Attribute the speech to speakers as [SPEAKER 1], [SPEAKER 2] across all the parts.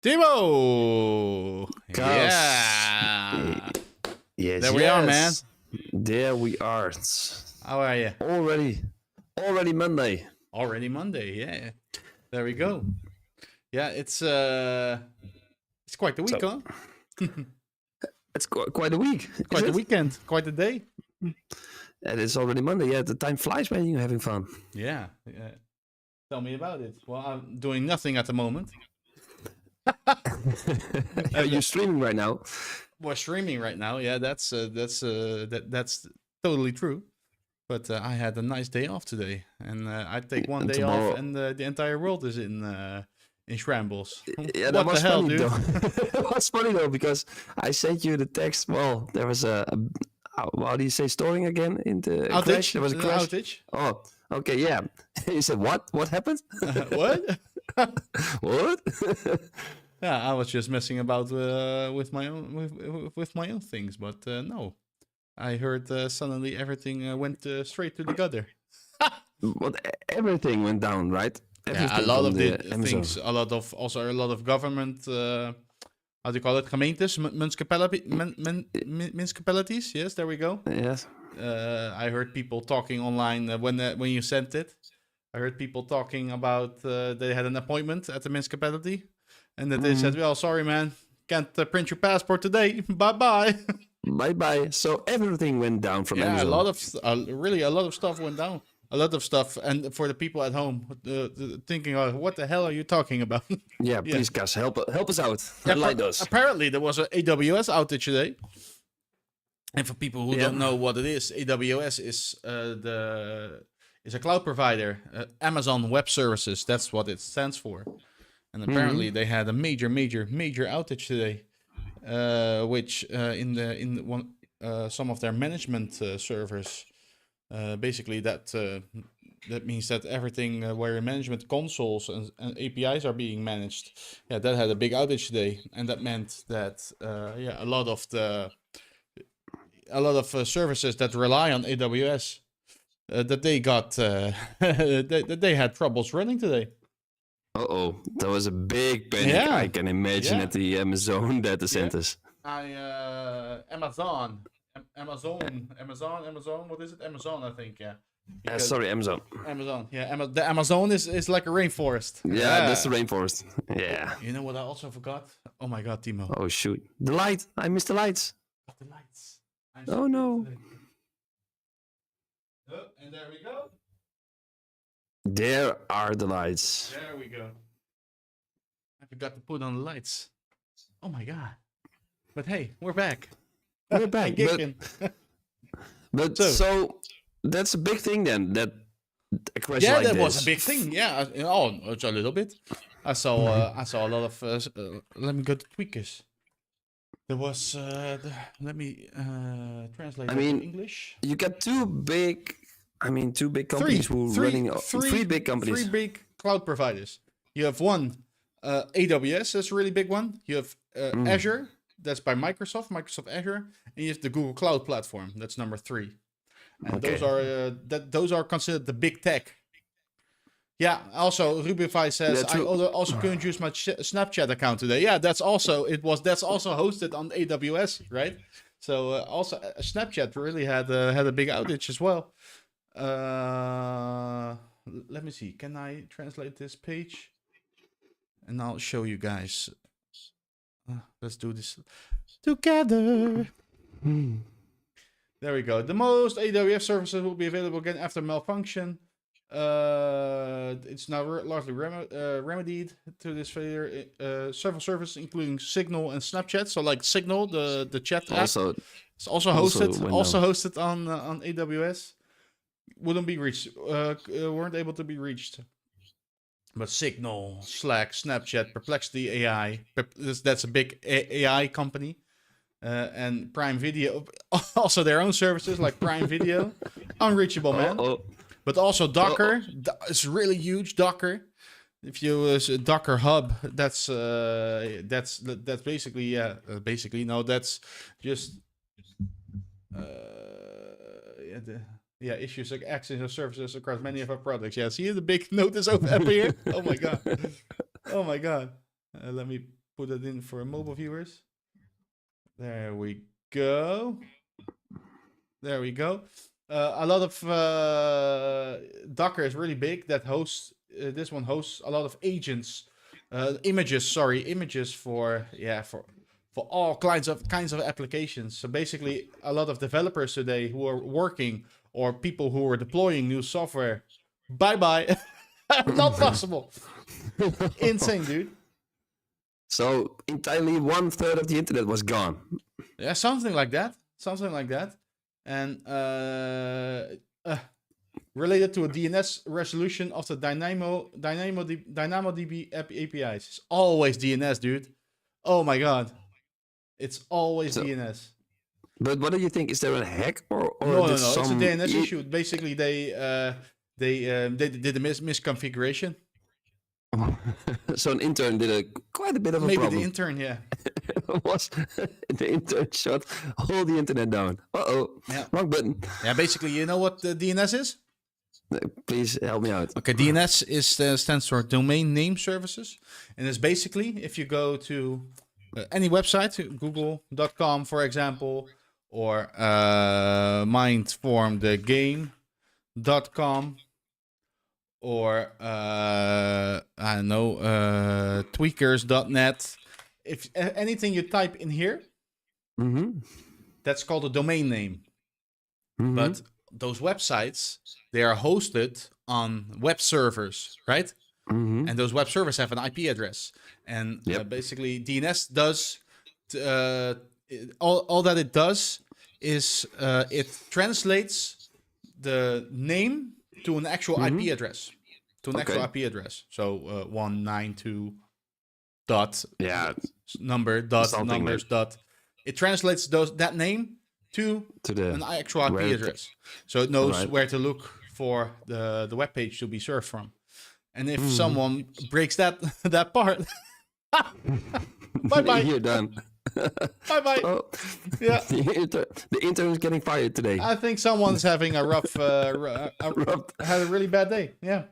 [SPEAKER 1] Timo!
[SPEAKER 2] Chaos.
[SPEAKER 1] Yeah!
[SPEAKER 2] Yes,
[SPEAKER 1] There we are, man.
[SPEAKER 2] There we are.
[SPEAKER 1] How are you?
[SPEAKER 2] Already Monday.
[SPEAKER 1] Already Monday, yeah. There we go. Yeah, it's quite the week,
[SPEAKER 2] So-
[SPEAKER 1] huh?
[SPEAKER 2] It's quite a week.
[SPEAKER 1] Quite the
[SPEAKER 2] is it?
[SPEAKER 1] weekend, quite the day.
[SPEAKER 2] And it's already Monday. Yeah, the time flies when you're having fun.
[SPEAKER 1] Yeah. Tell me about it. Well, I'm doing nothing at the moment.
[SPEAKER 2] You're streaming right now.
[SPEAKER 1] We're streaming right now. Yeah, that's totally true. But I had a nice day off today, and I take one
[SPEAKER 2] And
[SPEAKER 1] day
[SPEAKER 2] tomorrow-
[SPEAKER 1] off, and the entire world is in shambles.
[SPEAKER 2] Yeah,
[SPEAKER 1] What
[SPEAKER 2] that was
[SPEAKER 1] the hell,
[SPEAKER 2] funny
[SPEAKER 1] dude?
[SPEAKER 2] though. It was funny though because I sent you the text. Well, there was how do you say storing again in the
[SPEAKER 1] Outage.
[SPEAKER 2] crash? There was a crash.
[SPEAKER 1] Outage.
[SPEAKER 2] Oh, okay, yeah. You said what? What happened?
[SPEAKER 1] What?
[SPEAKER 2] What?
[SPEAKER 1] Yeah, I was just messing about with my own with my own things, but no, I heard suddenly everything went straight to the gutter.
[SPEAKER 2] But everything went down, right?
[SPEAKER 1] Yeah, a
[SPEAKER 2] Everything
[SPEAKER 1] lot
[SPEAKER 2] from
[SPEAKER 1] of the
[SPEAKER 2] Amazon.
[SPEAKER 1] things, a lot of government. How do you call it? Gemeentes, municipalities. Yes, there we go.
[SPEAKER 2] Yes.
[SPEAKER 1] I heard people talking online when you sent it. I heard people talking about they had an appointment at the municipality, and that they said, "Well, sorry, man, can't print your passport today. Bye bye."
[SPEAKER 2] Bye bye. So everything went down from
[SPEAKER 1] Yeah,
[SPEAKER 2] Amazon.
[SPEAKER 1] a lot of really a lot of stuff went down. A lot of stuff, and for the people at home thinking, "Oh, what the hell are you talking about?"
[SPEAKER 2] Yeah, please, guys, help us out.
[SPEAKER 1] Yeah,
[SPEAKER 2] Enlighten us.
[SPEAKER 1] Apparently, there was an AWS outage today. And for people who don't know what it is, AWS is a cloud provider, Amazon Web Services. That's what it stands for. And apparently, they had a major outage today, which in one some of their management servers. Basically, that means that everything where management consoles and APIs are being managed, that had a big outage today, and that meant that a lot of services that rely on AWS that they got that they had troubles running today.
[SPEAKER 2] There was a big panic.
[SPEAKER 1] Yeah.
[SPEAKER 2] I can imagine
[SPEAKER 1] Yeah.
[SPEAKER 2] at the Amazon data centers.
[SPEAKER 1] Amazon. What is it? Amazon, I think. Yeah. Because
[SPEAKER 2] Sorry, Amazon.
[SPEAKER 1] Amazon. Yeah. The Amazon is like a rainforest.
[SPEAKER 2] Yeah, that's the rainforest. Yeah.
[SPEAKER 1] You know what I also forgot? Oh my god, Timo.
[SPEAKER 2] Oh shoot, the light! I missed the lights.
[SPEAKER 1] Got the lights.
[SPEAKER 2] Oh, no.
[SPEAKER 1] Oh, and there we go.
[SPEAKER 2] There are the lights.
[SPEAKER 1] There we go. I forgot to put on the lights. Oh my god. But hey, we're back.
[SPEAKER 2] We're back,
[SPEAKER 1] Kicking.
[SPEAKER 2] but
[SPEAKER 1] So-
[SPEAKER 2] so that's a big thing then. That a crash
[SPEAKER 1] Yeah,
[SPEAKER 2] like
[SPEAKER 1] that
[SPEAKER 2] this.
[SPEAKER 1] was a big thing. Yeah, it's a little bit. I saw a lot of. Let me go to tweakers. There was. Let me translate
[SPEAKER 2] I
[SPEAKER 1] that
[SPEAKER 2] mean,
[SPEAKER 1] to English.
[SPEAKER 2] You got two big companies who running three big companies.
[SPEAKER 1] Three big cloud providers. You have one, AWS. That's a really big one. You have Azure. That's by Microsoft Azure, and you have the Google Cloud Platform. That's number 3. And
[SPEAKER 2] Okay.
[SPEAKER 1] those are considered the big tech. Yeah. Also, Rubify says
[SPEAKER 2] Yeah,
[SPEAKER 1] I
[SPEAKER 2] true.
[SPEAKER 1] also couldn't use my Snapchat account today. Yeah, that's also hosted on AWS, right? So also Snapchat really had a big outage as well. Let me see. Can I translate this page? And I'll show you guys. Let's do this together. There we go. The most AWS services will be available again after malfunction. It's now largely remedied to this failure. Several services, including Signal and Snapchat. So like Signal, the chat app,
[SPEAKER 2] Also,
[SPEAKER 1] it's also
[SPEAKER 2] also
[SPEAKER 1] hosted
[SPEAKER 2] went
[SPEAKER 1] hosted on AWS. Wouldn't be reached. Weren't able to be reached. But Signal, Slack, Snapchat, Perplexity AI. That's a big AI company. And Prime Video, also their own services like Prime Video, unreachable, man. But also Docker, it's really huge. Docker, if you use a Docker Hub, that's basically that's just issues like access of services across many of our products. Yeah, see the big notice up here. Oh my god, let me put it in for mobile viewers. There we go. There we go. A lot of Docker is really big. That hosts this one hosts a lot of agents, images. Sorry, images for all kinds of applications. So basically, a lot of developers today who are working or people who are deploying new software, bye bye, not possible. Insane, dude.
[SPEAKER 2] So entirely 1/3 of the internet was gone.
[SPEAKER 1] Yeah, something like that. Something like that. And related to a DNS resolution of the DynamoDB APIs. It's always DNS, dude. Oh my god. It's always DNS.
[SPEAKER 2] But what do you think? Is there a hack or
[SPEAKER 1] No.
[SPEAKER 2] did
[SPEAKER 1] It's a
[SPEAKER 2] some
[SPEAKER 1] DNS issue. Basically, they did a misconfiguration.
[SPEAKER 2] So an intern did quite a bit of a
[SPEAKER 1] Maybe
[SPEAKER 2] problem.
[SPEAKER 1] the intern, yeah.
[SPEAKER 2] Was the intern shut all the internet down?
[SPEAKER 1] Yeah.
[SPEAKER 2] Wrong button.
[SPEAKER 1] Yeah, basically, you know what the DNS is?
[SPEAKER 2] Please help me out.
[SPEAKER 1] Okay, DNS stands for Domain Name Services, and it's basically if you go to any website, google.com for example, or mindformthegame.com, or I don't know, tweakers.net. If anything you type in here, that's called a domain name. But those websites, they are hosted on web servers, right? And those web servers have an IP address. And basically, DNS does all that it does is it translates the name to an actual IP address, actual IP address. So 192 dot number dot numbers dot. It translates that name to an actual IP address, so it knows where to look for the web page to be served from. And if someone breaks that part, bye bye,
[SPEAKER 2] you're done.
[SPEAKER 1] Bye bye.
[SPEAKER 2] Oh,
[SPEAKER 1] yeah,
[SPEAKER 2] the intern is getting fired today.
[SPEAKER 1] I think someone's having a rough, had a really bad day. Yeah.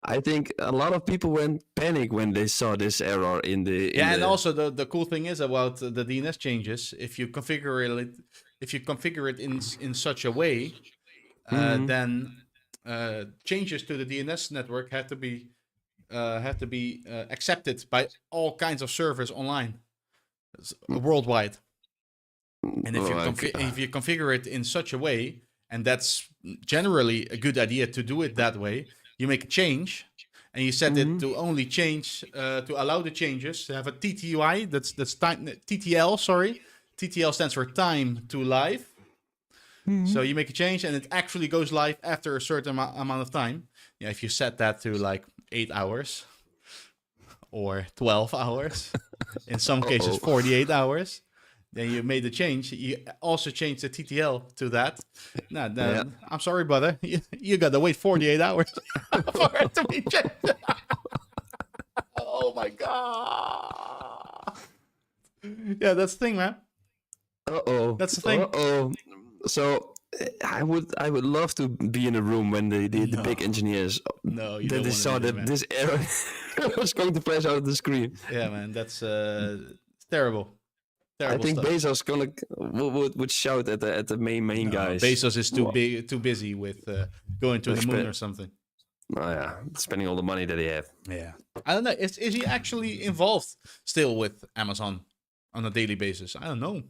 [SPEAKER 2] I think a lot of people went panic when they saw this error in the.
[SPEAKER 1] And also the cool thing is about the DNS changes. If you configure it in such a way, then changes to the DNS network have to be accepted by all kinds of servers online, worldwide. And if you configure it in such a way, and that's generally a good idea to do it that way. You make a change, and you set it to only change to allow the changes to have a TTY. That's time TTL. Sorry, TTL stands for time to live. So you make a change, and it actually goes live after a certain amount of time. Yeah, if you set that to like 8 hours or 12 hours, in some cases 48 hours. Then you made the change. You also changed the TTL to that. I'm sorry, brother. You got to wait 48 hours for it to be changed. Oh my god! Yeah, that's the thing, man. That's the thing.
[SPEAKER 2] So I would love to be in a room when the big engineers they saw that this error was going to flash out of the screen.
[SPEAKER 1] Yeah, man, that's terrible.
[SPEAKER 2] I think stuff. Bezos would shout at the main guys.
[SPEAKER 1] Bezos is too busy with going to the moon or something.
[SPEAKER 2] Oh yeah, spending all the money that he have.
[SPEAKER 1] Yeah, I don't know. Is he actually involved still with Amazon on a daily basis? I don't know.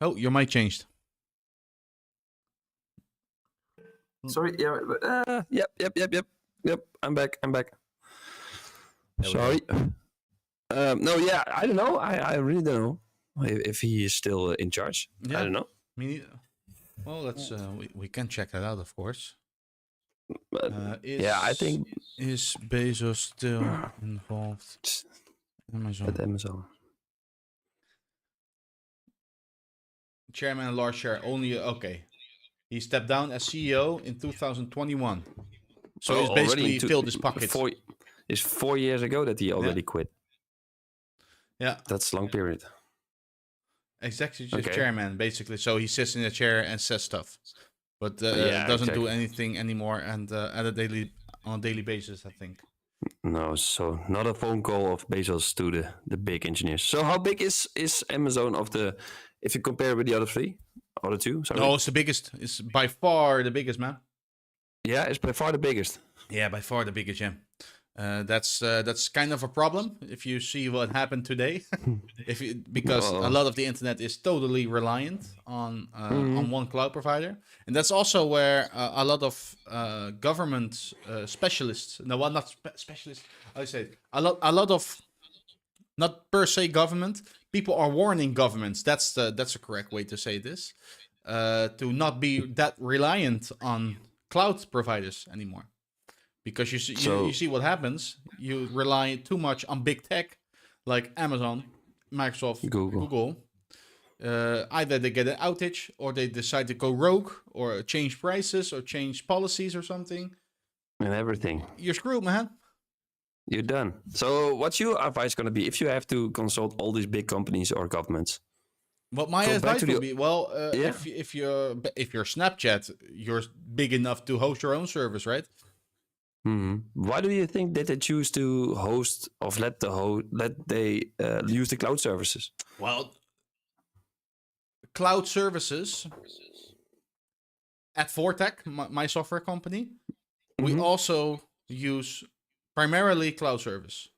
[SPEAKER 1] Oh, your mic changed.
[SPEAKER 2] Sorry. Yeah. Yep. I'm back. Sorry. No, yeah, I don't know. I really don't know if he is still in charge. Yeah. I don't know.
[SPEAKER 1] Me neither. Well, let's we can check that out, of course.
[SPEAKER 2] But I think
[SPEAKER 1] is Bezos still involved?
[SPEAKER 2] At Amazon.
[SPEAKER 1] Chairman and large share only. Okay, he stepped down as CEO in 2021. So he's basically filled his pockets.
[SPEAKER 2] It's 4 years ago that he already quit.
[SPEAKER 1] Yeah,
[SPEAKER 2] that's a long period.
[SPEAKER 1] Executive chairman, basically. So he sits in a chair and says stuff, but doesn't do anything anymore. And on a daily basis, I think.
[SPEAKER 2] No, so not a phone call of Bezos to the big engineers. So how big is Amazon if you compare with the other two? Sorry.
[SPEAKER 1] No, it's the biggest. It's by far the biggest, man.
[SPEAKER 2] Yeah, it's by far the biggest.
[SPEAKER 1] Yeah, by far the biggest. Yeah. That's kind of a problem if you see what happened today, because a lot of the internet is totally reliant on one cloud provider, and that's also where a lot of government specialists, no, well, not specialists, I say a lot of, not per se government people, are warning governments. That's the correct way to say this, to not be that reliant on cloud providers anymore. Because you see what happens. You rely too much on big tech, like Amazon, Microsoft, Google. Either they get an outage, or they decide to go rogue, or change prices, or change policies, or something.
[SPEAKER 2] And everything.
[SPEAKER 1] You're screwed, man.
[SPEAKER 2] You're done. So what's your advice going to be if you have to consult all these big companies or governments?
[SPEAKER 1] What my advice would be, well, if you're Snapchat, you're big enough to host your own service, right?
[SPEAKER 2] Why do you think that they choose to host, or let they use the cloud services?
[SPEAKER 1] Well, cloud services at Vortec, my software company, we also use primarily cloud services,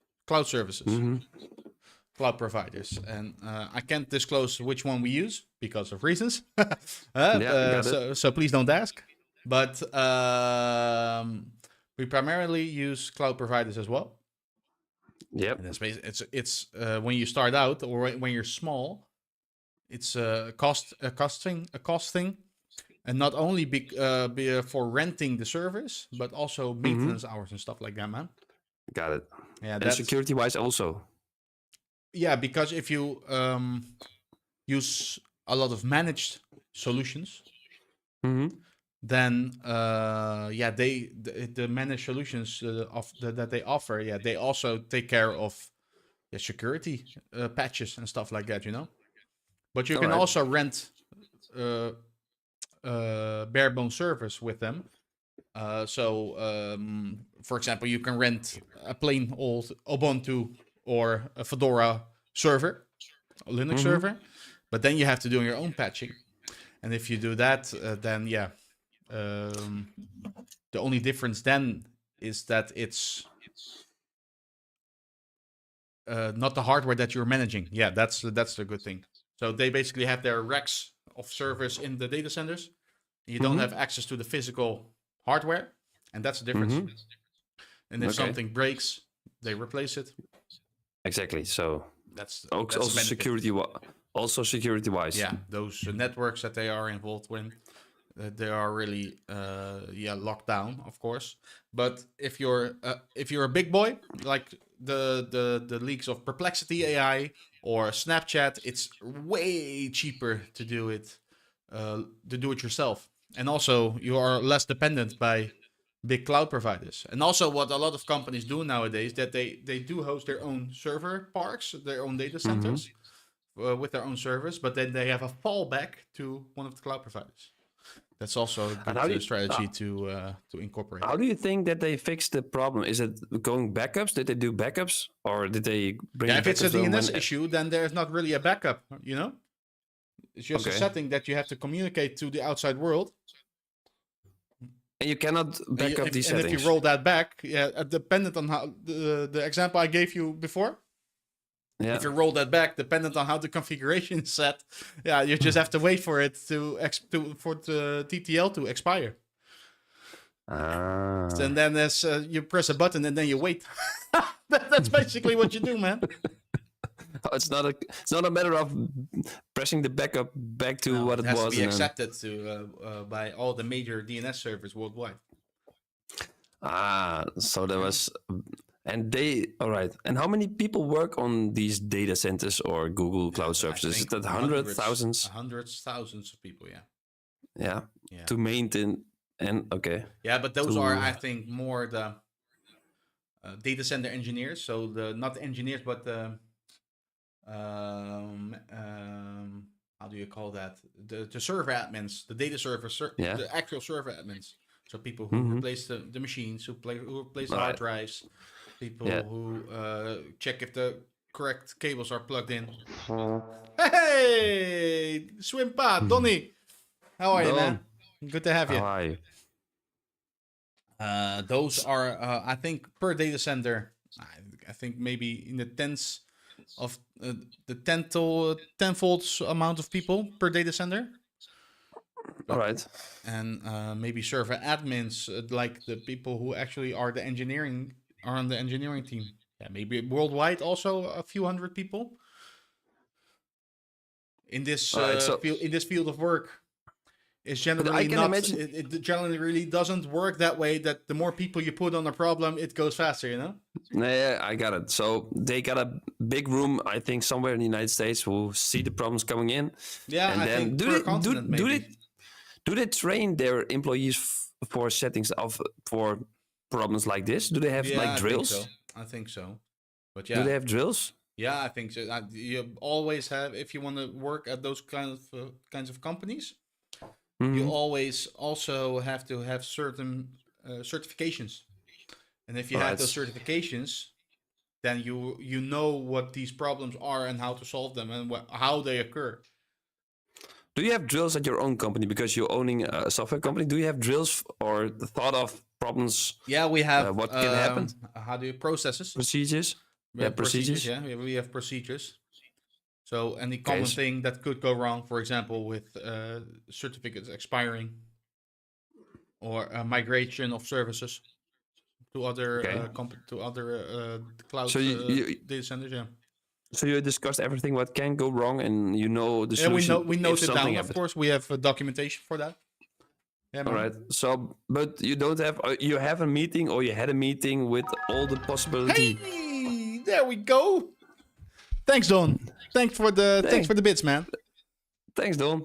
[SPEAKER 1] cloud providers, and I can't disclose which one we use because of reasons. So please don't ask. But we primarily use cloud providers as well.
[SPEAKER 2] Yep.
[SPEAKER 1] And it's when you start out, or when you're small, it's a cost thing, and not only be for renting the service, but also maintenance hours and stuff like that, man.
[SPEAKER 2] Got it.
[SPEAKER 1] Yeah,
[SPEAKER 2] and security wise also.
[SPEAKER 1] Yeah, because if you use a lot of managed solutions, then the managed solutions that they offer, they also take care of security patches and stuff like that, But you can also rent bare bones servers with them. For example, you can rent a plain old Ubuntu or a Fedora server, a Linux server, but then you have to do your own patching. And if you do that, then the only difference then is that it's not the hardware that you're managing. Yeah, that's the good thing. So they basically have their racks of servers in the data centers. You don't have access to the physical hardware, and that's the difference. And if something breaks, they replace it.
[SPEAKER 2] Exactly. So
[SPEAKER 1] that's
[SPEAKER 2] also security. Also security wise.
[SPEAKER 1] Yeah, those networks that they are involved with, they are really locked down, of course. But if you're a big boy, like the leaks of Perplexity AI or Snapchat, it's way cheaper to do it yourself. And also, you are less dependent by big cloud providers. And also, what a lot of companies do nowadays, that they do host their own server parks, their own data centers with their own servers, but then they have a fallback to one of the cloud providers. That's also a good strategy to incorporate.
[SPEAKER 2] How do you think that they fix the problem? Is it going backups? Did they do backups, or did they bring?
[SPEAKER 1] Yeah, if it's a DNS issue, then there's not really a backup. It's just a setting that you have to communicate to the outside world.
[SPEAKER 2] And you cannot back up these settings.
[SPEAKER 1] And if you roll that back, dependent on how the example I gave you before. Yeah. If you roll that back, dependent on how the configuration is set, you just have to wait for it for the TTL to expire. And then you press a button and then you wait. That's basically what you do, man.
[SPEAKER 2] It's not a matter of pressing the backup back to what it was. It has
[SPEAKER 1] to be accepted by all the major DNS servers worldwide.
[SPEAKER 2] So there was. And all right. And how many people work on these data centers or Google Cloud services? Is that hundreds, thousands?
[SPEAKER 1] Hundreds, thousands of people,
[SPEAKER 2] yeah. To maintain okay.
[SPEAKER 1] Yeah, but those are, I think, more the data center engineers. So not the engineers, but the how do you call that? The server admins, the data server, the actual server admins. So people who replace the machines, who replace hard drives. People who check if the correct cables are plugged in. Hey, Swimpa, Donnie. How are you, man? Good to have you.
[SPEAKER 2] How are you?
[SPEAKER 1] Those are, I think, per data center. I think maybe in the tens of the tenfold amount of people per data center.
[SPEAKER 2] All right.
[SPEAKER 1] And maybe server admins, like the people who actually are on the engineering team. Yeah, maybe worldwide also a few hundred people in this field of work. It's generally it generally really doesn't work that way. That the more people you put on a problem, it goes faster. You know.
[SPEAKER 2] Yeah, I got it. So they got a big room, I think, somewhere in the United States, who see the problems coming in.
[SPEAKER 1] Yeah, and I think per continent, maybe.
[SPEAKER 2] Do they train their employees for settings for problems like this? Do they have like drills?
[SPEAKER 1] I think so. But yeah,
[SPEAKER 2] do they have drills?
[SPEAKER 1] Yeah, I think so. You always have, if you want to work at those kinds of companies, you always also have to have certain certifications. And if you have those certifications, then you know what these problems are and how to solve them and how they occur.
[SPEAKER 2] Do you have drills at your own company because you're owning a software company? Do you have drills or the thought of problems?
[SPEAKER 1] Yeah, we have.
[SPEAKER 2] What can happen?
[SPEAKER 1] How do you processes?
[SPEAKER 2] Procedures. Procedures.
[SPEAKER 1] Yeah, we have procedures. So any common thing that could go wrong, for example, with certificates expiring or migration of services to other cloud data centers. Yeah.
[SPEAKER 2] So you discussed everything what can go wrong, and you know the solution.
[SPEAKER 1] Yeah, we note it down. Of course, we have documentation for that.
[SPEAKER 2] Yeah, all right. So, but you don't have. You have a meeting, or you had a meeting with all the possibility.
[SPEAKER 1] Hey, there we go. Thanks, Don. Thanks for the bits, man.
[SPEAKER 2] Thanks, Don.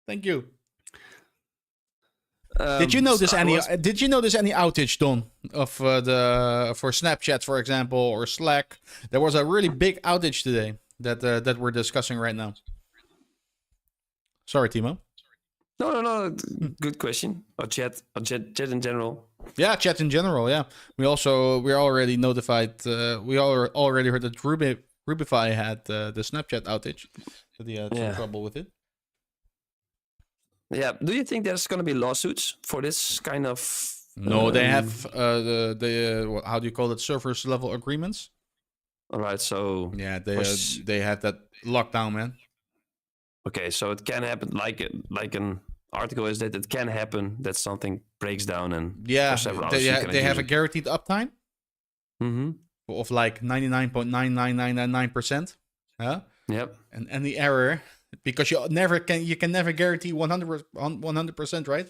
[SPEAKER 1] Thank you. Did you notice any outage, Don, of for Snapchat, for example, or Slack? There was a really big outage today that we're discussing right now. Sorry, Timo.
[SPEAKER 2] No. Good question. Or chat in general.
[SPEAKER 1] Yeah, chat in general. Yeah, we're already notified. We already heard that Rubify had the Snapchat outage. That he had some trouble with it.
[SPEAKER 2] Yeah. Do you think there's going to be lawsuits for this kind of?
[SPEAKER 1] No, they have the how do you call it? Service level agreements.
[SPEAKER 2] All right. So
[SPEAKER 1] yeah, they have that lockdown, man.
[SPEAKER 2] Okay, so it can happen. Like an article is that it can happen that something breaks down and
[SPEAKER 1] they have a guaranteed uptime of like 99.99999%. Yeah.
[SPEAKER 2] Yep.
[SPEAKER 1] And any error, because you can never guarantee 100%, right?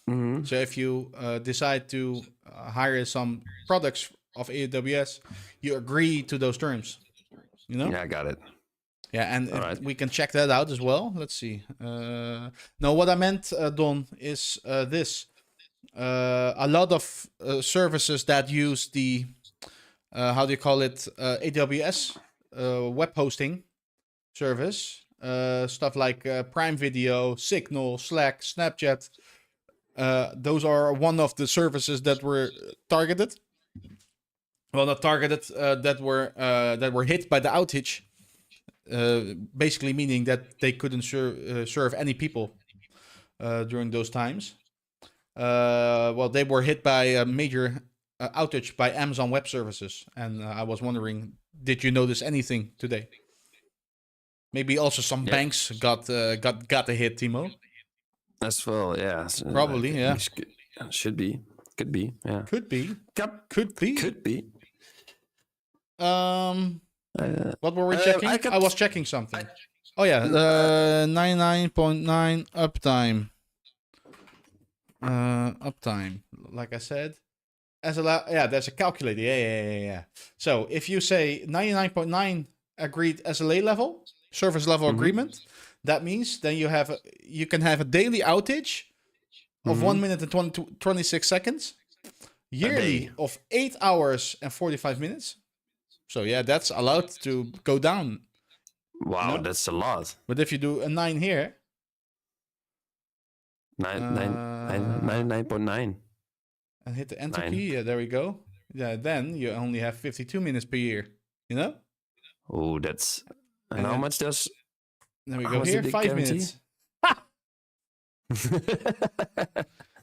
[SPEAKER 2] Mm-hmm.
[SPEAKER 1] So if you decide to hire some products of AWS, you agree to those terms. You know?
[SPEAKER 2] Yeah, I got it.
[SPEAKER 1] Yeah, and we can check that out as well. Let's see. No, what I meant, Don, is this. A lot of services that use the, how do you call it, AWS web hosting service, stuff like Prime Video, Signal, Slack, Snapchat, those are one of the services that were targeted. Well, not targeted, that were hit by the outage. Basically meaning that they couldn't serve any people during those times. Well, they were hit by a major outage by Amazon Web Services, and I was wondering, did you notice anything today? Maybe also some banks got a hit, Timo.
[SPEAKER 2] As well, yeah.
[SPEAKER 1] Probably, yeah.
[SPEAKER 2] Should be, could be, yeah.
[SPEAKER 1] Could be. What were we checking? I was checking something. Oh yeah, 99.9 uptime. Uptime, like I said, there's a calculator. Yeah. So if you say 99.9 agreed SLA level, service level agreement, that means then you can have a daily outage of 1 minute and 26 seconds, yearly of 8 hours and 45 minutes. So yeah, that's allowed to go down.
[SPEAKER 2] Wow, that's a lot.
[SPEAKER 1] But if you do a 9 here,
[SPEAKER 2] 99.9,
[SPEAKER 1] and hit the enter key, yeah, there we go. Yeah, then you only have 52 minutes per year. You know?
[SPEAKER 2] Oh, that's... And
[SPEAKER 1] And
[SPEAKER 2] how
[SPEAKER 1] then,
[SPEAKER 2] much does...
[SPEAKER 1] then we
[SPEAKER 2] How
[SPEAKER 1] go
[SPEAKER 2] much
[SPEAKER 1] here,
[SPEAKER 2] did they
[SPEAKER 1] 5
[SPEAKER 2] guarantee?
[SPEAKER 1] minutes.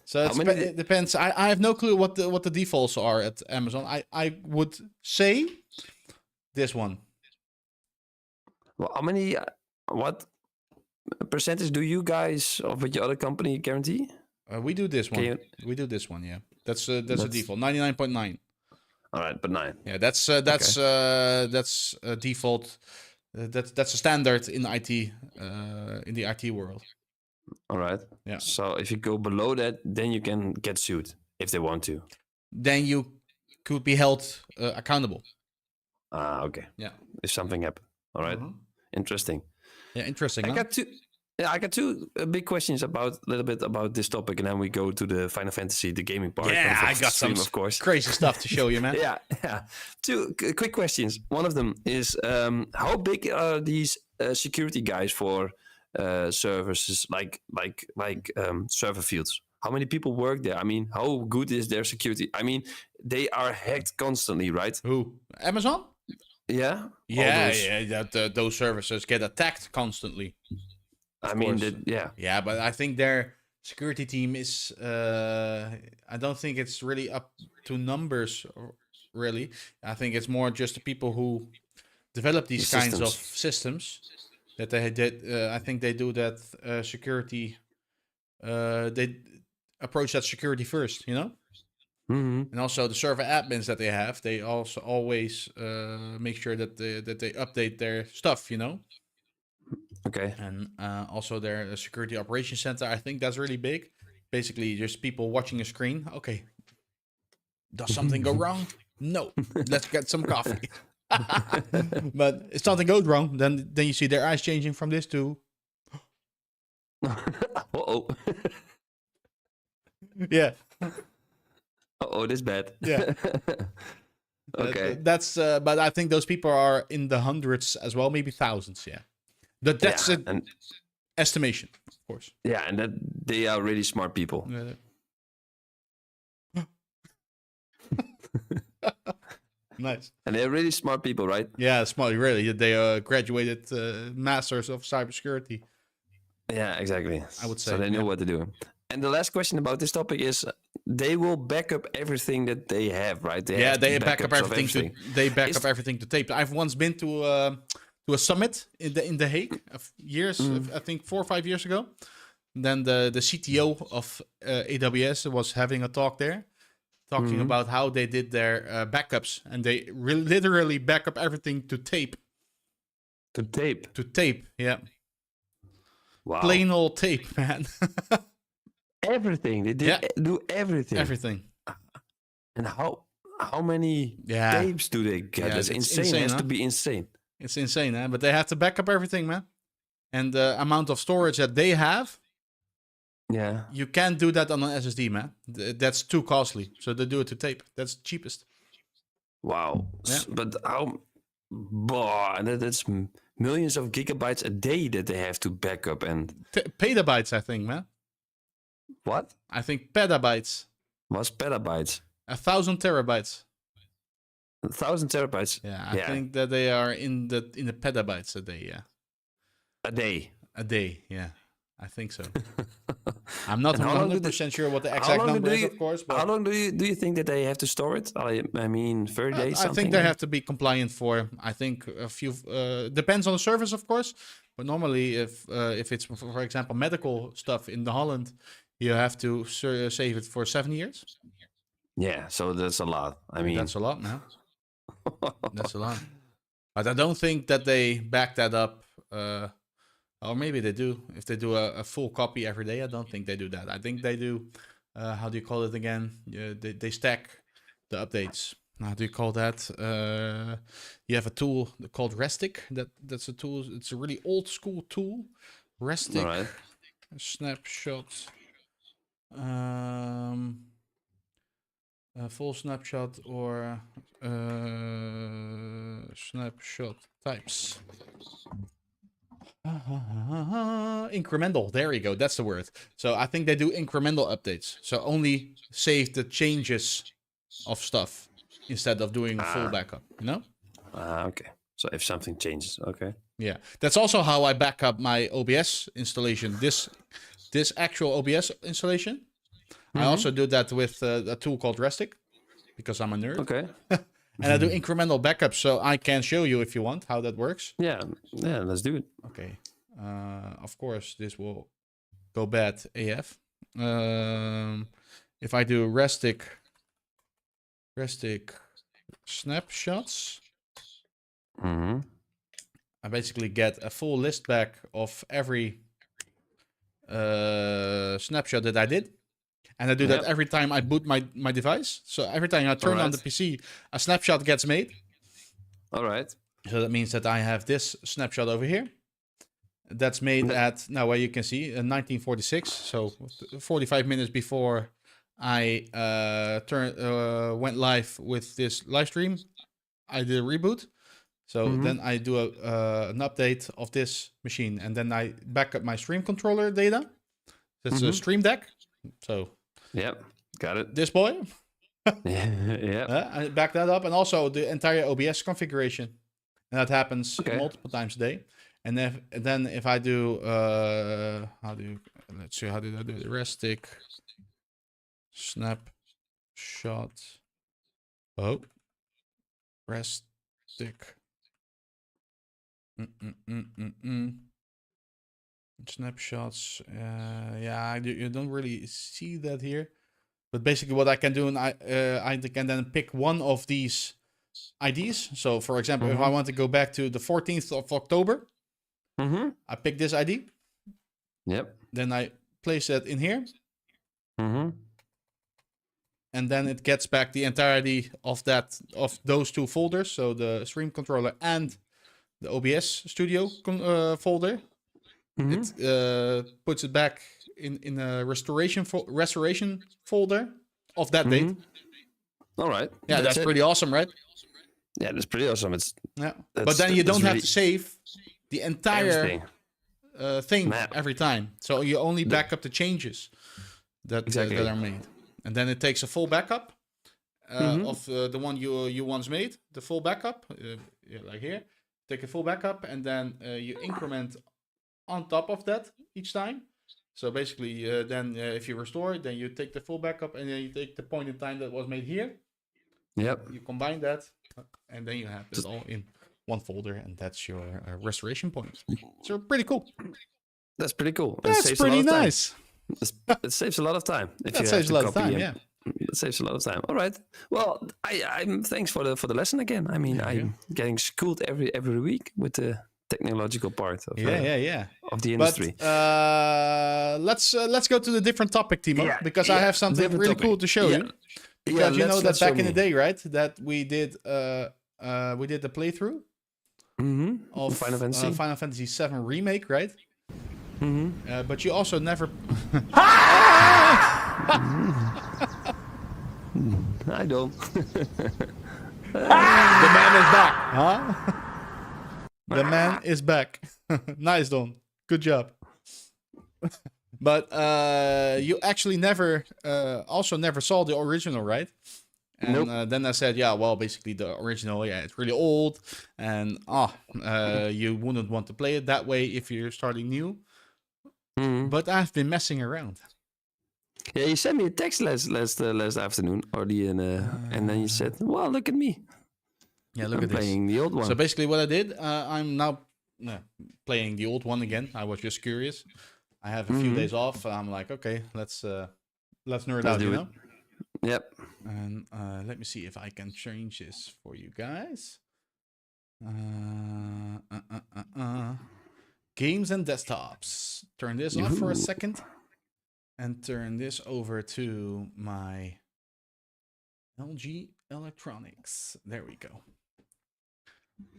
[SPEAKER 1] So
[SPEAKER 2] How many
[SPEAKER 1] it depends. I have no clue what the defaults are at Amazon. I would say this one.
[SPEAKER 2] Well, how many... what percentage do you guys of your other company guarantee?
[SPEAKER 1] We do this one.
[SPEAKER 2] You...
[SPEAKER 1] We do this one. Yeah, that's a default. 99.9.
[SPEAKER 2] All right, but 9.
[SPEAKER 1] Yeah, that's a default. That's a standard in IT, in the IT world.
[SPEAKER 2] All right.
[SPEAKER 1] Yeah.
[SPEAKER 2] So if you go below that, then you can get sued if they want to.
[SPEAKER 1] Then you could be held accountable.
[SPEAKER 2] Ah, okay.
[SPEAKER 1] Yeah.
[SPEAKER 2] If something happened. All right. Interesting.
[SPEAKER 1] Yeah, interesting.
[SPEAKER 2] I got two big questions a little bit about this topic, and then we go to the Final Fantasy, the gaming part.
[SPEAKER 1] Yeah, I got some
[SPEAKER 2] of course,
[SPEAKER 1] crazy stuff to show you, man.
[SPEAKER 2] yeah. Two quick questions. One of them is how big are these security guys for services like server fields? How many people work there? I mean, how good is their security? I mean, they are hacked constantly, right?
[SPEAKER 1] Who? Amazon?
[SPEAKER 2] Yeah.
[SPEAKER 1] Those services get attacked constantly.
[SPEAKER 2] I mean, yeah.
[SPEAKER 1] Yeah, but I think their security team is... I don't think it's really up to numbers, really. I think it's more just the people who develop these kinds of systems that they did. I think they do that security... they approach that security first, you know?
[SPEAKER 2] Mm-hmm.
[SPEAKER 1] And also the server admins that they have, they also always make sure that they update their stuff, you know?
[SPEAKER 2] Okay.
[SPEAKER 1] And also their security operations center, I think that's really big. Basically, just people watching a screen. Okay, does something go wrong? No, let's get some coffee. But if something goes wrong, then you see their eyes changing from this to...
[SPEAKER 2] Uh-oh.
[SPEAKER 1] Yeah.
[SPEAKER 2] Uh-oh, this bad.
[SPEAKER 1] Yeah.
[SPEAKER 2] Okay.
[SPEAKER 1] That's but I think those people are in the hundreds as well, maybe thousands. Yeah. That's an estimation, of course.
[SPEAKER 2] Yeah, and that they are really smart people.
[SPEAKER 1] Nice.
[SPEAKER 2] And they're really smart people, right?
[SPEAKER 1] Yeah, smart. Really, they graduated masters of cybersecurity.
[SPEAKER 2] Yeah, exactly.
[SPEAKER 1] I would say
[SPEAKER 2] so. They know what to do. And the last question about this topic is: they will back up everything that they have, right?
[SPEAKER 1] They back up everything. They back up everything to tape. I've once been to a summit in the Hague years, I think 4 or 5 years ago. And then the CTO of AWS was having a talk there, talking about how they did their backups, and they literally back up everything to tape.
[SPEAKER 2] To tape,
[SPEAKER 1] yeah.
[SPEAKER 2] Wow.
[SPEAKER 1] Plain old tape, man.
[SPEAKER 2] Everything they did, do everything.
[SPEAKER 1] Everything.
[SPEAKER 2] And how many tapes do they get? That's insane. It has to be insane.
[SPEAKER 1] It's insane, man. But they have to back up everything, man. And the amount of storage that they have, you can't do that on an SSD, man. That's too costly. So they do it to tape. That's cheapest.
[SPEAKER 2] Wow. Yeah. But how? That's millions of gigabytes a day that they have to back up and
[SPEAKER 1] petabytes, I think, man.
[SPEAKER 2] What?
[SPEAKER 1] I think petabytes.
[SPEAKER 2] What's petabytes?
[SPEAKER 1] 1,000 terabytes.
[SPEAKER 2] 1,000 terabytes.
[SPEAKER 1] Yeah, I think that they are in the petabytes a day. Yeah.
[SPEAKER 2] A day.
[SPEAKER 1] Yeah. I think so. I'm not 100% sure what the exact number is, of course. But
[SPEAKER 2] how long do you think that they have to store it? I mean, 30 days.
[SPEAKER 1] I think they have to be compliant for. I think a few. Depends on the service, of course. But normally, if it's for example medical stuff in the Holland, you have to save it for 7 years.
[SPEAKER 2] Yeah, so that's a lot. I mean,
[SPEAKER 1] that's a lot, man. That's a lot. But I don't think that they back that up. Or maybe they do. If they do a full copy every day, I don't think they do that. I think they do. How do you call it again? They stack the updates. How do you call that? You have a tool called Restic. That's a tool. It's a really old school tool. Restic.
[SPEAKER 2] All right.
[SPEAKER 1] Snapshot. Full snapshot or snapshot types. Incremental. There you go. That's the word. So I think they do incremental updates. So only save the changes of stuff. instead of doing a full backup. You know?
[SPEAKER 2] Okay. So if something changes, okay.
[SPEAKER 1] Yeah, that's also how I back up my OBS installation. This actual OBS installation. I also do that with a tool called Restic because I'm a nerd.
[SPEAKER 2] Okay.
[SPEAKER 1] And I do incremental backups, so I can show you if you want how that works.
[SPEAKER 2] Yeah, let's do it.
[SPEAKER 1] Okay. Of course, this will go bad AF. If I do Restic snapshots, I basically get a full list back of every snapshot that I did. And I do that every time I boot my device. So every time I turn on the PC, a snapshot gets made.
[SPEAKER 2] All right.
[SPEAKER 1] So that means that I have this snapshot over here. That's made at, now where you can see, 1946. So 45 minutes before I went live with this live stream, I did a reboot. So then I do an update of this machine. And then I back up my stream controller data. That's a stream deck. So
[SPEAKER 2] yep, got it.
[SPEAKER 1] This boy.
[SPEAKER 2] Yeah.
[SPEAKER 1] I back that up, and also the entire OBS configuration, and that happens multiple times a day. And then if I do let's see, how did I do the Restic snapshot? Oh, Restic. Snapshots. Yeah, you don't really see that here. But basically what I can do, and I can then pick one of these IDs. So for example, if I want to go back to the 14th of October, I pick this ID.
[SPEAKER 2] Yep.
[SPEAKER 1] Then I place that in here. And then it gets back the entirety of those two folders. So the stream controller and the OBS studio folder. It puts it back in a restoration folder of that date.
[SPEAKER 2] All right.
[SPEAKER 1] Yeah, that's pretty awesome, right?
[SPEAKER 2] Yeah, that's pretty awesome.
[SPEAKER 1] But then you don't have to save the entire thing
[SPEAKER 2] Man.
[SPEAKER 1] every time. So you only back up the changes that are made. And then it takes a full backup of the one you once made, the full backup, like here. Take a full backup, and then you increment on top of that each time. So basically, then if you restore it, then you take the full backup, and then you take the point in time that was made here.
[SPEAKER 2] Yep.
[SPEAKER 1] You combine that, and then you have it all in one folder, and that's your restoration point. So pretty cool.
[SPEAKER 2] That's pretty cool.
[SPEAKER 1] That's pretty nice.
[SPEAKER 2] It saves a lot of time.
[SPEAKER 1] That saves a lot of time, yeah.
[SPEAKER 2] It saves a lot of time. All right. Well, I'm thanks for the lesson again. I mean, I'm getting schooled every week with the technological part of of the industry.
[SPEAKER 1] But let's go to the different topic, Timo, because I have something really cool to show you. Because you know that back in the day, right? That we did the playthrough of Final Fantasy 7 Remake, right? But you also never.
[SPEAKER 2] I don't.
[SPEAKER 1] The man is back, huh? The man is back. Nice, Don. Good job. But you actually never saw the original, right? And then I said, yeah, well, basically the original, it's really old, and you wouldn't want to play it that way if you're starting new. But I've been messing around.
[SPEAKER 2] Yeah, you sent me a text last afternoon, and then you said, "Well, look at me.
[SPEAKER 1] Yeah, look at
[SPEAKER 2] playing the old one."
[SPEAKER 1] So basically, what I did, I'm now playing the old one again. I was just curious. I have a few days off. I'm like, okay, let's nerd out, you know.
[SPEAKER 2] Yep.
[SPEAKER 1] And let me see if I can change this for you guys. Games and desktops. Turn this off for a second. And turn this over to my LG Electronics. There we go.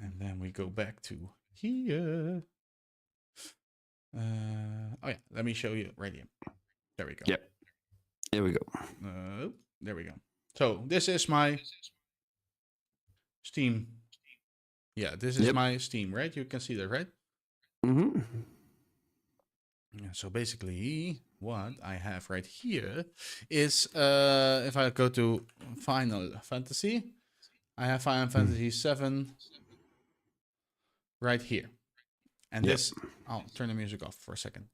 [SPEAKER 1] And then we go back to here. Oh yeah, let me show you right here. There we go.
[SPEAKER 2] Yep. Here we go.
[SPEAKER 1] There we go. So this is my Steam. Yeah, this is my Steam, right? You can see that, right? Yeah, so basically, what I have right here is, if I go to Final Fantasy, I have Final Fantasy 7 right here. And this, I'll turn the music off for a second.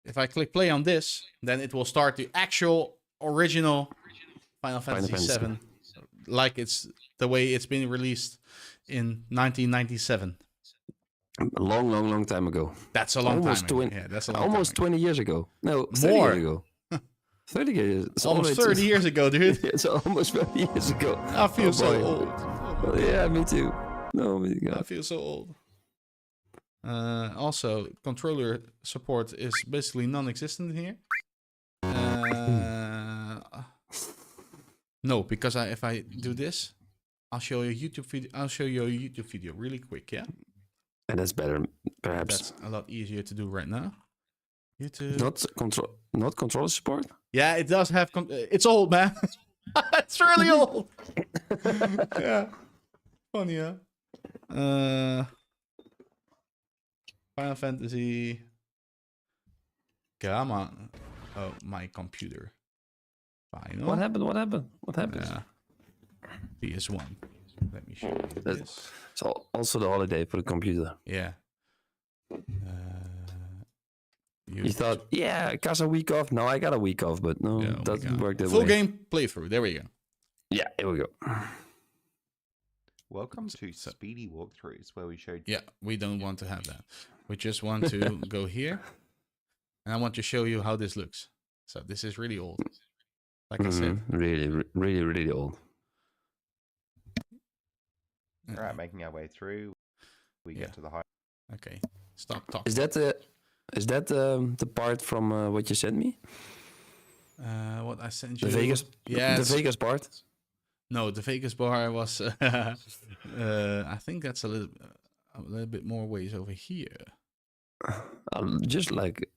[SPEAKER 1] If I click play on this, then it will start the actual original Final Fantasy 7, like it's the way it's been released in 1997.
[SPEAKER 2] A long time ago.
[SPEAKER 1] That's a long time ago. Yeah, that's a long
[SPEAKER 2] almost
[SPEAKER 1] time ago.
[SPEAKER 2] 20 years ago. No, 30
[SPEAKER 1] More.
[SPEAKER 2] years ago. 30 years.
[SPEAKER 1] It's almost 30 years ago, dude.
[SPEAKER 2] It's almost 30 years ago.
[SPEAKER 1] I feel so old.
[SPEAKER 2] Oh, yeah, me too. No, me too.
[SPEAKER 1] I feel so old. Also, controller support is basically non-existent here. No, because if I do this, I'll show you a YouTube video. I'll show you a YouTube video really quick. Yeah.
[SPEAKER 2] And that's better, perhaps.
[SPEAKER 1] That's a lot easier to do right now. YouTube.
[SPEAKER 2] Not controller support.
[SPEAKER 1] Yeah, it does have. It's old, man. It's really old. Yeah. Funny, huh? Final Fantasy. Come on. Oh, my computer. Final.
[SPEAKER 2] What happened? What happened?
[SPEAKER 1] Yeah. PS1. Let me show you this.
[SPEAKER 2] It's also the holiday for the computer.
[SPEAKER 1] Yeah.
[SPEAKER 2] You thought, yeah, I got a week off. No, I got a week off, but no, it doesn't work that way.
[SPEAKER 1] Full game playthrough. There we go.
[SPEAKER 2] Yeah, here we go.
[SPEAKER 3] Welcome to Speedy Walkthroughs, where we showed.
[SPEAKER 1] Yeah, we don't want to have that. We just want to go here, and I want to show you how this looks. So this is really old, like I said.
[SPEAKER 2] Really old.
[SPEAKER 3] All right, making our way through. We get to the high.
[SPEAKER 1] Okay, stop talking.
[SPEAKER 2] Is that the part from what you sent me?
[SPEAKER 1] What I sent you?
[SPEAKER 2] The Vegas.
[SPEAKER 1] Yeah,
[SPEAKER 2] the Vegas part.
[SPEAKER 1] No, the Vegas bar was. I think that's a little bit more ways over here.
[SPEAKER 2] Just like.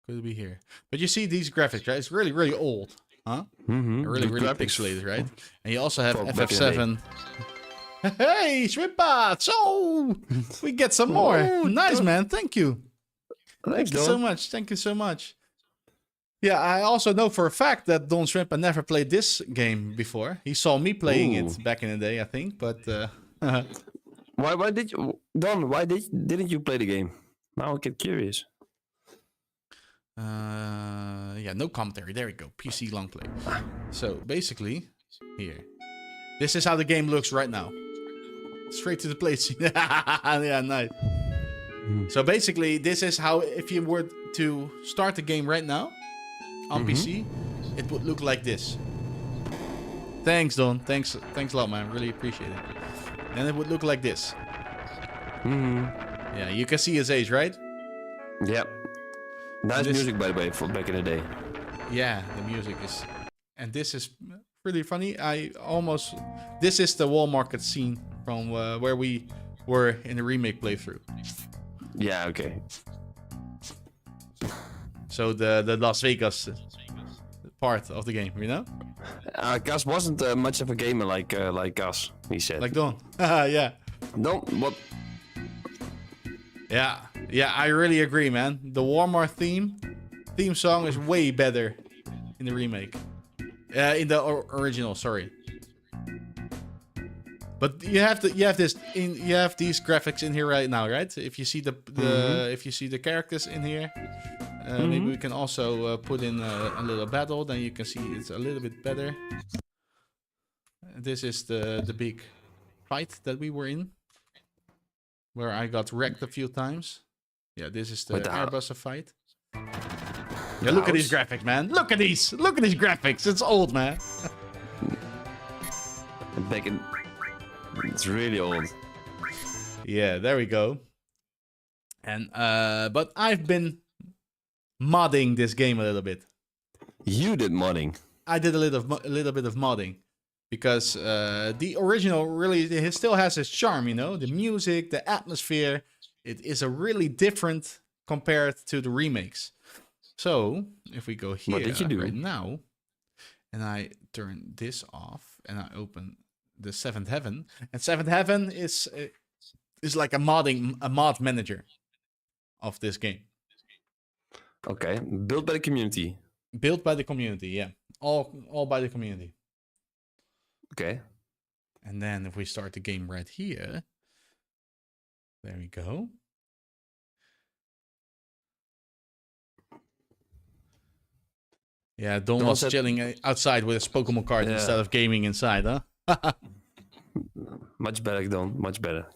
[SPEAKER 1] Could be here, but you see these graphics, right? It's really old, huh? Really pixelated, right? And you also have FF7. Hey, Shrimpa! So we get some more. Nice, man. Thank you. Thank you so much. Thank you so much. Yeah, I also know for a fact that Don Shrimpa never played this game before. He saw me playing it back in the day, I think. But
[SPEAKER 2] why did you, Don? Why didn't you play the game? Now I get curious.
[SPEAKER 1] Yeah, no commentary. There we go. PC long play. So basically, here, this is how the game looks right now. Straight to the play scene. Yeah, nice. So basically, this is how, if you were to start the game right now on PC, it would look like this. Thanks, Don. Thanks a lot, man. Really appreciate it. And it would look like this. Yeah, you can see his age, right?
[SPEAKER 2] Yep. Nice music, by the way, from back in the day.
[SPEAKER 1] Yeah, the music is... And this is really funny. This is the wall market scene from where we were in the remake playthrough.
[SPEAKER 2] Yeah, okay.
[SPEAKER 1] So the Las Vegas part of the game, you know?
[SPEAKER 2] Gus wasn't much of a gamer like Gus, he said.
[SPEAKER 1] Like Don. Yeah.
[SPEAKER 2] Don't, what?
[SPEAKER 1] Yeah, I really agree, man. The Walmart theme song is way better in the remake. In the original, sorry. But you have these graphics in here right now, right? If you see if you see the characters in here, maybe we can also put in a little battle. Then you can see it's a little bit better. This is the big fight that we were in, where I got wrecked a few times. Yeah, this is the Airbus fight. Yeah, look at these graphics, man. Look at these graphics. It's old, man.
[SPEAKER 2] Back in... It's really old.
[SPEAKER 1] Yeah, there we go. And but I've been modding this game a little bit.
[SPEAKER 2] You did modding.
[SPEAKER 1] I did a little bit of modding because the original really it still has its charm, you know, the music, the atmosphere. It is a really different compared to the remakes. So if we go here
[SPEAKER 2] what did you do?
[SPEAKER 1] Right now, and I turn this off, and I open the Seventh Heaven, and Seventh Heaven is like a mod manager of this game.
[SPEAKER 2] Okay, built by the community.
[SPEAKER 1] Built by the community, yeah, all by the community.
[SPEAKER 2] Okay.
[SPEAKER 1] And then if we start the game right here, there we go. Yeah, Don was
[SPEAKER 2] said-
[SPEAKER 1] chilling outside with his Pokemon card
[SPEAKER 2] Yeah.
[SPEAKER 1] instead of gaming inside, huh?
[SPEAKER 2] Much better, Don. Much better.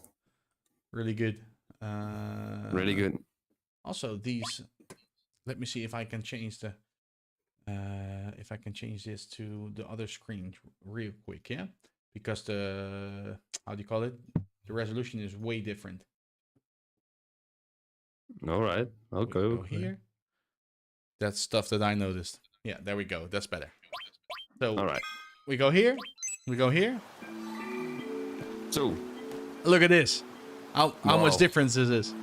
[SPEAKER 1] Really good.
[SPEAKER 2] Really good.
[SPEAKER 1] Also, these. Let me see if I can change the. If I can change this to the other screen real quick, yeah, because the how do you call it? The resolution is way different.
[SPEAKER 2] All right. Okay.
[SPEAKER 1] We go here. That's stuff that I noticed. Yeah, there we go. That's better. So
[SPEAKER 2] All right.
[SPEAKER 1] we go here. We go here.
[SPEAKER 2] So,
[SPEAKER 1] Look at this. How much
[SPEAKER 2] Wow.
[SPEAKER 1] difference is this?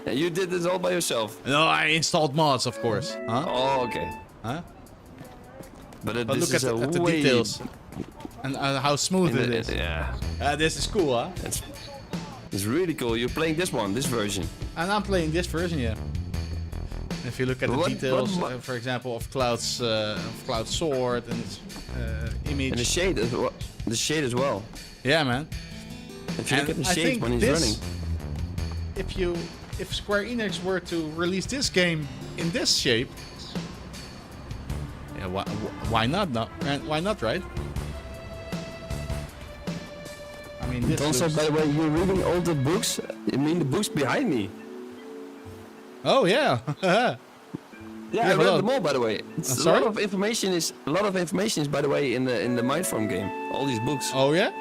[SPEAKER 2] and you did this all by yourself.
[SPEAKER 1] No, I installed mods, of course. Huh?
[SPEAKER 2] Oh, okay.
[SPEAKER 1] Huh?
[SPEAKER 2] But
[SPEAKER 1] But
[SPEAKER 2] this
[SPEAKER 1] look
[SPEAKER 2] is
[SPEAKER 1] at the
[SPEAKER 2] way
[SPEAKER 1] details and how smooth it is.
[SPEAKER 2] Yeah.
[SPEAKER 1] This is cool, huh?
[SPEAKER 2] It's really cool. You're playing this one, this version.
[SPEAKER 1] And I'm playing this version, yeah. If you look at the
[SPEAKER 2] What-
[SPEAKER 1] details,
[SPEAKER 2] what-
[SPEAKER 1] for example, of Cloud's sword and image.
[SPEAKER 2] And the shade as well. The shade as well.
[SPEAKER 1] Yeah, man.
[SPEAKER 2] If you look
[SPEAKER 1] And
[SPEAKER 2] at the
[SPEAKER 1] I
[SPEAKER 2] shade
[SPEAKER 1] think
[SPEAKER 2] when he's
[SPEAKER 1] this-
[SPEAKER 2] running.
[SPEAKER 1] If Square Enix were to release this game in this shape, yeah, why not? No, why not, right? I mean, this
[SPEAKER 2] Also,
[SPEAKER 1] looks...
[SPEAKER 2] by the way, you're reading all the books. I mean, the books behind me.
[SPEAKER 1] Oh yeah.
[SPEAKER 2] Yeah, I
[SPEAKER 1] but
[SPEAKER 2] read
[SPEAKER 1] no.
[SPEAKER 2] them all. By the way, it's a
[SPEAKER 1] sorry?
[SPEAKER 2] lot of information is by the way in the Mindform game. All these books.
[SPEAKER 1] Oh yeah.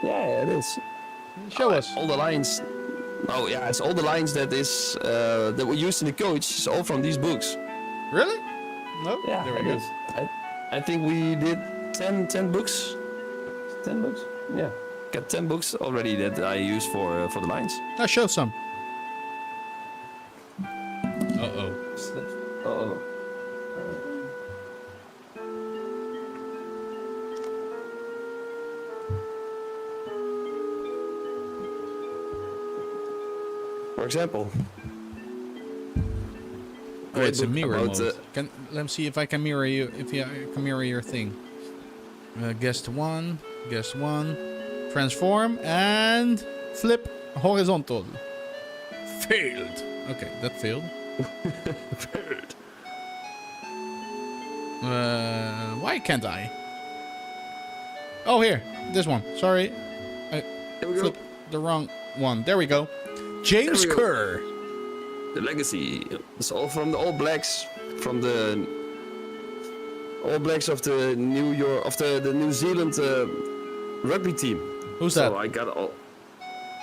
[SPEAKER 2] Yeah, it is.
[SPEAKER 1] Show us.
[SPEAKER 2] All the lines. Oh yeah, it's all the lines that were used in the coach. It's all from these books.
[SPEAKER 1] Really? No.
[SPEAKER 2] Yeah,
[SPEAKER 1] There we
[SPEAKER 2] it
[SPEAKER 1] go.
[SPEAKER 2] is. I think we did 10 books. 10 books. Yeah, got 10 books already that I use for the lines.
[SPEAKER 1] Now show some. Uh-oh.
[SPEAKER 2] Oh. For example.
[SPEAKER 1] Oh, it's a mirror
[SPEAKER 2] about,
[SPEAKER 1] mode. Let me see if I can mirror you. If I can mirror your thing. Guest one. Guest one. Transform and flip horizontal. Failed. Okay, that failed. Why can't I? Oh, here. This one. Sorry. I
[SPEAKER 2] There we go.
[SPEAKER 1] flipped the wrong one. There we go. James
[SPEAKER 2] There we go.
[SPEAKER 1] Kerr.
[SPEAKER 2] The legacy. It's all from the All Blacks, from the All Blacks of the the New Zealand rugby team.
[SPEAKER 1] Who's
[SPEAKER 2] So
[SPEAKER 1] that?
[SPEAKER 2] I got all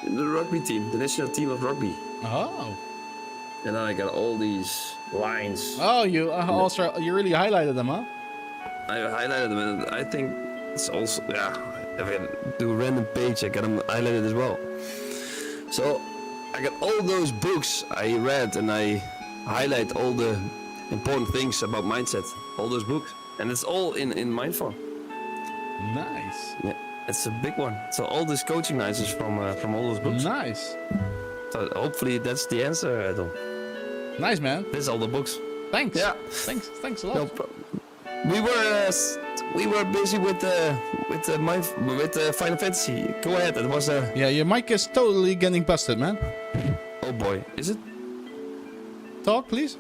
[SPEAKER 2] the rugby team, the national team of rugby,
[SPEAKER 1] Oh.
[SPEAKER 2] and then I got all these lines.
[SPEAKER 1] Oh, you also you really highlighted them, huh?
[SPEAKER 2] I highlighted them, and I think it's also If I do a random page, I got them highlighted as well. So I got all those books I read, and I highlight all the important things about mindset. All those books, and it's all in Mindform.
[SPEAKER 1] Nice.
[SPEAKER 2] Yeah, it's a big one. So all this coaching lines is from all those books.
[SPEAKER 1] Nice.
[SPEAKER 2] So hopefully that's the answer, Adam.
[SPEAKER 1] Nice, man.
[SPEAKER 2] This is all the books.
[SPEAKER 1] Thanks.
[SPEAKER 2] Yeah.
[SPEAKER 1] Thanks a lot.
[SPEAKER 2] No problem. We were busy with Final Fantasy. Go ahead. It was a.
[SPEAKER 1] Yeah, your mic is totally getting busted, man.
[SPEAKER 2] Oh boy, is it?
[SPEAKER 1] Talk, please.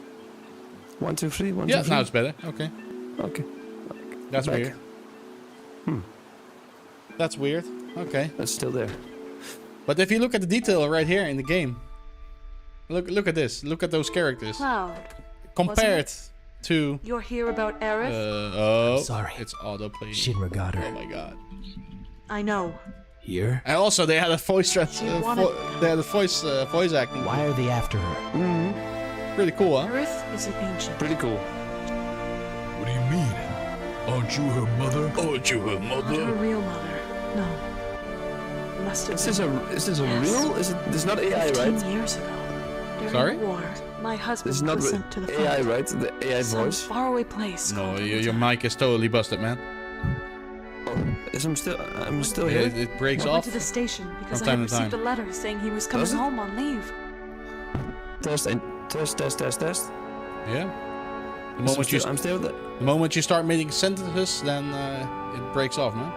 [SPEAKER 2] 1, 2, 3. 1,
[SPEAKER 1] Yeah,
[SPEAKER 2] 2, 3.
[SPEAKER 1] now it's better. Okay.
[SPEAKER 2] Okay.
[SPEAKER 1] That's
[SPEAKER 2] Back.
[SPEAKER 1] weird. That's weird. Okay.
[SPEAKER 2] That's still there.
[SPEAKER 1] But if you look at the detail right here in the game, look at this. Look at those characters
[SPEAKER 4] Cloud,
[SPEAKER 1] compared to.
[SPEAKER 4] you're here about Aerith?
[SPEAKER 1] Oh,
[SPEAKER 5] sorry.
[SPEAKER 1] it's autoplay.
[SPEAKER 5] Shinra got
[SPEAKER 1] Oh
[SPEAKER 5] her.
[SPEAKER 1] my god.
[SPEAKER 4] I know.
[SPEAKER 5] Here?
[SPEAKER 1] And also they had a voice they had a voice acting.
[SPEAKER 5] Why are they after her?
[SPEAKER 1] Pretty cool, huh?
[SPEAKER 4] Aerith is an ancient.
[SPEAKER 2] Pretty cool.
[SPEAKER 5] What do you mean? Aren't you her mother?
[SPEAKER 1] Aren't you her
[SPEAKER 4] Not her real mother. No. Must have
[SPEAKER 2] Is this a
[SPEAKER 4] Yes.
[SPEAKER 2] real? Is it? This is not AI,
[SPEAKER 4] 15
[SPEAKER 2] right?
[SPEAKER 4] years ago. During
[SPEAKER 1] Sorry?
[SPEAKER 4] the war, my
[SPEAKER 2] This
[SPEAKER 4] husband
[SPEAKER 2] is not
[SPEAKER 4] was sent to the front.
[SPEAKER 2] AI, right? The AI
[SPEAKER 4] Some
[SPEAKER 2] voice.
[SPEAKER 4] faraway place.
[SPEAKER 1] No,
[SPEAKER 4] called
[SPEAKER 1] your
[SPEAKER 4] Utah.
[SPEAKER 1] mic is totally busted, man.
[SPEAKER 2] I'm still
[SPEAKER 1] Yeah,
[SPEAKER 2] here.
[SPEAKER 1] it breaks
[SPEAKER 4] I went
[SPEAKER 1] off.
[SPEAKER 4] to the station because
[SPEAKER 1] From
[SPEAKER 4] I
[SPEAKER 1] time
[SPEAKER 4] had
[SPEAKER 1] to
[SPEAKER 4] received
[SPEAKER 1] time.
[SPEAKER 4] a letter saying he was coming
[SPEAKER 2] Does it?
[SPEAKER 4] home on leave.
[SPEAKER 2] Test.
[SPEAKER 1] Yeah. The moment you
[SPEAKER 2] I'm still there.
[SPEAKER 1] The moment you start making sentences, then it breaks off, man.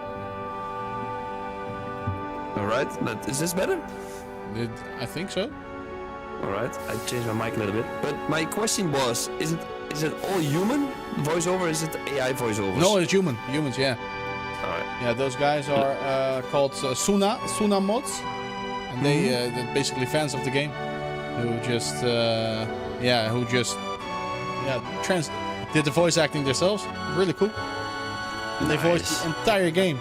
[SPEAKER 2] All right, but is this better?
[SPEAKER 1] I think so.
[SPEAKER 2] All right, I changed my mic a little bit. But my question was, is it all human voiceover? Is it AI voiceovers?
[SPEAKER 1] No, it's human. Humans, yeah.
[SPEAKER 2] All right.
[SPEAKER 1] Yeah, those guys are called Suna mods, and they're basically fans of the game, who just did the voice acting themselves. Really cool. And they voiced the entire game.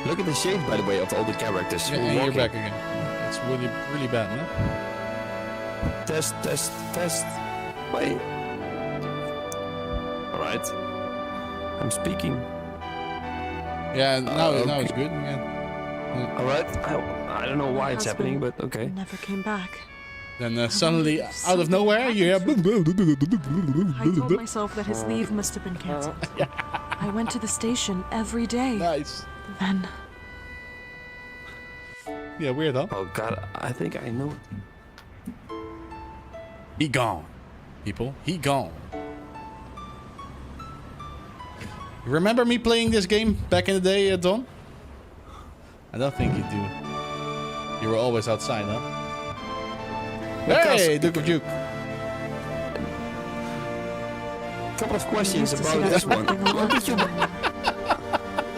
[SPEAKER 2] Look at the shades, by the way, of all the characters.
[SPEAKER 1] Yeah, and you're back again. It's really, really bad, man.
[SPEAKER 2] Test. Wait. All right. I'm speaking.
[SPEAKER 1] Yeah, now
[SPEAKER 2] okay.
[SPEAKER 1] it's good again.
[SPEAKER 2] All right. I don't know why
[SPEAKER 4] My
[SPEAKER 2] it's happening, but okay.
[SPEAKER 4] Never came back.
[SPEAKER 1] Then suddenly, out of nowhere, you hear...
[SPEAKER 4] I told myself that his leave must have been cancelled. I went to the station every day.
[SPEAKER 1] Nice.
[SPEAKER 4] Then
[SPEAKER 1] Yeah, weird, huh?
[SPEAKER 2] Oh God, I think I know.
[SPEAKER 1] He gone, people. He gone. Remember me playing this game back in the day, Don? I don't think you do. You were always outside, huh? Hey, Duke of Duke.
[SPEAKER 2] Couple of questions
[SPEAKER 4] used to
[SPEAKER 2] about
[SPEAKER 4] see
[SPEAKER 2] this
[SPEAKER 4] that
[SPEAKER 2] one.
[SPEAKER 4] something
[SPEAKER 2] What did you?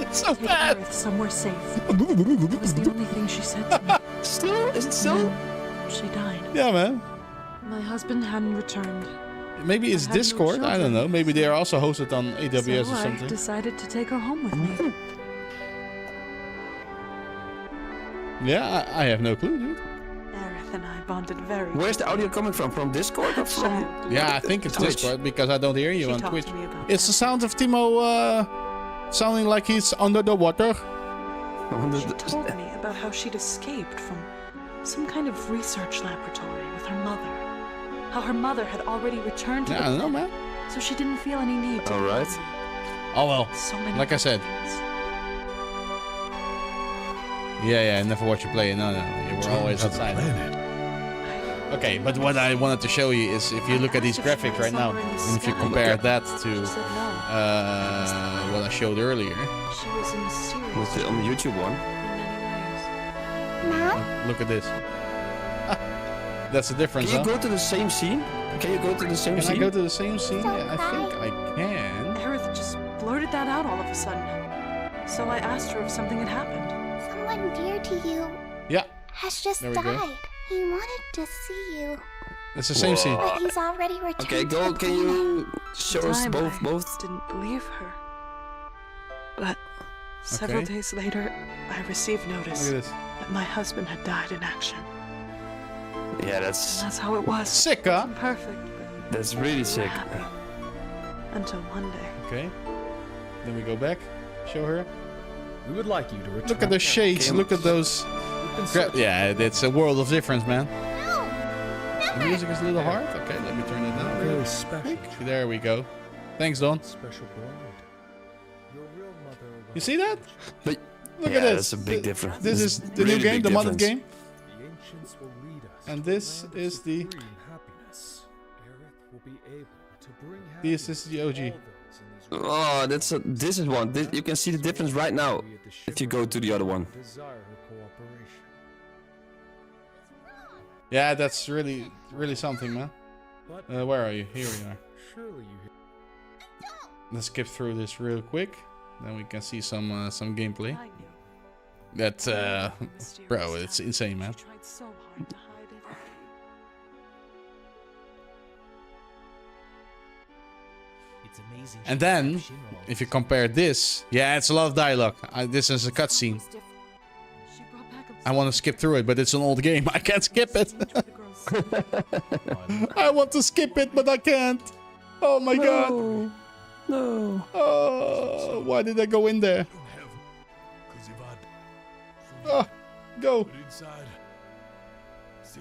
[SPEAKER 1] It's so
[SPEAKER 4] take
[SPEAKER 1] bad.
[SPEAKER 4] Earth somewhere safe. That was the only thing she said to me.
[SPEAKER 2] Still? Is it still?
[SPEAKER 4] Then she died.
[SPEAKER 1] Yeah, man.
[SPEAKER 4] My husband hadn't returned.
[SPEAKER 1] Maybe it's
[SPEAKER 4] I had no
[SPEAKER 1] Discord. I don't know. Maybe they are also hosted on AWS
[SPEAKER 4] So
[SPEAKER 1] or
[SPEAKER 4] I
[SPEAKER 1] something.
[SPEAKER 4] decided to take her home with me.
[SPEAKER 1] Yeah, I have no clue, dude.
[SPEAKER 4] Aerith and I bonded very
[SPEAKER 2] Where's the audio coming from? From Discord or from?
[SPEAKER 1] Yeah, I think it's
[SPEAKER 2] Twitch?
[SPEAKER 1] Discord because I don't hear you
[SPEAKER 4] She
[SPEAKER 1] on
[SPEAKER 4] talked
[SPEAKER 1] Twitch.
[SPEAKER 4] to me about
[SPEAKER 1] It's the sound of Timo sounding like he's under the water.
[SPEAKER 4] She told me about how she'd escaped from some kind of research laboratory with her mother. How her mother had already returned to
[SPEAKER 1] Yeah,
[SPEAKER 4] the
[SPEAKER 1] I don't know,
[SPEAKER 4] planet,
[SPEAKER 1] man.
[SPEAKER 4] so she didn't feel any need to.
[SPEAKER 2] All right.
[SPEAKER 4] be lonely.
[SPEAKER 1] Oh well.
[SPEAKER 4] So many
[SPEAKER 1] Like I said.
[SPEAKER 4] things.
[SPEAKER 1] Yeah, I never watch you play. No, you were always
[SPEAKER 5] Terms of the
[SPEAKER 1] outside.
[SPEAKER 5] planet.
[SPEAKER 1] Okay, but what I wanted to show you is if you look at these graphics right now, and if you compare that to
[SPEAKER 4] She said no.
[SPEAKER 1] what I showed earlier,
[SPEAKER 4] She was mysterious
[SPEAKER 2] Was it on the YouTube one?
[SPEAKER 4] in many ways.
[SPEAKER 1] look at this. That's the difference,
[SPEAKER 2] Can you
[SPEAKER 1] huh?
[SPEAKER 2] go to the same scene? Can you go to the same
[SPEAKER 1] Can
[SPEAKER 2] scene?
[SPEAKER 1] I go to the same scene? Yeah, I think I can.
[SPEAKER 4] Aerith just blurted that out all of a sudden. So I asked her if something had happened.
[SPEAKER 6] Someone dear to you
[SPEAKER 1] Yeah,
[SPEAKER 6] has just
[SPEAKER 1] There we go.
[SPEAKER 6] died. He wanted to see you,
[SPEAKER 1] it's the same scene.
[SPEAKER 6] but he's already returned.
[SPEAKER 2] Okay,
[SPEAKER 6] to
[SPEAKER 2] go.
[SPEAKER 6] the
[SPEAKER 2] Can
[SPEAKER 6] planet.
[SPEAKER 2] you show us
[SPEAKER 4] Time
[SPEAKER 2] both?
[SPEAKER 4] I
[SPEAKER 2] Both.
[SPEAKER 4] didn't believe her. But several
[SPEAKER 1] Okay.
[SPEAKER 4] days later, I received
[SPEAKER 1] Look
[SPEAKER 4] notice
[SPEAKER 1] at this.
[SPEAKER 4] that my husband had died in action.
[SPEAKER 2] Yeah, that's
[SPEAKER 4] That's how it was.
[SPEAKER 1] Sick, huh?
[SPEAKER 4] Perfect, but
[SPEAKER 2] that's really
[SPEAKER 4] we were
[SPEAKER 2] sick.
[SPEAKER 4] happy. Until one day.
[SPEAKER 1] Okay. Then we go back. Show her.
[SPEAKER 7] We would like you to return.
[SPEAKER 1] Look at the shades. Look at those. Yeah, it's a world of difference, man. The music is a little hard. Okay, let me turn it down.
[SPEAKER 7] Very
[SPEAKER 1] Really
[SPEAKER 7] special.
[SPEAKER 1] quick. There we go. Thanks, Don.
[SPEAKER 7] Special bride. Your real mother
[SPEAKER 1] You see that?
[SPEAKER 2] But
[SPEAKER 1] Look
[SPEAKER 2] yeah,
[SPEAKER 1] at this.
[SPEAKER 2] that's a big difference.
[SPEAKER 1] This is
[SPEAKER 2] That's
[SPEAKER 1] the new
[SPEAKER 2] really
[SPEAKER 1] game,
[SPEAKER 2] big
[SPEAKER 1] the modded
[SPEAKER 2] difference.
[SPEAKER 1] game.
[SPEAKER 7] the ancients will lead us.
[SPEAKER 1] And
[SPEAKER 7] to
[SPEAKER 1] this
[SPEAKER 7] lands
[SPEAKER 1] is
[SPEAKER 7] of
[SPEAKER 1] the-
[SPEAKER 7] free and happiness. Aerith will be able to bring
[SPEAKER 1] This is the OG.
[SPEAKER 7] all those in these
[SPEAKER 2] Oh, this is one. You can see the difference right now if you go to the other one.
[SPEAKER 7] desire her cooperation.
[SPEAKER 1] Yeah, that's really, really something, man.
[SPEAKER 7] But
[SPEAKER 1] Where are you? Here we are.
[SPEAKER 7] surely you
[SPEAKER 1] Let's skip through this real quick. Then we can see some gameplay.
[SPEAKER 4] I knew.
[SPEAKER 1] That,
[SPEAKER 4] Mysterious
[SPEAKER 1] bro, it's
[SPEAKER 4] how
[SPEAKER 1] insane, man.
[SPEAKER 4] She tried so hard to hide it.
[SPEAKER 8] It's amazing.
[SPEAKER 1] And then, if you compare this, yeah, it's a lot of dialogue. This is a cutscene.
[SPEAKER 4] She brought back
[SPEAKER 1] I want to skip through it, but it's an old game. I can't skip it. I want to skip it, but I can't. Oh my god.
[SPEAKER 2] No.
[SPEAKER 1] Oh, why did I go in there?
[SPEAKER 5] Don't have. Cause if I'd
[SPEAKER 1] Oh, go.
[SPEAKER 5] put inside. See?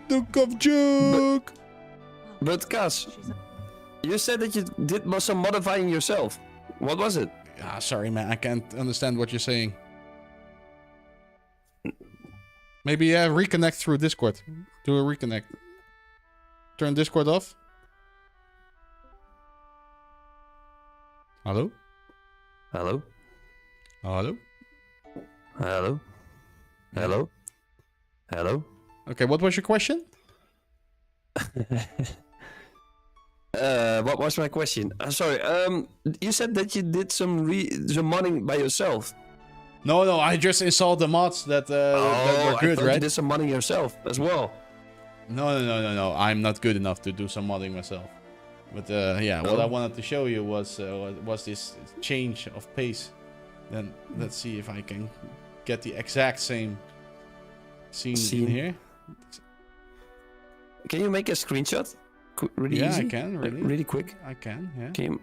[SPEAKER 1] Duke of Duke.
[SPEAKER 2] But Cas, you said that you did some modifying yourself. What was it?
[SPEAKER 1] Ah, sorry, man. I can't understand what you're saying. Maybe reconnect through Discord. Do a reconnect. Turn Discord off. Hello?
[SPEAKER 2] Hello?
[SPEAKER 1] Hello?
[SPEAKER 2] Hello? Hello? Hello?
[SPEAKER 1] Okay, what was your question?
[SPEAKER 2] What was my question? Sorry. You said that you did some modding by yourself.
[SPEAKER 1] No, I just installed the mods that were
[SPEAKER 2] I
[SPEAKER 1] good,
[SPEAKER 2] thought
[SPEAKER 1] right?
[SPEAKER 2] you did some modding yourself as well.
[SPEAKER 1] No. I'm not good enough to do some modding myself. But yeah, what I wanted to show you was this change of pace. Then let's see if I can get the exact same scene in here.
[SPEAKER 2] Can you make a screenshot? Really
[SPEAKER 1] Yeah,
[SPEAKER 2] easy?
[SPEAKER 1] I can, really.
[SPEAKER 2] Really quick.
[SPEAKER 1] I can, yeah.
[SPEAKER 2] Can you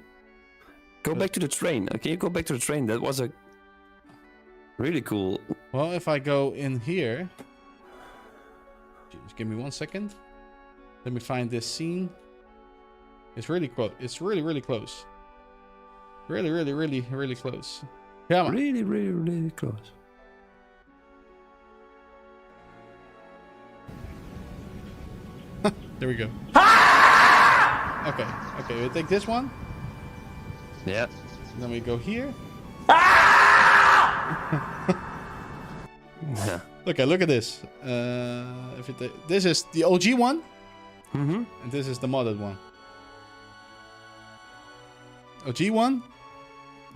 [SPEAKER 2] go back to the train? Can you go back to the train? That was a really cool.
[SPEAKER 1] Well, if I go in here, just give me 1 second. Let me find this scene. It's really close. It's really close. Really close. Come on.
[SPEAKER 2] Really close.
[SPEAKER 1] There we go. Okay, we take this one.
[SPEAKER 2] Yeah.
[SPEAKER 1] Then we go here.
[SPEAKER 2] Yeah.
[SPEAKER 1] Okay, look at this. This is the OG one,
[SPEAKER 2] Mm-hmm.
[SPEAKER 1] and this is the modded one. OG one.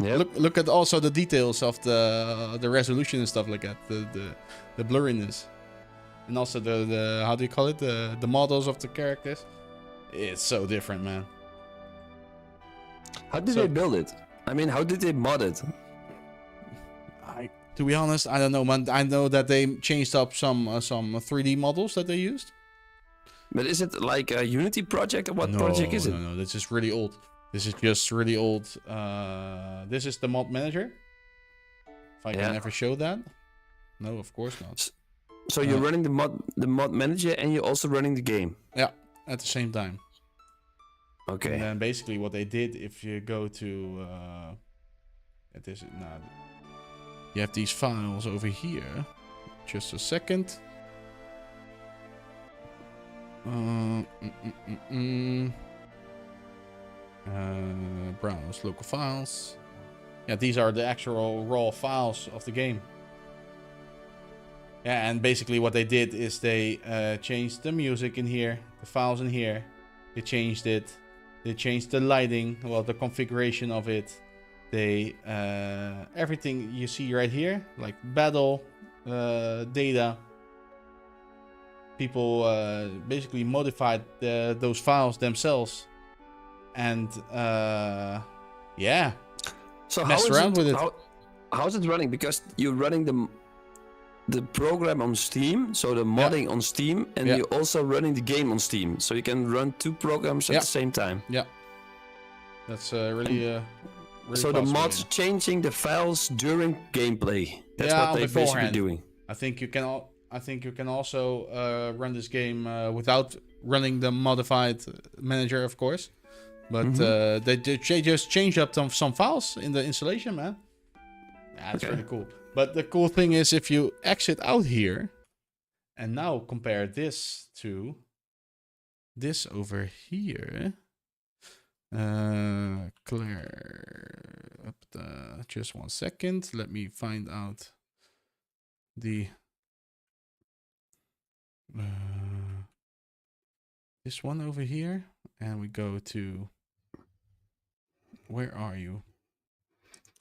[SPEAKER 2] Yeah.
[SPEAKER 1] Look at also the details of the resolution and stuff like that. The blurriness, and also the how do you call it? The models of the characters. It's so different, man.
[SPEAKER 2] How did they build it? I mean, how did they mod it?
[SPEAKER 1] To be honest, I don't know, man. I know that they changed up some 3D models that they used.
[SPEAKER 2] But is it like a Unity project or what project is it?
[SPEAKER 1] No. This is really old. This is just really old. This is the mod manager. If I can ever show that. No, of course not.
[SPEAKER 2] So you're running the mod manager and you're also running the game.
[SPEAKER 1] Yeah, at the same time.
[SPEAKER 2] Okay.
[SPEAKER 1] And then basically what they did, if you go to you have these files over here. Just a second. Browse local files. Yeah, these are the actual raw files of the game. Yeah, and basically what they did is they changed the music in here, the files in here. They changed it. They changed the lighting, well, the configuration of it. They everything you see right here, like battle data. People basically modified those files themselves, and yeah,
[SPEAKER 2] so
[SPEAKER 1] messed around with it.
[SPEAKER 2] How is it running? Because you're running the program on Steam, so the modding on Steam, and you're also running the game on Steam, so you can run two programs at the same time.
[SPEAKER 1] Yeah, that's really.
[SPEAKER 2] So the mod's changing the files during gameplay. That's what they're basically doing.
[SPEAKER 1] I think you can also run this game without running the modified manager, of course. But they just changed up some files in the installation, man. Yeah, that's really cool. But the cool thing is, if you exit out here and now compare this to this over here. Claire, just 1 second. Let me find out the this one over here, and we go to where are you?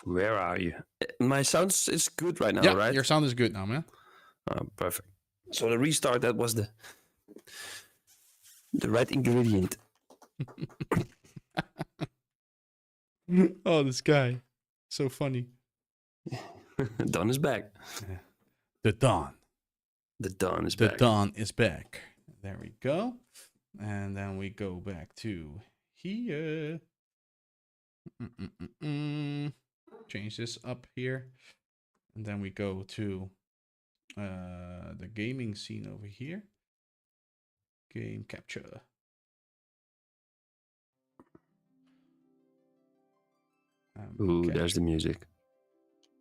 [SPEAKER 2] Where are you? My sound is good right now,
[SPEAKER 1] yeah,
[SPEAKER 2] right?
[SPEAKER 1] Your sound is good now, man.
[SPEAKER 2] Oh, perfect. So the restart, that was the right ingredient.
[SPEAKER 1] Oh, this guy. So funny.
[SPEAKER 2] Dawn is back.
[SPEAKER 1] The Dawn.
[SPEAKER 2] The Dawn is
[SPEAKER 1] the
[SPEAKER 2] back.
[SPEAKER 1] The Dawn is back. There we go. And then we go back to here. Change this up here. And then we go to the gaming scene over here. Game capture.
[SPEAKER 2] Ooh, there's the music.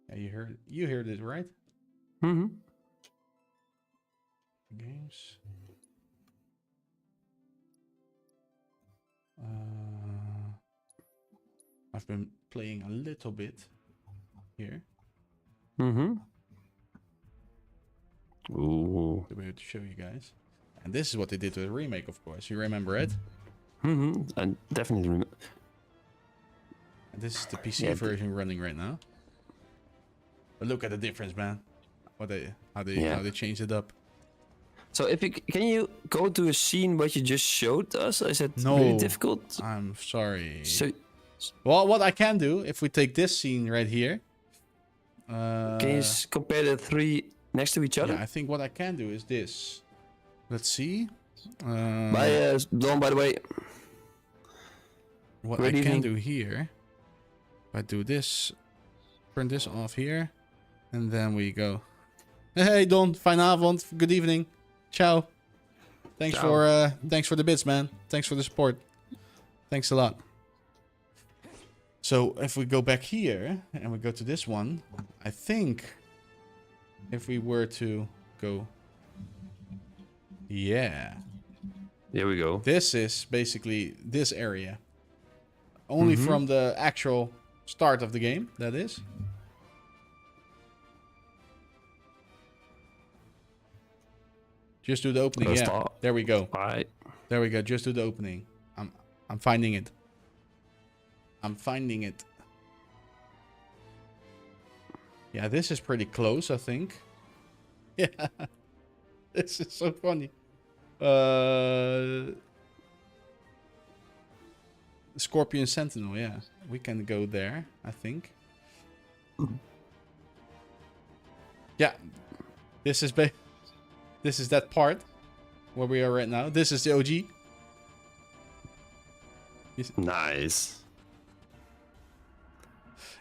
[SPEAKER 1] Yeah, you heard it, right?
[SPEAKER 2] Mm-hmm.
[SPEAKER 1] Games. I've been playing a little bit here
[SPEAKER 2] Mm-hmm. Ooh.
[SPEAKER 1] to be able to show you guys. And this is what they did to the remake, of course. You remember it?
[SPEAKER 2] Mm-hmm. I definitely remember.
[SPEAKER 1] And this is the PC
[SPEAKER 2] Yeah,
[SPEAKER 1] version running right now. But look at the difference, man. How they changed it up.
[SPEAKER 2] So if you can you go to a scene what you just showed us? Is it
[SPEAKER 1] No.
[SPEAKER 2] really difficult?
[SPEAKER 1] I'm sorry.
[SPEAKER 2] So
[SPEAKER 1] Well, what I can do, if we take this scene right here.
[SPEAKER 2] can you compare the three next to each other?
[SPEAKER 1] Yeah, I think what I can do is this. Let's see.
[SPEAKER 2] Dawn, by the way.
[SPEAKER 1] What
[SPEAKER 2] Good
[SPEAKER 1] I can
[SPEAKER 2] evening.
[SPEAKER 1] do here. If I do this, turn this off here, and then we go. Hey Don, fine avond, good evening, ciao. Thanks
[SPEAKER 2] Ciao.
[SPEAKER 1] for the bits, man. Thanks for the support. Thanks a lot. So if we go back here and we go to this one, I think if we were to go, yeah,
[SPEAKER 2] Here we go.
[SPEAKER 1] this is basically this area. Only from the actual start of the game, that is. Just do the opening,
[SPEAKER 2] Let's
[SPEAKER 1] yeah.
[SPEAKER 2] start.
[SPEAKER 1] There we go.
[SPEAKER 2] Alright.
[SPEAKER 1] There we go. Just do the opening. I'm finding it. I'm finding it. Yeah, this is pretty close, I think. Yeah. This is so funny. Scorpion Sentinel, yeah. We can go there, I think. Yeah. This is this is that part where we are right now. This is the OG.
[SPEAKER 2] Nice.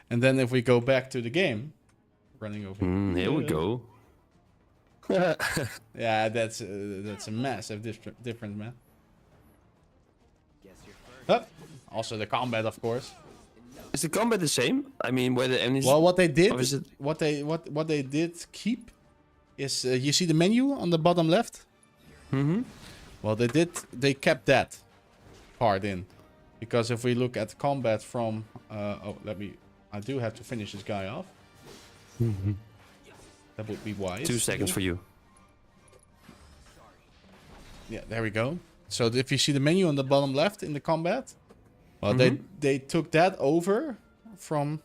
[SPEAKER 1] And then if we go back to the game, running over
[SPEAKER 2] Here we go.
[SPEAKER 1] Yeah, that's a massive difference, man. Hup. Also the combat, of course.
[SPEAKER 2] Is the combat the same? I mean, where the enemies...
[SPEAKER 1] Well, what they did,
[SPEAKER 2] Or is it-
[SPEAKER 1] what they did keep is you see the menu on the bottom left.
[SPEAKER 2] Mm-hmm.
[SPEAKER 1] Well, they kept that part in, because if we look at combat from I do have to finish this guy off. That would be wise.
[SPEAKER 2] 2 seconds for you.
[SPEAKER 1] Yeah, there we go. So if you see the menu on the bottom left in the combat, well, they took that over from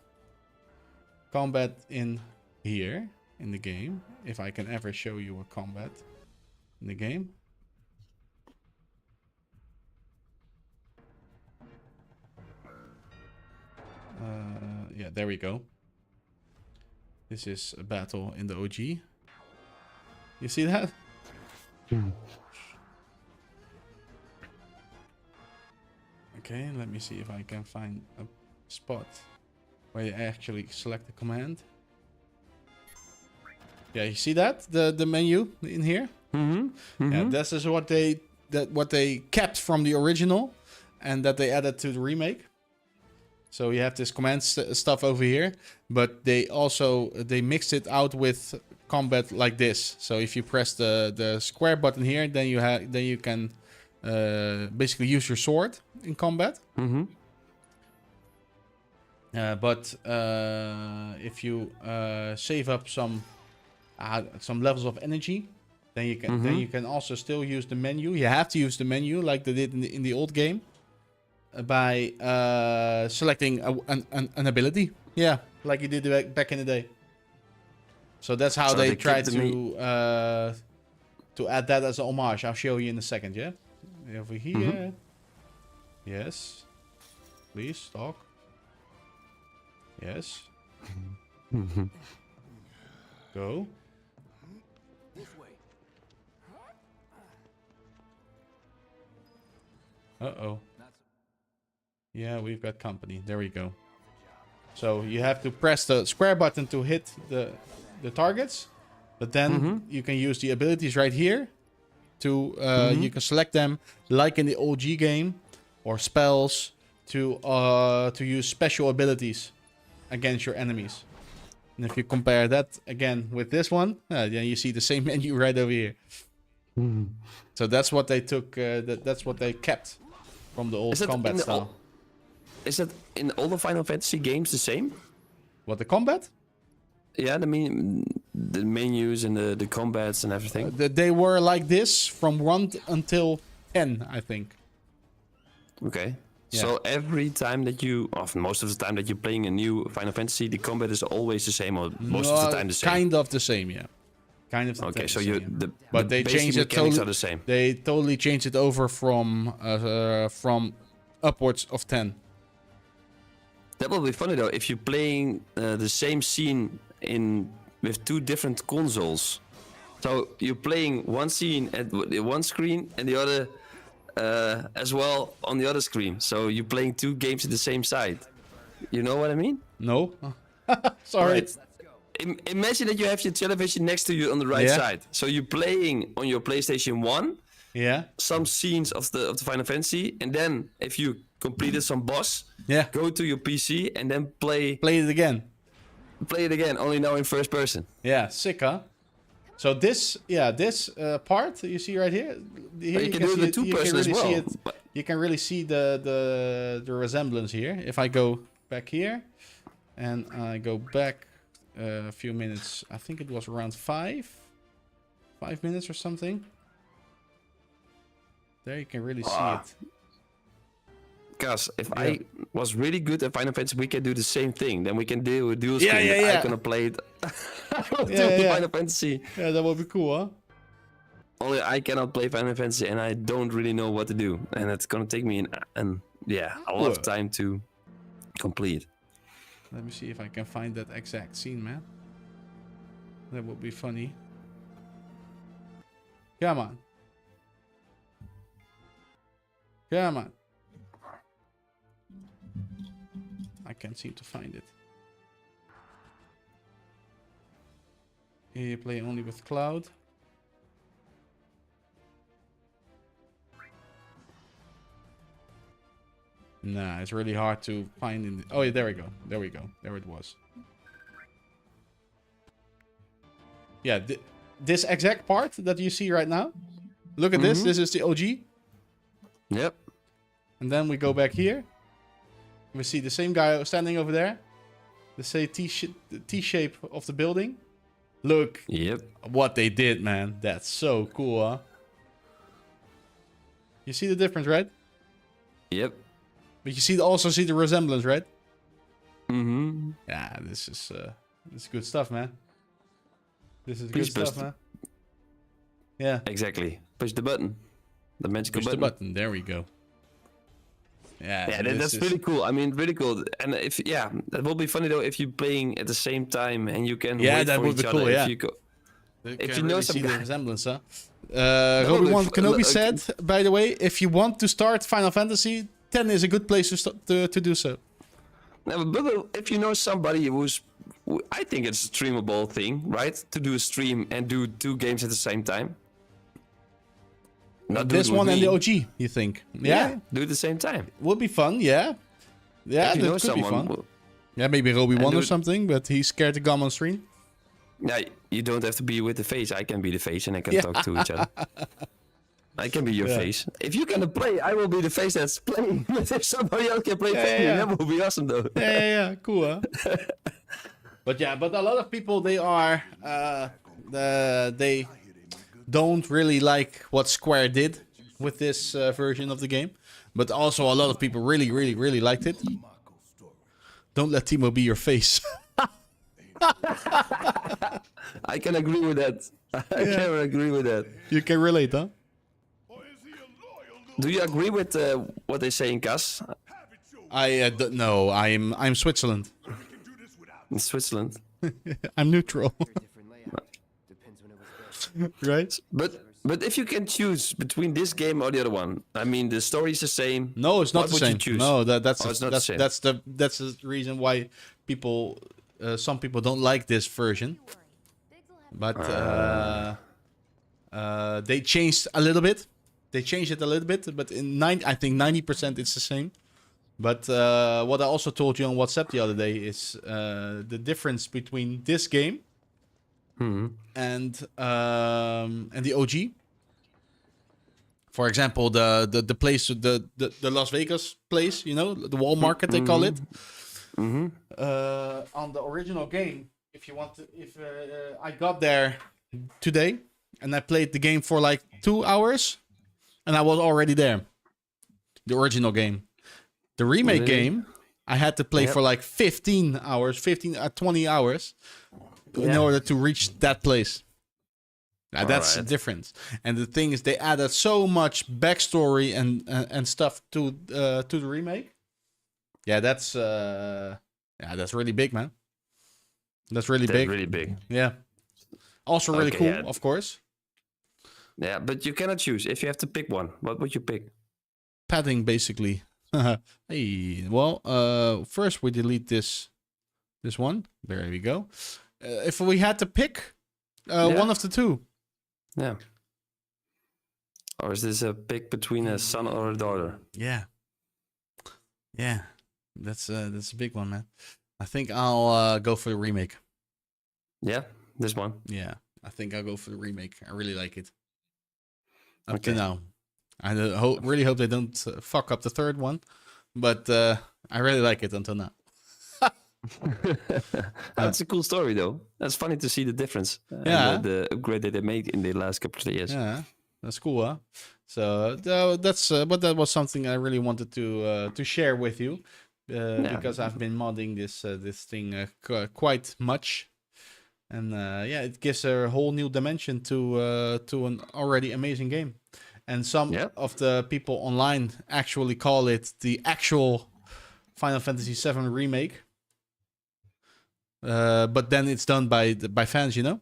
[SPEAKER 1] combat in here in the game. If I can ever show you a combat in the game. Yeah, there we go. This is a battle in the OG. You see that? Okay, let me see if I can find a spot where you actually select the command. Yeah, you see that? The menu in here? Yeah, this is what they kept from the original and that they added to the remake. So you have this command stuff over here, but they mixed it out with combat like this. So if you press the square button here, then you can basically use your sword in combat. But if you save up some levels of energy, then you can also still use the menu. You have to use the menu like they did in the old game by selecting an ability. Yeah, like you did back in the day. So that's how
[SPEAKER 2] So
[SPEAKER 1] they
[SPEAKER 2] they
[SPEAKER 1] tried
[SPEAKER 2] kept the
[SPEAKER 1] to add that as an homage. I'll show you in a second. Yeah, over here. Yes, please talk. Yes. Go. Uh-oh. Yeah, we've got company. There we go. So you have to press the square button to hit the targets, but then you can use the abilities right here to you can select them like in the OG game, or spells to use special abilities against your enemies. And if you compare that again with this one, then you see the same menu right over here. So that's what they took. That's what they kept from the old
[SPEAKER 2] Is it
[SPEAKER 1] combat
[SPEAKER 2] in the
[SPEAKER 1] style.
[SPEAKER 2] Is that in all the Final Fantasy games the same?
[SPEAKER 1] What, the combat?
[SPEAKER 2] Yeah, the menus and the combats and everything.
[SPEAKER 1] They were like this from 1 until 10, I think.
[SPEAKER 2] Okay.
[SPEAKER 1] Yeah.
[SPEAKER 2] So every time that most of the time that you're playing a new Final Fantasy, the combat is always the same, or most of the time the same.
[SPEAKER 1] Kind of the same, yeah. Kind of.
[SPEAKER 2] Okay, so
[SPEAKER 1] same.
[SPEAKER 2] but
[SPEAKER 1] they
[SPEAKER 2] basic
[SPEAKER 1] changed it
[SPEAKER 2] mechanics
[SPEAKER 1] totally.
[SPEAKER 2] are the same.
[SPEAKER 1] They totally changed it over from upwards of 10.
[SPEAKER 2] That will be funny though if you're playing the same scene with 2 different consoles. So you're playing one scene at one screen and the other as well on the other screen. So you're playing 2 games at the same side. You know what I mean?
[SPEAKER 1] No. Sorry.
[SPEAKER 2] Right. Imagine that you have your television next to you on the right side. So you're playing on your PlayStation 1
[SPEAKER 1] Yeah.
[SPEAKER 2] some scenes of the Final Fantasy, and then if you completed some boss, go to your PC and then play
[SPEAKER 1] it again.
[SPEAKER 2] Play it again, only now in first person.
[SPEAKER 1] Yeah, sick, huh? So this part you see right here,
[SPEAKER 2] you can do it with 2 person as well.
[SPEAKER 1] You can really see the resemblance here. If I go back here, and I go back a few minutes, I think it was around 5 minutes or something. There you can really see it.
[SPEAKER 2] Because if I was really good at Final Fantasy, we can do the same thing. Then we can do a dual screen.
[SPEAKER 1] Yeah.
[SPEAKER 2] I'm gonna play it. Final Fantasy.
[SPEAKER 1] Yeah, that would be cool, huh?
[SPEAKER 2] Only I cannot play Final Fantasy, and I don't really know what to do, and it's gonna take me a lot of time to complete.
[SPEAKER 1] Let me see if I can find that exact scene, man. That would be funny. Come on. Come on. I can't seem to find it. Here you play only with Cloud. Nah, it's really hard to find in the... Oh, yeah, there we go. There we go. There it was. Yeah, this exact part that you see right now. Look at this. This is the OG.
[SPEAKER 2] Yep.
[SPEAKER 1] And then we go back here. We see the same guy standing over there. The same T-shape of the building. Look.
[SPEAKER 2] Yep.
[SPEAKER 1] What they did, man. That's so cool, huh? You see the difference, right?
[SPEAKER 2] Yep.
[SPEAKER 1] But you also see the resemblance, right?
[SPEAKER 2] Mm-hmm.
[SPEAKER 1] Yeah, this is good stuff, man. This is
[SPEAKER 2] Please
[SPEAKER 1] good stuff, man. Yeah.
[SPEAKER 2] Exactly. Push the button. The magical
[SPEAKER 1] Push
[SPEAKER 2] button.
[SPEAKER 1] the button. There we go. Yeah, so
[SPEAKER 2] that's really cool. I mean, really cool. And that will be funny though if you're playing at the same time and you can wait
[SPEAKER 1] that
[SPEAKER 2] for
[SPEAKER 1] would
[SPEAKER 2] each
[SPEAKER 1] be
[SPEAKER 2] other.
[SPEAKER 1] cool. Yeah.
[SPEAKER 2] If you know some
[SPEAKER 1] see the
[SPEAKER 2] guy.
[SPEAKER 1] resemblance, huh? Roby1 Kenobi said, by the way, if you want to start Final Fantasy, 10 is a good place to do so.
[SPEAKER 2] No, but if you know somebody I think it's a streamable thing, right? To do a stream and do 2 games at the same time. Not
[SPEAKER 1] This one and the OG, you think? Yeah?
[SPEAKER 2] Do it at the same time.
[SPEAKER 1] Would be fun, yeah. Yeah,
[SPEAKER 2] if you
[SPEAKER 1] that
[SPEAKER 2] know
[SPEAKER 1] could be
[SPEAKER 2] someone,
[SPEAKER 1] fun. Yeah, maybe Roby1 or
[SPEAKER 2] it-
[SPEAKER 1] something, but he's scared to come on stream.
[SPEAKER 2] Yeah, you don't have to be with the face. I can be the face and I can talk to each other. I can be your face. If you can play, I will be the face that's playing. But if somebody else can play, that will be awesome though.
[SPEAKER 1] Yeah, cool, huh? But a lot of people, they don't really like what Square did with this version of the game. But also a lot of people really, really, really liked it. Don't let Timo be your face.
[SPEAKER 2] I can agree with that. I can agree with that.
[SPEAKER 1] You can relate, huh?
[SPEAKER 2] Do you agree with what they say in Cas?
[SPEAKER 1] I don't know. I'm Switzerland.
[SPEAKER 2] In Switzerland.
[SPEAKER 1] I'm neutral. Right?
[SPEAKER 2] But if you can choose between this game or the other one, I mean the story is the same.
[SPEAKER 1] No, it's not the
[SPEAKER 2] What would you
[SPEAKER 1] same.
[SPEAKER 2] choose?
[SPEAKER 1] No, that's
[SPEAKER 2] it's not the same.
[SPEAKER 1] that's the reason why some people don't like this version. But they changed a little bit. They changed it a little bit, but I think 90% it's the same. But what I also told you on WhatsApp the other day is the difference between this game and the OG. For example, the place, the Las Vegas place, you know, the wall market they call it.
[SPEAKER 2] Mm-hmm.
[SPEAKER 1] On the original game, if I got there today and I played the game for like 2 hours, and I was already there. The original game, the remake
[SPEAKER 2] Really?
[SPEAKER 1] game, I had to play
[SPEAKER 2] Yep.
[SPEAKER 1] for like 15 hours, 20 hours in
[SPEAKER 2] Yeah.
[SPEAKER 1] order to reach that place. Now, that's the
[SPEAKER 2] Alright.
[SPEAKER 1] difference. And the thing is, they added so much backstory and stuff to the remake. Yeah, that's really big, man. That's really
[SPEAKER 2] That's
[SPEAKER 1] big.
[SPEAKER 2] really big.
[SPEAKER 1] Yeah. Also really
[SPEAKER 2] Okay,
[SPEAKER 1] cool,
[SPEAKER 2] yeah.
[SPEAKER 1] of course.
[SPEAKER 2] Yeah, but you cannot choose. If you have to pick one, what would you pick?
[SPEAKER 1] Padding, basically. Hey, well, first we delete this one. There we go. If we had to pick
[SPEAKER 2] Yeah.
[SPEAKER 1] one of the two,
[SPEAKER 2] Yeah. Or is this a pick between a son or a daughter?
[SPEAKER 1] yeah, that's a big one, man. I think I'll go for the remake.
[SPEAKER 2] Yeah, this one.
[SPEAKER 1] Yeah, I think I'll go for the remake. I really like it. Up to
[SPEAKER 2] Okay.
[SPEAKER 1] now, I really hope they don't fuck up the third one, but I really like it until now.
[SPEAKER 2] That's a cool story, though. That's funny to see the difference.
[SPEAKER 1] Yeah.
[SPEAKER 2] And the upgrade that they made in the last couple of years.
[SPEAKER 1] Yeah, that's cool, huh? So but that was something I really wanted to share with you, because I've been modding this thing quite much, and yeah, it gives a whole new dimension to an already amazing game, and some
[SPEAKER 2] Yeah.
[SPEAKER 1] of the people online actually call it the actual Final Fantasy VII remake. But then it's done by fans, you know.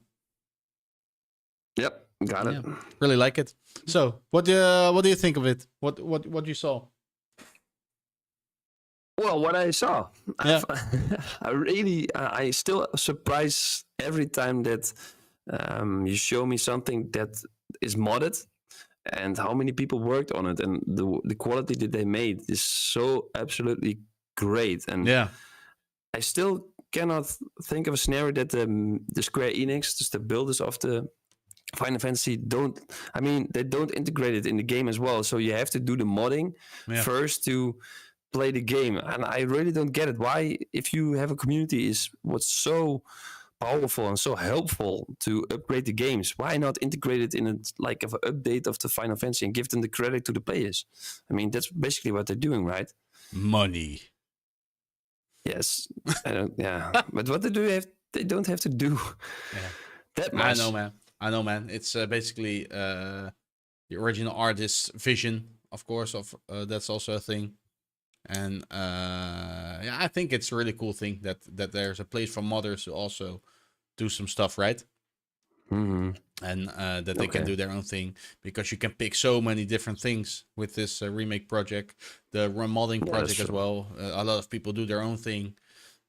[SPEAKER 2] Yep, got it.
[SPEAKER 1] Yeah. Really like it. So, what do you think of it? What you saw?
[SPEAKER 2] Well, what I saw,
[SPEAKER 1] Yeah.
[SPEAKER 2] I still surprise every time that you show me something that is modded, and how many people worked on it, and the quality that they made is so absolutely great. And
[SPEAKER 1] Yeah,
[SPEAKER 2] I still cannot think of a scenario that the Square Enix, just the builders of the Final Fantasy, they don't integrate it in the game as well. So you have to do the modding
[SPEAKER 1] Yeah.
[SPEAKER 2] first to play the game. And I really don't get it. Why, if you have a community, is what's so powerful and so helpful to upgrade the games, why not integrate it in an update of the Final Fantasy and give them the credit to the players? I mean, that's basically what they're doing, right?
[SPEAKER 1] money.
[SPEAKER 2] Yes, I don't. Yeah, but what they don't have to do
[SPEAKER 1] Yeah.
[SPEAKER 2] that much.
[SPEAKER 1] I know, man. It's basically the original artist's vision, of course. That's also a thing, and yeah, I think it's a really cool thing that there's a place for modders to also do some stuff, right?
[SPEAKER 2] Mhm.
[SPEAKER 1] And that they can
[SPEAKER 2] Okay.
[SPEAKER 1] do their own thing, because you can pick so many different things with this remake project, the remodeling
[SPEAKER 2] Yeah,
[SPEAKER 1] project
[SPEAKER 2] that's
[SPEAKER 1] as well. A lot of people do their own thing,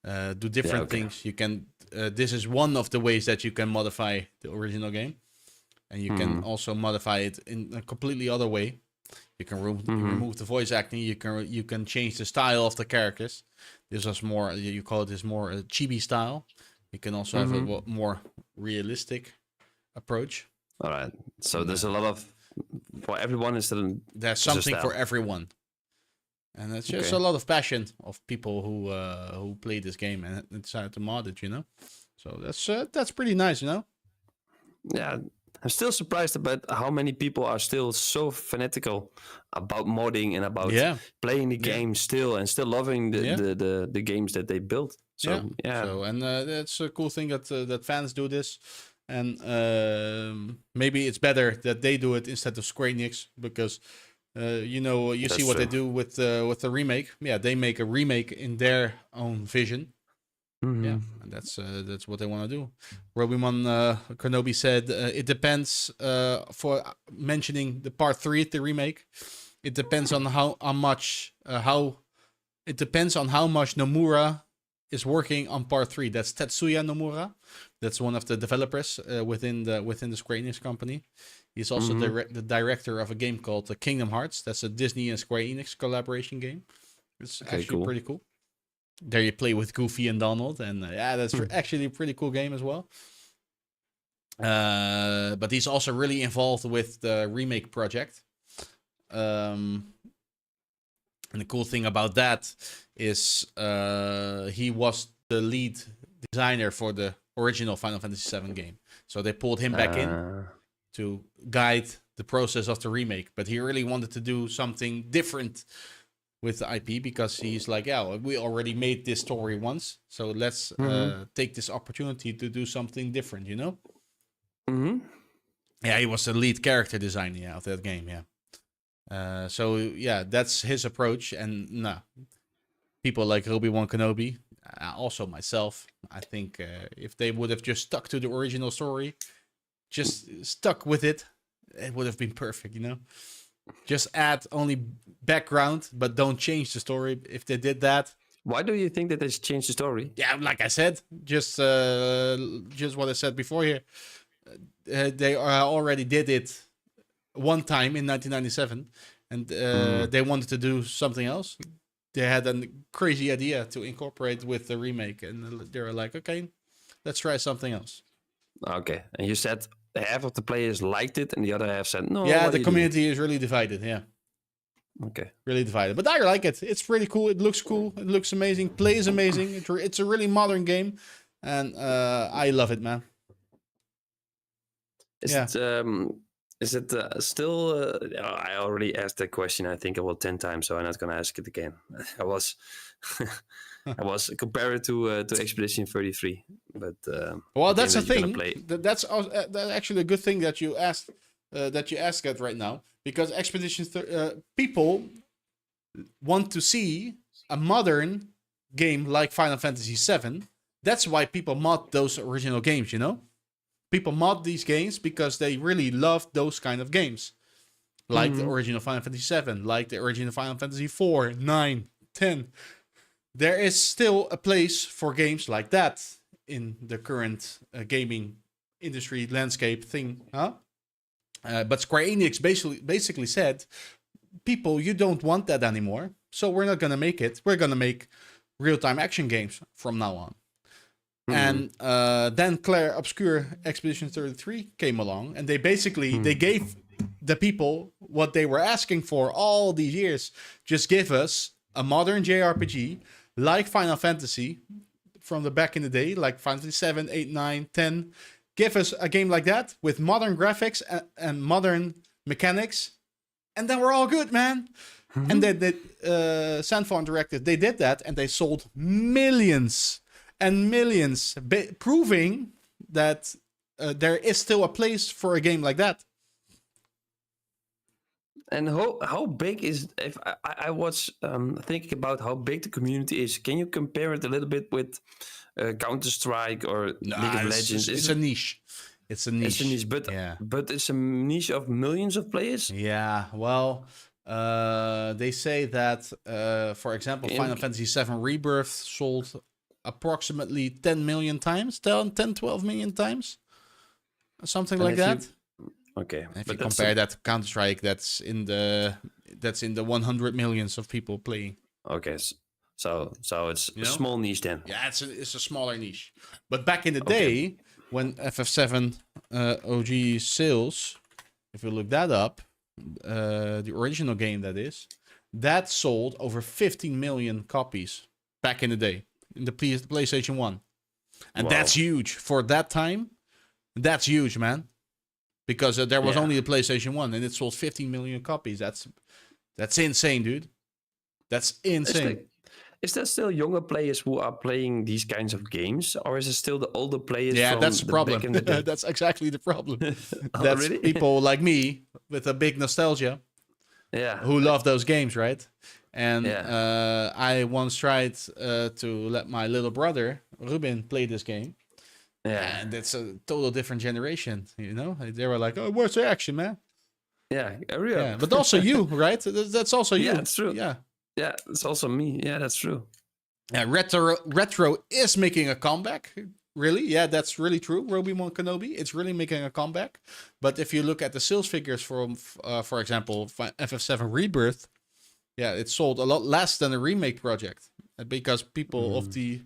[SPEAKER 1] do different
[SPEAKER 2] okay.
[SPEAKER 1] things. You can. This is one of the ways that you can modify the original game, and you can also modify it in a completely other way. You can remove the voice acting. You can change the style of the characters. This was more, you call it, this more chibi style. You can also have a more realistic approach.
[SPEAKER 2] All right. So there's a lot of for everyone is still.
[SPEAKER 1] There's
[SPEAKER 2] It's a
[SPEAKER 1] something for
[SPEAKER 2] style.
[SPEAKER 1] everyone, and it's just
[SPEAKER 2] Okay.
[SPEAKER 1] a lot of passion of people who play this game and decide to mod it. You know, so that's pretty nice. You know.
[SPEAKER 2] Yeah, I'm still surprised about how many people are still so fanatical about modding and about
[SPEAKER 1] Yeah.
[SPEAKER 2] playing the
[SPEAKER 1] Yeah.
[SPEAKER 2] game still and still loving
[SPEAKER 1] Yeah.
[SPEAKER 2] the games that they built. So yeah,
[SPEAKER 1] So and that's a cool thing that fans do this, and maybe it's better that they do it instead of Square Enix, because you know, you see
[SPEAKER 2] That's
[SPEAKER 1] what they
[SPEAKER 2] true.
[SPEAKER 1] do with the remake. Yeah, they make a remake in their own vision.
[SPEAKER 2] Mhm.
[SPEAKER 1] Yeah, and that's what they want to do. Robimon Kenobi said it depends. For mentioning the part 3, the remake, it depends on how much it depends on how much Nomura is working on part 3. That's Tetsuya Nomura. That's one of the developers within the Square Enix company. He's also the director of a game called Kingdom Hearts. That's a Disney and Square Enix collaboration game. It's
[SPEAKER 2] Okay,
[SPEAKER 1] actually
[SPEAKER 2] cool.
[SPEAKER 1] pretty cool. There you play with Goofy and Donald, and yeah, that's actually a pretty cool game as well. But he's also really involved with the remake project. And the cool thing about that is he was the lead designer for the original Final Fantasy VII game. So they pulled him back in to guide the process of the remake. But he really wanted to do something different with the IP because he's like, yeah, we already made this story once. So let's take this opportunity to do something different, you know?
[SPEAKER 2] Mm-hmm.
[SPEAKER 1] Yeah, he was the lead character designer of that game, yeah. So yeah, that's his approach, and people like Obi-Wan Kenobi, also myself. I think if they would have just stuck to the original story, just stuck with it, it would have been perfect. You know, just add only background, but don't change the story. If they did that,
[SPEAKER 2] Why do you think that they changed the story?
[SPEAKER 1] yeah, like I said, just what I said before here. They already did it one time in 1997, and they wanted to do something else. They had a crazy idea to incorporate with the remake, and they were like, okay, let's try something else.
[SPEAKER 2] Okay, and you said half of the players liked it, and the other half said no.
[SPEAKER 1] Yeah,
[SPEAKER 2] what are
[SPEAKER 1] the
[SPEAKER 2] you
[SPEAKER 1] community is really divided. Yeah,
[SPEAKER 2] doing? Okay.
[SPEAKER 1] really divided. But I like it. It's really cool. It looks cool. It looks amazing. Plays amazing. It's a really modern game, and I love it, man.
[SPEAKER 2] Is
[SPEAKER 1] Yeah.
[SPEAKER 2] it still? I already asked that question. I think about 10 times, so I'm not gonna ask it again. I was, I was compared to Expedition 33, but
[SPEAKER 1] Well,
[SPEAKER 2] the
[SPEAKER 1] that's the
[SPEAKER 2] game that you're
[SPEAKER 1] thing.
[SPEAKER 2] gonna play.
[SPEAKER 1] That's actually a good thing that you asked. That you ask that right now, because people want to see a modern game like Final Fantasy VII. That's why people mod those original games. You know, people mod these games because they really love those kind of games, like the original Final Fantasy VII, like the original Final Fantasy 4, 9, 10. There is still a place for games like that in the current gaming industry landscape thing, huh? But Square Enix basically said, people, you don't want that anymore, so we're not gonna make it. We're gonna make real-time action games from now on. And then Clair Obscur Expedition 33 came along, and they they gave the people what they were asking for all these years. Just give us a modern JRPG like Final Fantasy from the back in the day, like Final Fantasy 7, 8, 9, 10. Give us a game like that with modern graphics and modern mechanics, and then we're all good, man. And then Mindform directed, they did that, and they sold millions and millions, proving that there is still a place for a game like that.
[SPEAKER 2] And how big is, if I was thinking about how big the community is, can you compare it a little bit with Counter-Strike or League of Legends?
[SPEAKER 1] It's a niche. It's a niche.
[SPEAKER 2] It's a niche, but it's a niche of millions of players.
[SPEAKER 1] Yeah, well, they say that, for example, Final Fantasy VII Rebirth sold approximately 10 million times, 10, 12 million times, something like that.
[SPEAKER 2] Okay,
[SPEAKER 1] If you compare that to Counter-Strike, that's in the 100 millions of people playing.
[SPEAKER 2] Okay, so it's a small niche then.
[SPEAKER 1] Yeah, it's a smaller niche. But back in the day, when FF7 OG sales, if you look that up, the original game that sold over 15 million copies back in the day in the PlayStation 1. And that's huge for that time. That's huge, man. Because there was only a PlayStation 1 and it sold 15 million copies. That's insane, dude. That's insane.
[SPEAKER 2] Is there still younger players who are playing these kinds of games, or is it still the older players?
[SPEAKER 1] Yeah,
[SPEAKER 2] from
[SPEAKER 1] that's the problem.
[SPEAKER 2] back in the day?
[SPEAKER 1] That's exactly the problem.
[SPEAKER 2] Oh,
[SPEAKER 1] That's
[SPEAKER 2] really?
[SPEAKER 1] people like me with a big nostalgia, who love those games, right? And I once tried to let my little brother Ruben play this game. Yeah, and it's a total different generation, you know. They were like, "Oh, where's the action, man?"
[SPEAKER 2] Yeah, hurry up.
[SPEAKER 1] Yeah, but also you, right? That's also you.
[SPEAKER 2] Yeah, that's true.
[SPEAKER 1] Yeah,
[SPEAKER 2] it's also me. Yeah, that's true.
[SPEAKER 1] Yeah, retro is making a comeback. Really, yeah, that's really true. Obi-Wan Kenobi, it's really making a comeback. But if you look at the sales figures from, for example, FF7 Rebirth, yeah, it sold a lot less than a remake project because people of the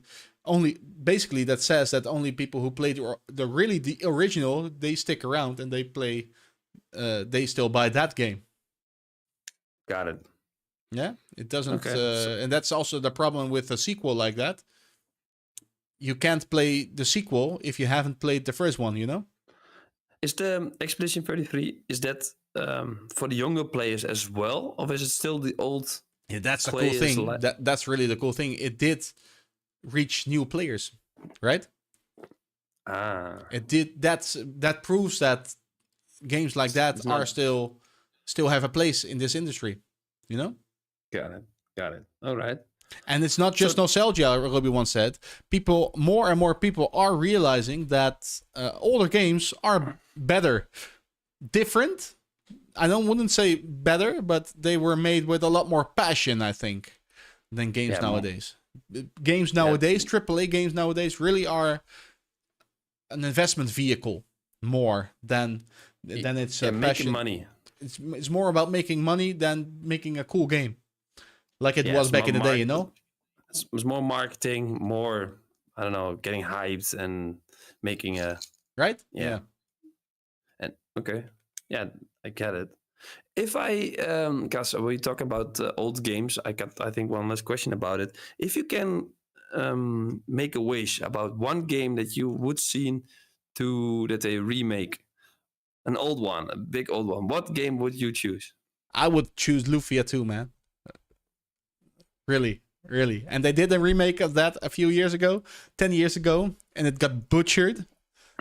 [SPEAKER 1] basically that says that only people who played the original, they stick around and they play, they still buy that game.
[SPEAKER 2] Got it.
[SPEAKER 1] Yeah, it doesn't,
[SPEAKER 2] Okay,
[SPEAKER 1] and that's also the problem with a sequel like that. You can't play the sequel if you haven't played the first one. You know.
[SPEAKER 2] Is the Expedition 33, is that for the younger players as well? Or is it still the old
[SPEAKER 1] Yeah, that's the cool
[SPEAKER 2] players?
[SPEAKER 1] thing. That's really the cool thing. It did reach new players, right? It did. That proves that games like that
[SPEAKER 2] It's
[SPEAKER 1] are
[SPEAKER 2] not...
[SPEAKER 1] still have a place in this industry. You know.
[SPEAKER 2] Got it. All right.
[SPEAKER 1] And it's not just nostalgia, Ruby once said. More and more people are realizing that older games are better. Different. Wouldn't say better, but they were made with a lot more passion, I think, than games nowadays. Games nowadays, AAA games nowadays, really are an investment vehicle more than it's
[SPEAKER 2] making
[SPEAKER 1] passion.
[SPEAKER 2] money.
[SPEAKER 1] It's more about making money than making a cool game. Like it was back in the day, you know?
[SPEAKER 2] It was more marketing, more, I don't know, getting hyped and making a...
[SPEAKER 1] Right?
[SPEAKER 2] Yeah. And okay. Yeah, I get it. If I, Gus, we talk about old games, I think one last question about it. If you can make a wish about one game that you would see that they remake, an old one, a big old one, what game would you choose?
[SPEAKER 1] I would choose Lufia 2, man. Really. And they did a remake of that a few years ago, 10 years ago, and it got butchered.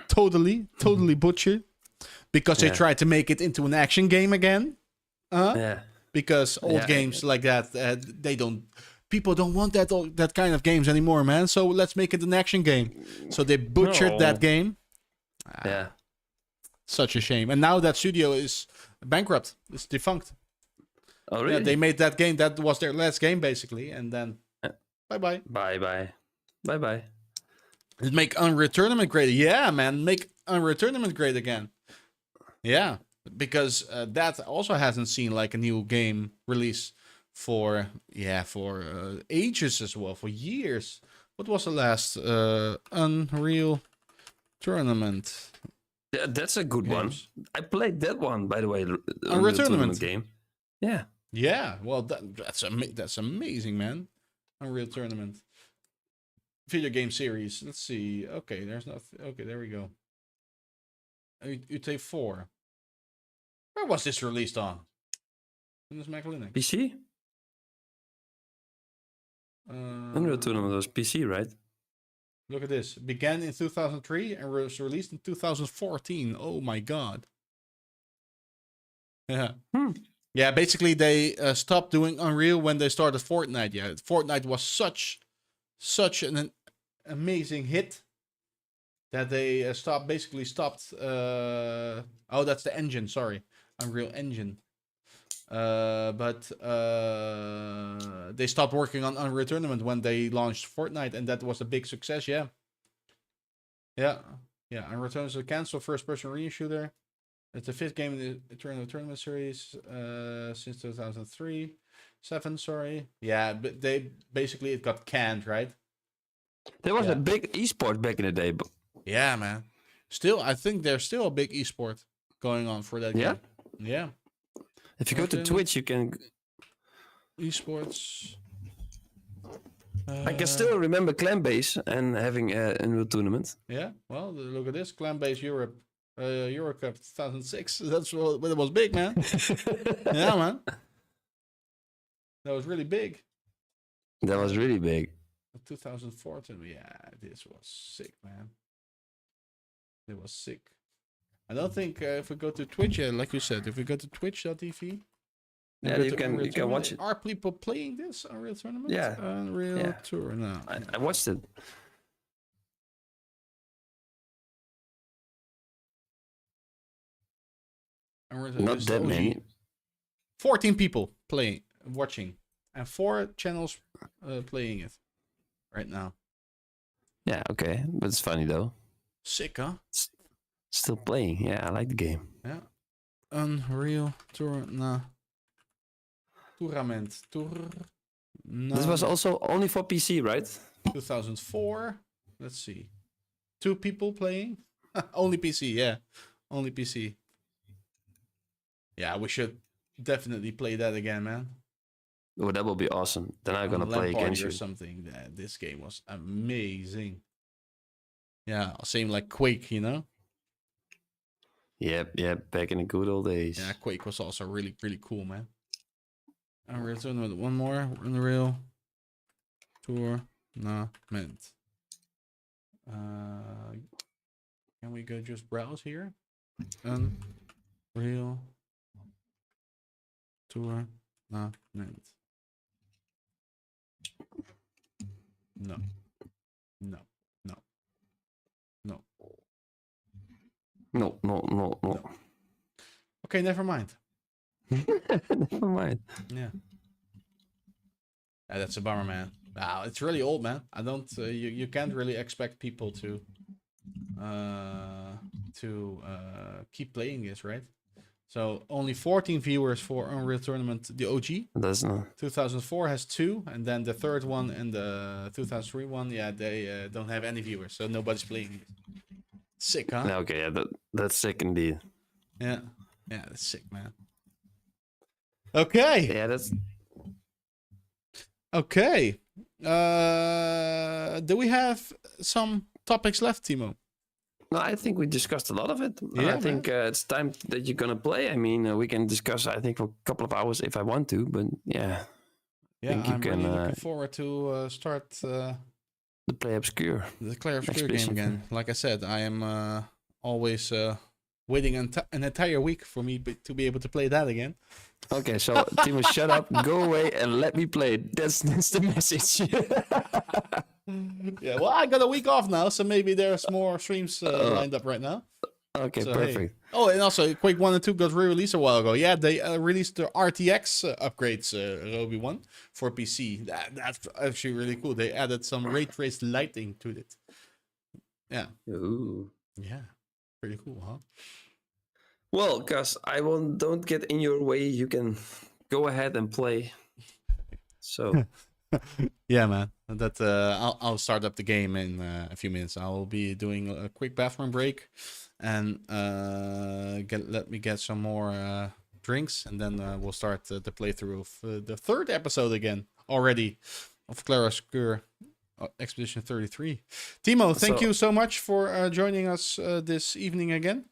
[SPEAKER 1] Totally butchered. Because they tried to make it into an action game again. Because old games like that, people don't want that kind of games anymore, man. So let's make it an action game. So they butchered that game. Such a shame. And now that studio is bankrupt. It's defunct.
[SPEAKER 2] Oh, really?
[SPEAKER 1] Yeah, they made that game. That was their last game, basically. And then, bye-bye.
[SPEAKER 2] Bye-bye.
[SPEAKER 1] Make Unreal Tournament great. Yeah, man. Make Unreal Tournament great again. Yeah. Because that also hasn't seen like a new game release for ages as well. For years. What was the last Unreal Tournament?
[SPEAKER 2] That's a good one. I played that one, by the way.
[SPEAKER 1] Unreal Tournament
[SPEAKER 2] game. Yeah.
[SPEAKER 1] Yeah, well, that's amazing, man. Unreal Tournament. Video game series. Let's see. Okay, there's not... Okay, there we go. UT4. Where was this released on? This Mac Linux.
[SPEAKER 2] PC? Unreal Tournament was PC, right?
[SPEAKER 1] Look at this. Began in 2003 and was released in 2014. Oh my god. Yeah. Yeah, basically they stopped doing Unreal when they started Fortnite. Yeah, Fortnite was such an amazing hit that they stopped. Oh, that's the engine. Sorry, Unreal Engine. But they stopped working on Unreal Tournament when they launched Fortnite, and that was a big success. Yeah. Unreal Tournament was canceled first-person arena shooter. It's the 5th game in the tournament series since 2003. 7, sorry. Yeah, but it got canned, right?
[SPEAKER 2] There was a big esport back in the day.
[SPEAKER 1] Yeah, man. I think there's still a big esport going on for that game. Yeah.
[SPEAKER 2] If you go to Twitch, you can...
[SPEAKER 1] Esports.
[SPEAKER 2] I can still remember Clanbase and having a Unreal Tournament.
[SPEAKER 1] Yeah, well, look at this. Clanbase Europe. Eurocup 2006. That's when it was big, man. Yeah, man. That was really big. 2014. Yeah, this was sick, man. It was sick. I don't think if we go to Twitch, like you said, if we go to twitch.tv,
[SPEAKER 2] you can watch it.
[SPEAKER 1] Are people playing this Unreal Tournament?
[SPEAKER 2] Yeah.
[SPEAKER 1] Unreal Tour. No.
[SPEAKER 2] I watched it. Not that many.
[SPEAKER 1] 14 people watching, and 4 channels playing it right now.
[SPEAKER 2] Yeah, okay, but it's funny though.
[SPEAKER 1] Sick, huh?
[SPEAKER 2] Still playing. Yeah, I like the game.
[SPEAKER 1] Yeah. Unreal Tour. Tournament.
[SPEAKER 2] This was also only for PC, right?
[SPEAKER 1] 2004. Let's see. 2 people playing. Only PC. Yeah, only PC. Yeah, we should definitely play that again, man.
[SPEAKER 2] Oh, that will be awesome. Then I'm gonna
[SPEAKER 1] On
[SPEAKER 2] play
[SPEAKER 1] LAN party
[SPEAKER 2] against
[SPEAKER 1] or
[SPEAKER 2] you.
[SPEAKER 1] something. This game was amazing. Yeah, same like Quake, you know.
[SPEAKER 2] Yep. Back in the good old days.
[SPEAKER 1] Yeah, Quake was also really, really cool, man. Unreal Tournament, one more. Unreal Tournament. Can we go just browse here? Unreal Tournament. No. No. No. No.
[SPEAKER 2] No.
[SPEAKER 1] No. Okay, never mind.
[SPEAKER 2] Never mind.
[SPEAKER 1] Yeah. That's a bummer, man. Wow, it's really old, man. I don't. You can't really expect people to keep playing this, right? So only 14 viewers for Unreal Tournament, the OG.
[SPEAKER 2] That's not.
[SPEAKER 1] 2004 has 2, and then the third one and the 2003 one, yeah, they don't have any viewers, so nobody's playing it. Sick, huh?
[SPEAKER 2] Okay, yeah, that's sick indeed.
[SPEAKER 1] Yeah, that's sick, man. Okay.
[SPEAKER 2] Yeah, that's.
[SPEAKER 1] Okay. Do we have some topics left, Timo?
[SPEAKER 2] No, I think we discussed a lot of it.
[SPEAKER 1] Yeah,
[SPEAKER 2] I think it's time that you're gonna play. I mean, we can discuss. I think for a couple of hours if I want to, but yeah.
[SPEAKER 1] Yeah,
[SPEAKER 2] think you
[SPEAKER 1] I'm
[SPEAKER 2] can,
[SPEAKER 1] really looking forward to start
[SPEAKER 2] The Clair Obscur.
[SPEAKER 1] the Clair Obscur game
[SPEAKER 2] Expedition.
[SPEAKER 1] again. Like I said, I am always waiting an entire week for me to be able to play that again.
[SPEAKER 2] Okay, so Timo, shut up, go away, and let me play it. That's the message.
[SPEAKER 1] Yeah, well, I got a week off now, so maybe there's more streams lined up right now.
[SPEAKER 2] Okay,
[SPEAKER 1] So, hey.
[SPEAKER 2] perfect.
[SPEAKER 1] Oh, and also Quake 1 and 2 got re-released a while ago. Yeah, they released the RTX upgrades, Roby 1, for PC. That's actually really cool. They added some ray traced lighting to it. Yeah.
[SPEAKER 2] Ooh.
[SPEAKER 1] Yeah. Pretty cool, huh?
[SPEAKER 2] Well, Gus, don't get in your way. You can go ahead and play. So
[SPEAKER 1] Yeah, man. That I'll start up the game in a few minutes. I will be doing a quick bathroom break, and let me get some more drinks, and then we'll start the playthrough of the third episode again already of Clair Obscur Expedition 33. Timo, thank you so much for joining us this evening again.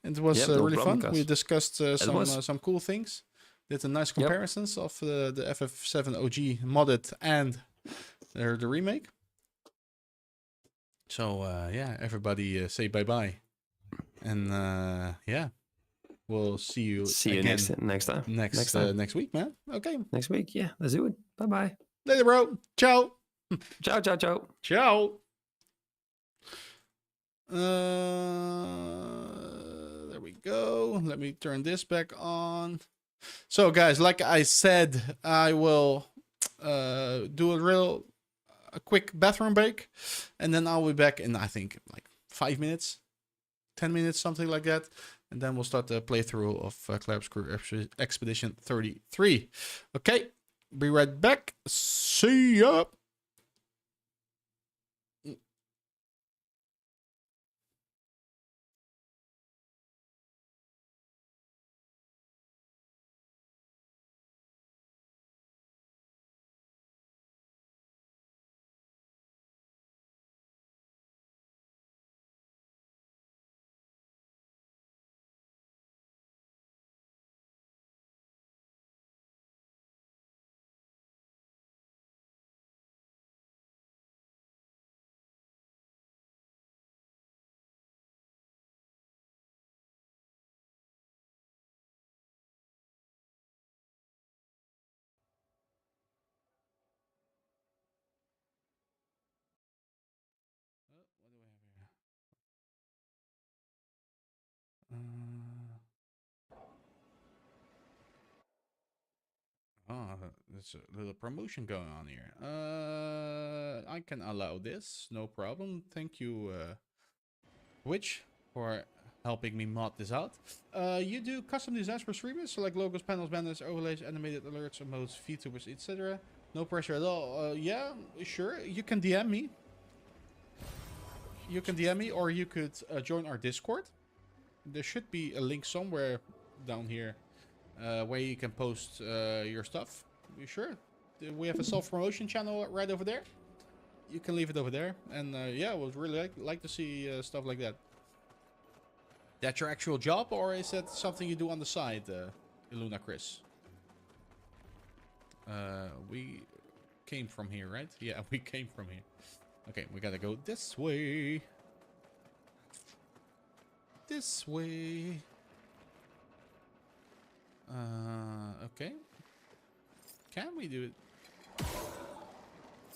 [SPEAKER 1] It was
[SPEAKER 2] no
[SPEAKER 1] really
[SPEAKER 2] problem,
[SPEAKER 1] fun.
[SPEAKER 2] Gus.
[SPEAKER 1] We discussed some cool things. Did a nice
[SPEAKER 2] Yep.
[SPEAKER 1] comparisons of the FF7 OG modded and the remake. So yeah, everybody say bye bye, and yeah, we'll see you again
[SPEAKER 2] next time.
[SPEAKER 1] next week, man. Okay,
[SPEAKER 2] Next week. Yeah, let's do it. Bye bye.
[SPEAKER 1] later, bro. Ciao.
[SPEAKER 2] Ciao.
[SPEAKER 1] Ciao. There we go. Let me turn this back on. So, guys, like I said, I will do a quick bathroom break, and then I'll be back in, I think, like 5 minutes, 10 minutes, something like that. And then we'll start the playthrough of Clair Obscur Expedition 33. Okay, be right back. See ya. What do we have here? There's a little promotion going on here. I can allow this, no problem. Thank you, Twitch, for helping me mod this out. You do custom designs for streamers, so like logos, panels, banners, overlays, animated alerts, emotes, VTubers, etc. No pressure at all. Yeah, sure. You can DM me. You can DM me, or you could join our Discord. There should be a link somewhere down here where you can post your stuff. You sure? We have a self-promotion channel right over there. You can leave it over there. And yeah, I would really like to see stuff like that. That's your actual job, or is that something you do on the side, Iluna Chris? We came from here, right? Yeah, we came from here. Okay, we gotta go this way. This way. Okay. Can we do it?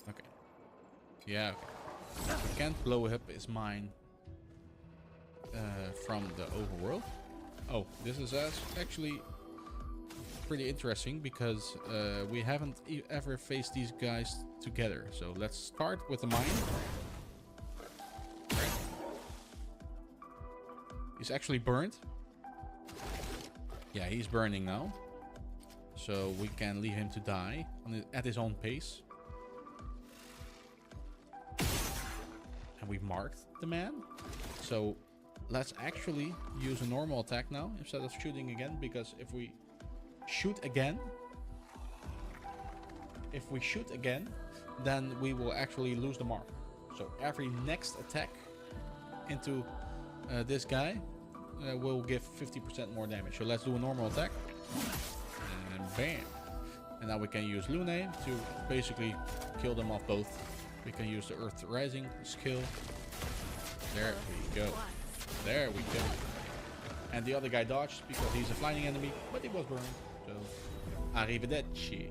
[SPEAKER 1] Okay. Yeah, okay. We can't blow up his mine from the overworld. Oh, this is actually pretty interesting because we haven't ever faced these guys together. So let's start with the mine. Right. He's actually burned. Yeah, he's burning now. So we can leave him to die at his own pace. And we've marked the man. So let's actually use a normal attack now instead of shooting again. Because if we shoot again, then we will actually lose the mark. So every next attack into this guy will give 50% more damage. So let's do a normal attack. And bam. And now we can use Lune to basically kill them off both. We can use the Earth Rising skill. There we go. There we go. And the other guy dodged because he's a flying enemy, but he was burned. So, arrivederci.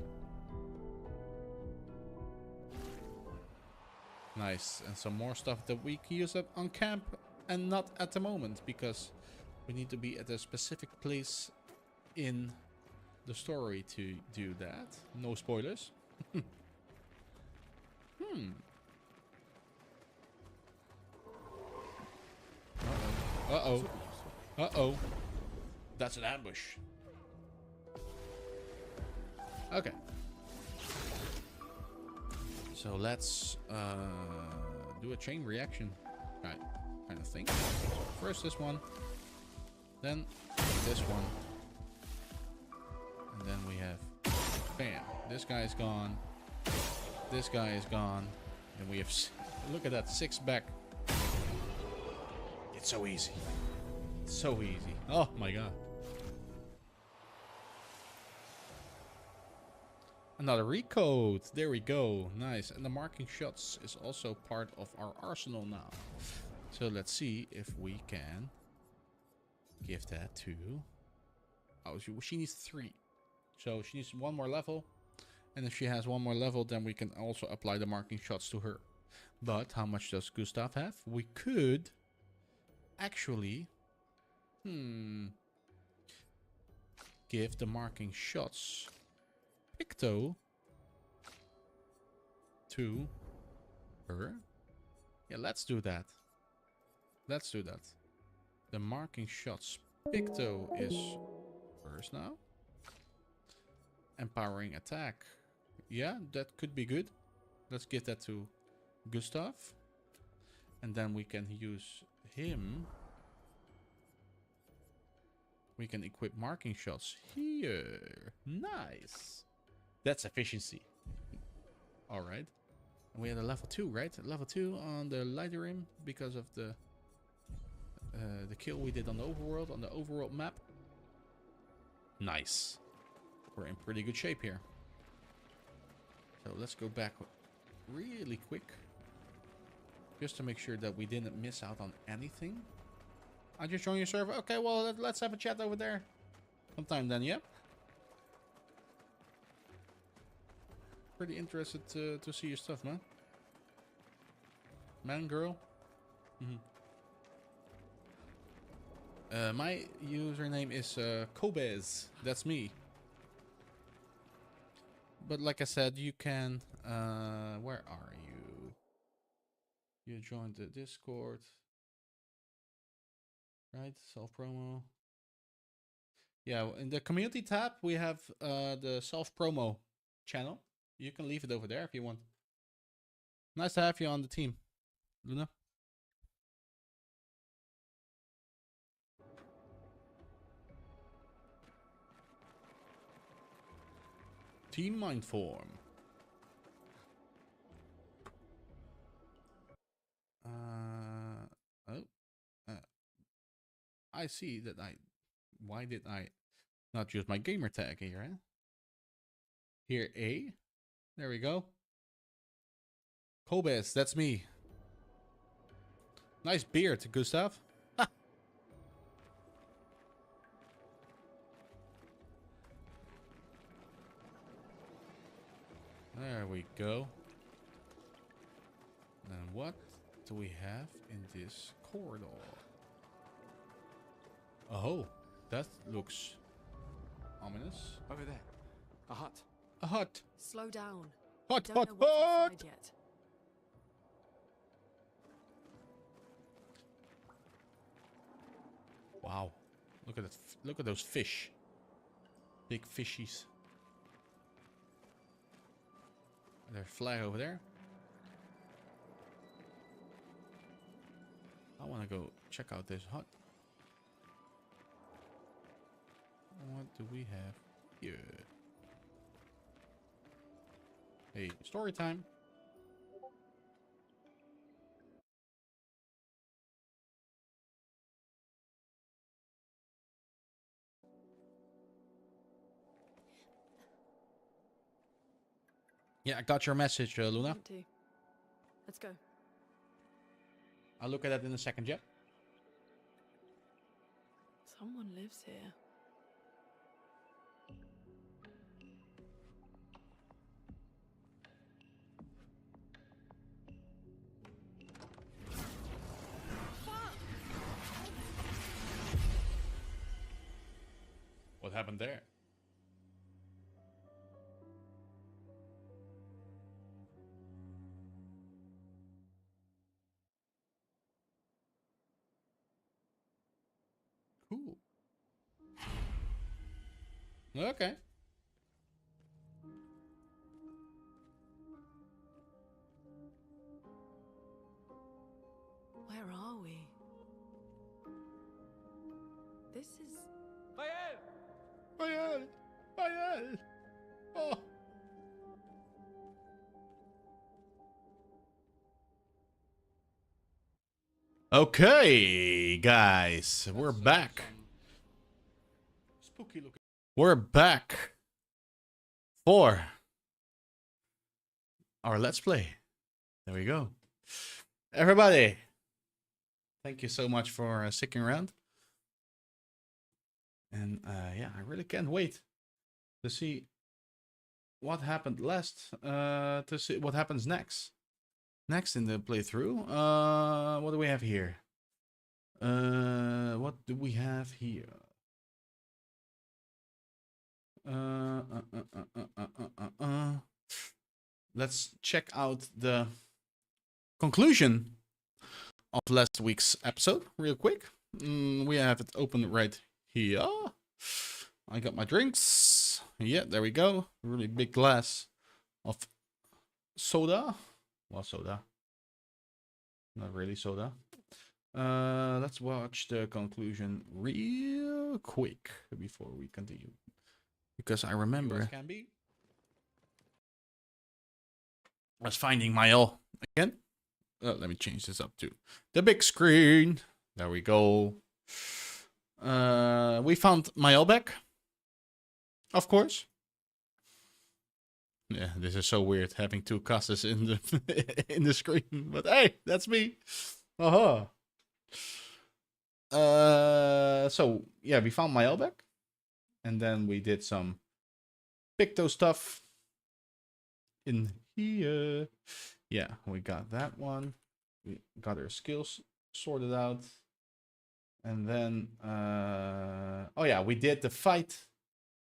[SPEAKER 1] Nice. And some more stuff that we can use up on camp and not at the moment because we need to be at a specific place in the story to do that. No spoilers. Uh-oh. Uh-oh. That's an ambush. Okay. So let's do a chain reaction kind of thing. So first this one. Then this one. And then we have... Bam. This guy is gone. This guy is gone. And we have... Look at that. 6 back. It's so easy. So easy. Oh my god. Another recode. There we go. Nice. And the marking shots is also part of our arsenal now. So let's see if we can give that to... Oh, she needs 3. So she needs 1 more level. And if she has 1 more level, then we can also apply the marking shots to her. But how much does Gustav have? We could actually give the marking shots Picto to her. Yeah, let's do that. Let's do that. The marking shots Picto is hers now. Empowering attack. Yeah, that could be good. Let's give that to Gustav. And then we can use him. We can equip marking shots here. Nice. That's efficiency. Alright. And we had a level 2, right? Level 2 on the Lyderim because of the kill we did on the overworld, on the overworld map. Nice. We're in pretty good shape here. So let's go back really quick. Just to make sure that we didn't miss out on anything. I just joined your server. Okay, well, let's have a chat over there sometime then, yeah? Pretty interested to see your stuff, man. Man, girl. My username is Kobez. That's me. But like I said, you can... where are you? You joined the Discord. Right? Self-promo. Yeah, in the community tab, we have the self-promo channel. You can leave it over there if you want. Nice to have you on the team, Luna. Team Mindform. I see that why did I not use my gamer tag here, huh? Here, A. There we go. Kobes, that's me. Nice beard, Gustav. Ha! There we go. And what do we have in this corridor? Oh, that looks ominous.
[SPEAKER 7] Over there. A hut.
[SPEAKER 1] A hut.
[SPEAKER 9] Slow down.
[SPEAKER 1] Hut,
[SPEAKER 9] Don't
[SPEAKER 1] hut,
[SPEAKER 9] know what's
[SPEAKER 1] hut.
[SPEAKER 9] inside yet.
[SPEAKER 1] Wow. Look at that. Look at those fish. Big fishies. There's a flag over there. I want to go check out this hut. What do we have here? Hey, story time. Yeah, I got your message, Luna.
[SPEAKER 9] Want to. Let's go.
[SPEAKER 1] I'll look at that in a second, yeah?
[SPEAKER 9] Someone lives here.
[SPEAKER 1] What happened there? Cool. Okay.
[SPEAKER 9] Where are we? This is...
[SPEAKER 1] Maelle! Maelle! Oh! Okay, guys, we're back. Spooky looking. We're back for our Let's Play. There we go. Everybody, thank you so much for sticking around. And yeah, I really can't wait to see what happened last, to see what happens next. Next in the playthrough, what do we have here? What do we have here? Let's check out the conclusion of last week's episode real quick. We have it open right here. I got my drinks. Yeah, there we go. Really big glass of soda. Well, soda. Not really soda. Let's watch the conclusion real quick before we continue. Because I remember I was finding Maelle again. Let me change this up to the big screen. There we go. We found Maelle back. Of course. Yeah, this is so weird having two casters in the in the screen, but hey, that's me. Uh-huh. So yeah, we found Maelle back, and then we did some Picto stuff in here. Yeah, we got that one. We got our skills sorted out, and then oh yeah, we did the fight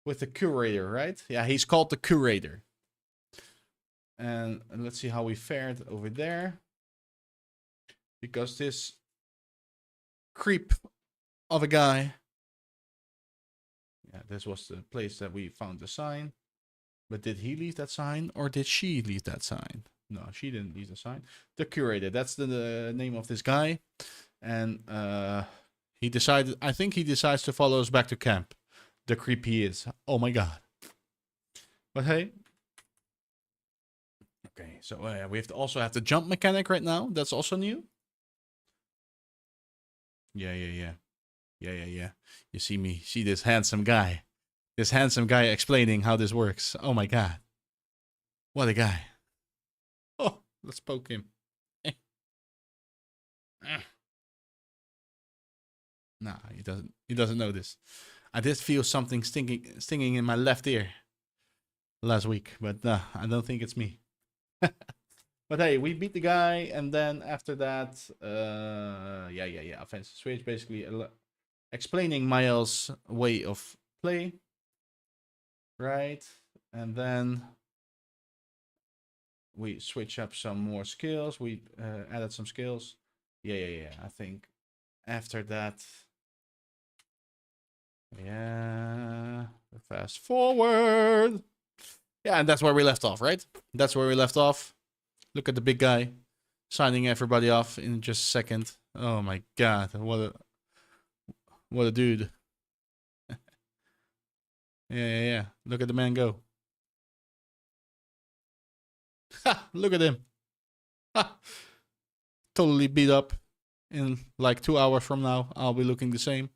[SPEAKER 1] with the Curator, right? Yeah, he's called the Curator. And let's see how we fared over there. Because this creep of a guy. Yeah, this was the place that we found the sign. But did he leave that sign or did she leave that sign? No, she didn't leave the sign. The Curator, that's the name of this guy. And he decided, I think he decides to follow us back to camp. The creep he is. Oh my god. But hey. Okay, so we have to also have the jump mechanic right now. That's also new. Yeah. You see this handsome guy. This handsome guy explaining how this works. Oh my god. What a guy. Oh, let's poke him. Nah, he doesn't know this. I did feel something stinging in my left ear last week, but I don't think it's me. But hey, we beat the guy, and then after that, yeah, offensive switch, basically explaining Maelle's way of play, right? And then we switch up some more skills. We added some skills. Yeah. I think after that, yeah, fast forward. Yeah, and that's where we left off, right? That's where we left off. Look at the big guy signing everybody off in just a second. Oh my god, what a dude. Yeah. Look at the man go. Ha! Look at him. Ha! Totally beat up. In like 2 hours from now, I'll be looking the same.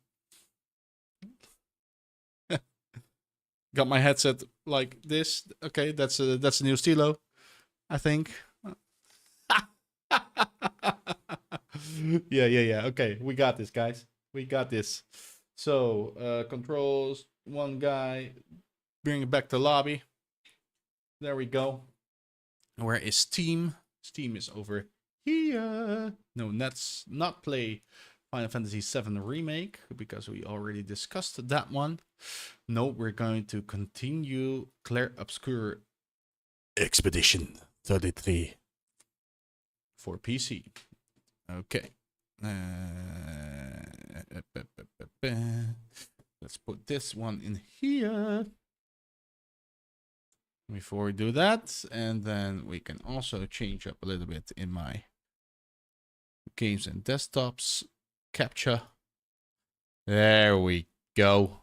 [SPEAKER 1] Got my headset like this. Okay, that's a new stilo, I think. Yeah. Okay, we got this, guys. We got this. So, controls, one guy, bring it back to lobby. There we go. Where is Steam? Steam is over here. No, let's not play Final Fantasy VII Remake, because we already discussed that one. No, we're going to continue Clair Obscur Expedition 33 for PC. Okay. Let's put this one in here before we do that, and then we can also change up a little bit in my games and desktops capture. There we go.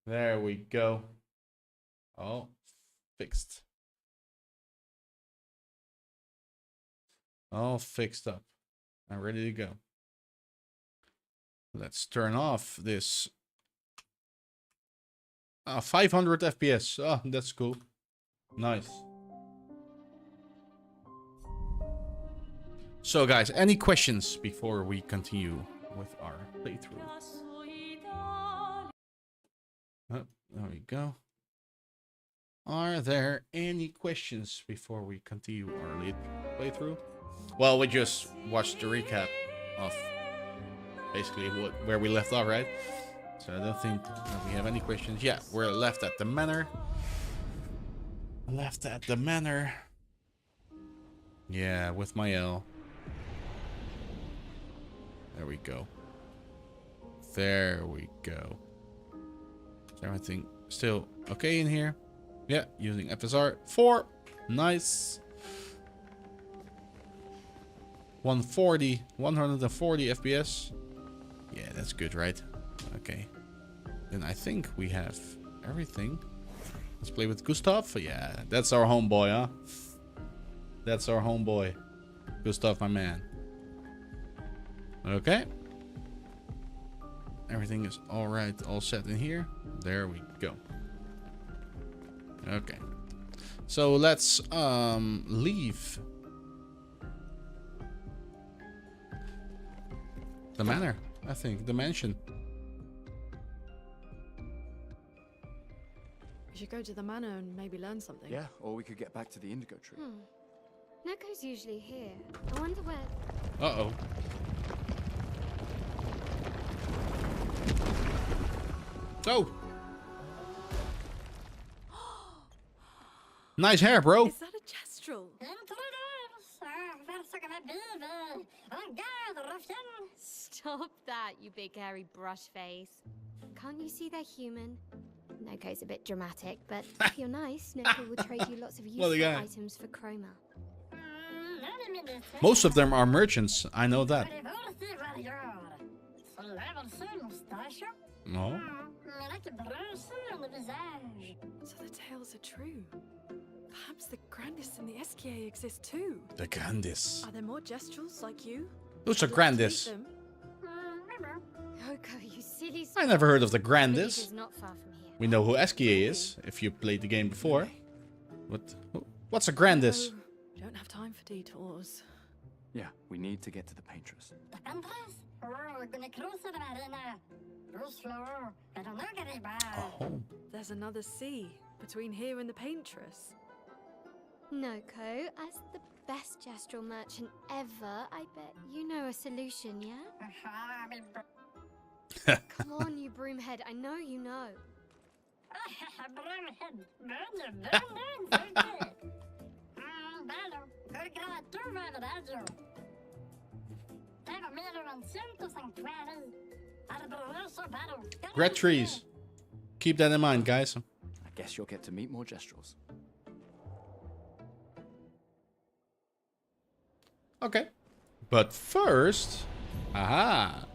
[SPEAKER 1] There we go. Oh, fixed. All fixed up. I'm ready to go. Let's turn off this 500 FPS. Oh, that's cool. Nice. So guys, any questions before we continue with our playthrough? Oh, there we go. Are there any questions before we continue our playthrough? Well, we just watched the recap of basically where we left off, right? So I don't think that we have any questions. Yeah, we're left at the manor. Left at the manor. Yeah, with Maelle. There we go. There we go. Is everything still okay in here? Yeah, using FSR 4. Nice. 140 FPS. Yeah, that's good, right? Okay. Then I think we have everything. Let's play with Gustav. Yeah, that's our homeboy, huh? That's our homeboy. Gustav, my man. Okay. Everything is all right, all set in here. There we go. Okay. So let's leave the manor, I think, the mansion.
[SPEAKER 9] We should go to the manor and maybe learn something.
[SPEAKER 7] Yeah, or we could get back to the Indigo Tree.
[SPEAKER 6] Neko's usually here. I wonder where.
[SPEAKER 1] Uh-oh. Oh! Nice hair, bro!
[SPEAKER 9] Is that a Kestrel?
[SPEAKER 10] Stop that, you big hairy brush face.
[SPEAKER 6] Can't you see they're human? Neko's a bit dramatic, but if you're nice, Neko will trade you lots of useful items for chroma.
[SPEAKER 1] Most of them are merchants, I know that. No?
[SPEAKER 9] So the tales are true. Perhaps the Grandis and the SKA exist too.
[SPEAKER 1] The Grandis.
[SPEAKER 9] Are there more Gestrels like you?
[SPEAKER 1] Who's the
[SPEAKER 9] I'd like to meet
[SPEAKER 1] Grandis?
[SPEAKER 9] them.
[SPEAKER 10] Coco, you silly
[SPEAKER 1] I never heard of the
[SPEAKER 10] Village
[SPEAKER 1] Grandis.
[SPEAKER 10] is not far from here.
[SPEAKER 1] We know who SKA is, if you played the game before. What's a Grandis?
[SPEAKER 9] Oh, don't have time for detours.
[SPEAKER 7] Yeah, we need to get to the Paintress.
[SPEAKER 1] Oh.
[SPEAKER 9] There's another sea between here and the Paintress.
[SPEAKER 10] Noko, as the best gestural merchant ever, I bet you know a solution, yeah? Come on, you broomhead, I know you know.
[SPEAKER 1] Red trees. Keep that in mind, guys.
[SPEAKER 7] I guess you'll get to meet more Gestrels.
[SPEAKER 1] Okay. But first... Aha!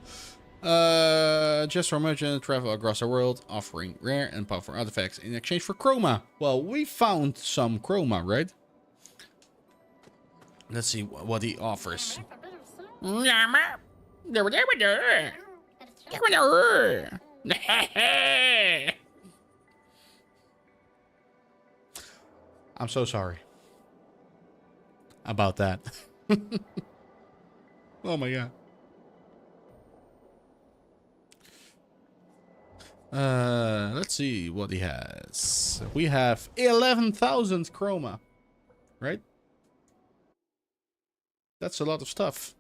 [SPEAKER 1] Just for merchant, travel across the world, offering rare and powerful artifacts in exchange for chroma. Well, we found some chroma, right? Let's see what he offers. I'm so sorry about that. Oh my god. Let's see what he has. We have 11,000 chroma, right? That's a lot of stuff.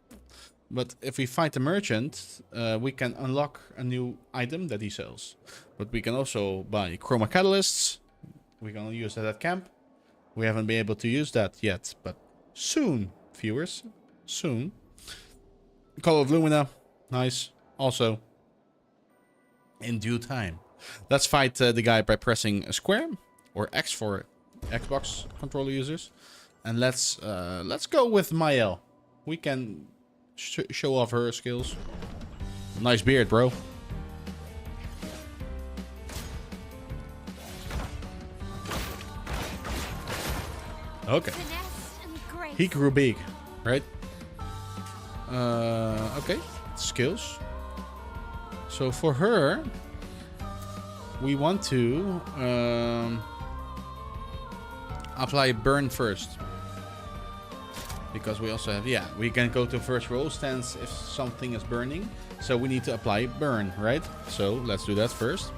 [SPEAKER 1] But if we fight the merchant, we can unlock a new item that he sells. But we can also buy chroma catalysts. We can use that at camp. We haven't been able to use that yet, but soon, viewers, soon. Call of Lumina, nice. Also, in due time. Let's fight the guy by pressing square or X for Xbox controller users, and let's go with Maelle. We can show off her skills. Nice beard, bro. Okay. He grew big, right? Okay. Skills. So for her, we want to apply burn first. Because we also have, yeah, we can go to first roll stance if something is burning. So we need to apply burn, right? So let's do that first.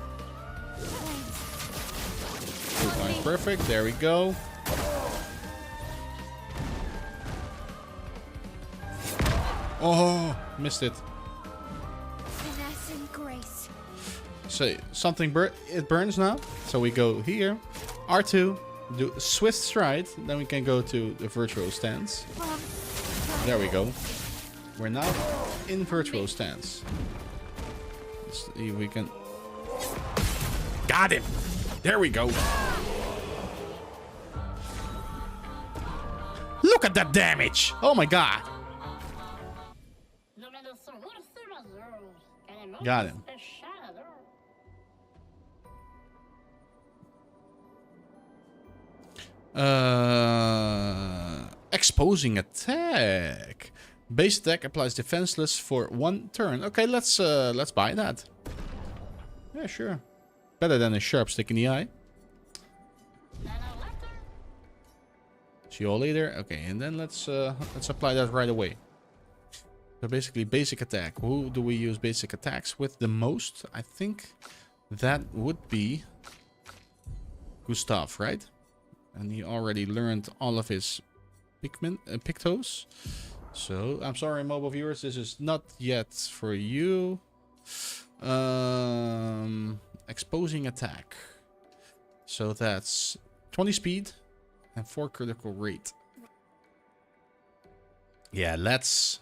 [SPEAKER 1] 2 times perfect. There we go. Oh, missed it.
[SPEAKER 10] Finesse and grace.
[SPEAKER 1] So something it burns now. So we go here, R2, do swift stride, then we can go to the virtual stance. There we go. We're now in virtual stance. Let's see, we can. Got him. There we go. Look at that damage. Oh my god. Got him. Exposing attack. Base attack applies defenseless for 1 turn. Okay, let's buy that. Yeah, sure. Better than a sharp stick in the eye. See you all later. Okay, and then let's apply that right away. So basically, basic attack. Who do we use basic attacks with the most? I think that would be Gustav, right? And he already learned all of his Pictos. So, I'm sorry, mobile viewers, this is not yet for you. Exposing attack. So that's 20 speed and 4 critical rate. Yeah, let's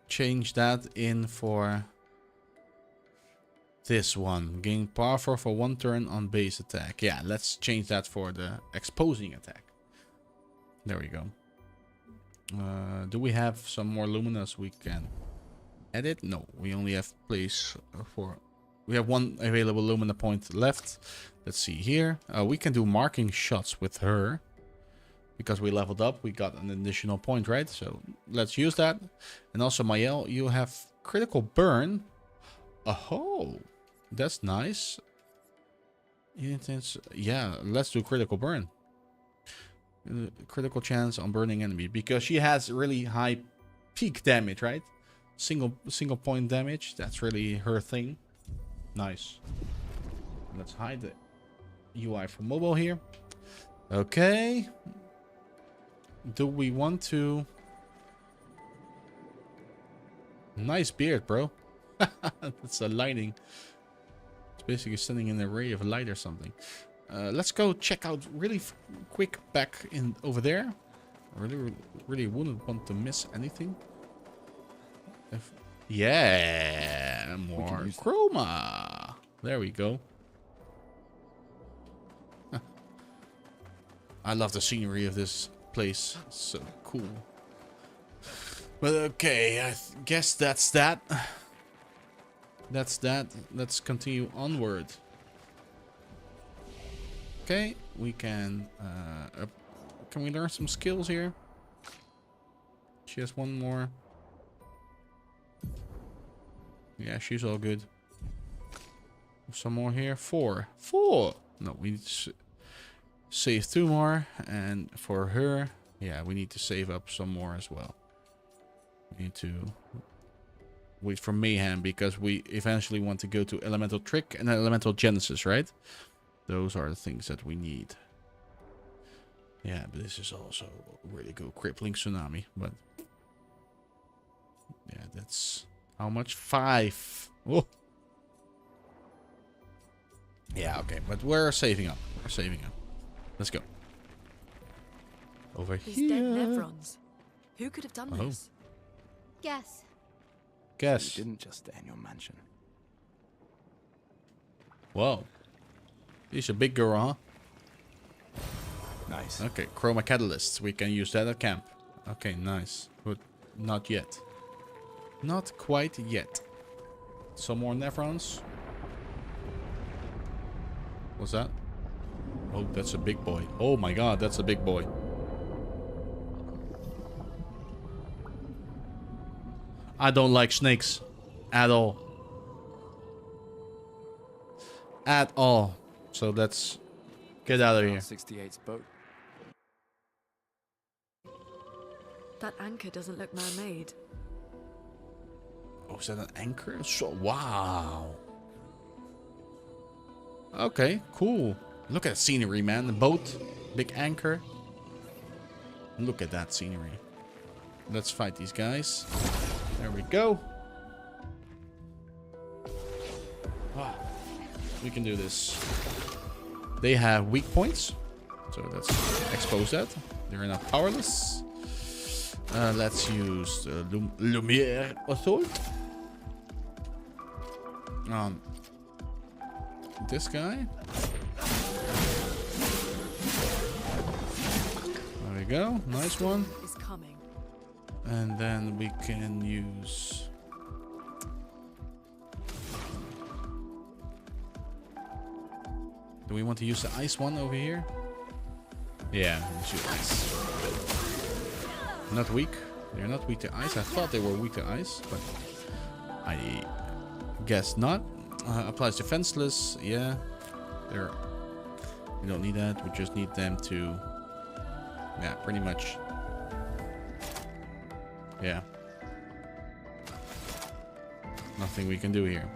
[SPEAKER 1] change that in for this one. Gain powerful for 1 turn on base attack. Yeah, let's change that for the exposing attack. There we go. Do we have some more luminas we can edit? No, we only have place for We have one available Lumina point left. Let's see here. We can do marking shots with her. Because we leveled up, we got an additional point, right? So let's use that. And also, Maelle, you have critical burn. Oh, that's nice. Yeah, let's do critical burn. Critical chance on burning enemy. Because she has really high peak damage, right? Single point damage. That's really her thing. Nice. Let's hide the UI for mobile here. Okay. Do we want to... Nice beard, bro. That's a lighting. It's basically sending an array of light or something. Let's go check out really quick back in over there. I really wouldn't want to miss anything. Yeah, more chroma. There we go. I love the scenery of this place. So cool. But okay, I guess that's that. That's that. Let's continue onward. Okay, we can we learn some skills here? She has one more. Yeah, she's all good. Some more here. Four. No, we need to save 2 more, and for her, yeah, we need to save up some more as well. We need to wait for Mayhem because we eventually want to go to Elemental Trick and Elemental Genesis, right? Those are the things that we need. Yeah, but this is also really good. Crippling Tsunami, but yeah, that's how much? 5. Oh. Yeah, okay, but we're saving up. We're saving up. Let's go. Over
[SPEAKER 9] These
[SPEAKER 1] here.
[SPEAKER 9] dead Nevrons. Who could have done this?
[SPEAKER 10] Guess.
[SPEAKER 1] Guess.
[SPEAKER 7] You didn't just stay in your mansion.
[SPEAKER 1] Whoa. He's a big girl, huh?
[SPEAKER 7] Nice.
[SPEAKER 1] Okay, chroma catalysts. We can use that at camp. Okay, nice. But not yet. Not quite yet. Some more Nevrons. What's that? Oh, that's a big boy. Oh my god, that's a big boy. I don't like snakes. At all. At all. So let's get out of here.
[SPEAKER 7] 68's boat.
[SPEAKER 9] That anchor doesn't look mermaid.
[SPEAKER 1] Oh, is that an anchor? So, wow. Okay, cool. Look at the scenery, man. The boat, big anchor. Look at that scenery. Let's fight these guys. There we go. Wow. We can do this. They have weak points. So let's expose that. They're not powerless. Let's use Lumiere Assault. This guy. There we go. Nice one.
[SPEAKER 9] Is coming.
[SPEAKER 1] And then we can use... Do we want to use the ice one over here? Yeah, let's use ice. Not weak. They're not weak to ice. I thought they were weak to ice, but I guess not. Applies defenseless. Yeah. They're... We don't need that. We just need them to... Yeah, pretty much. Yeah. Nothing we can do here.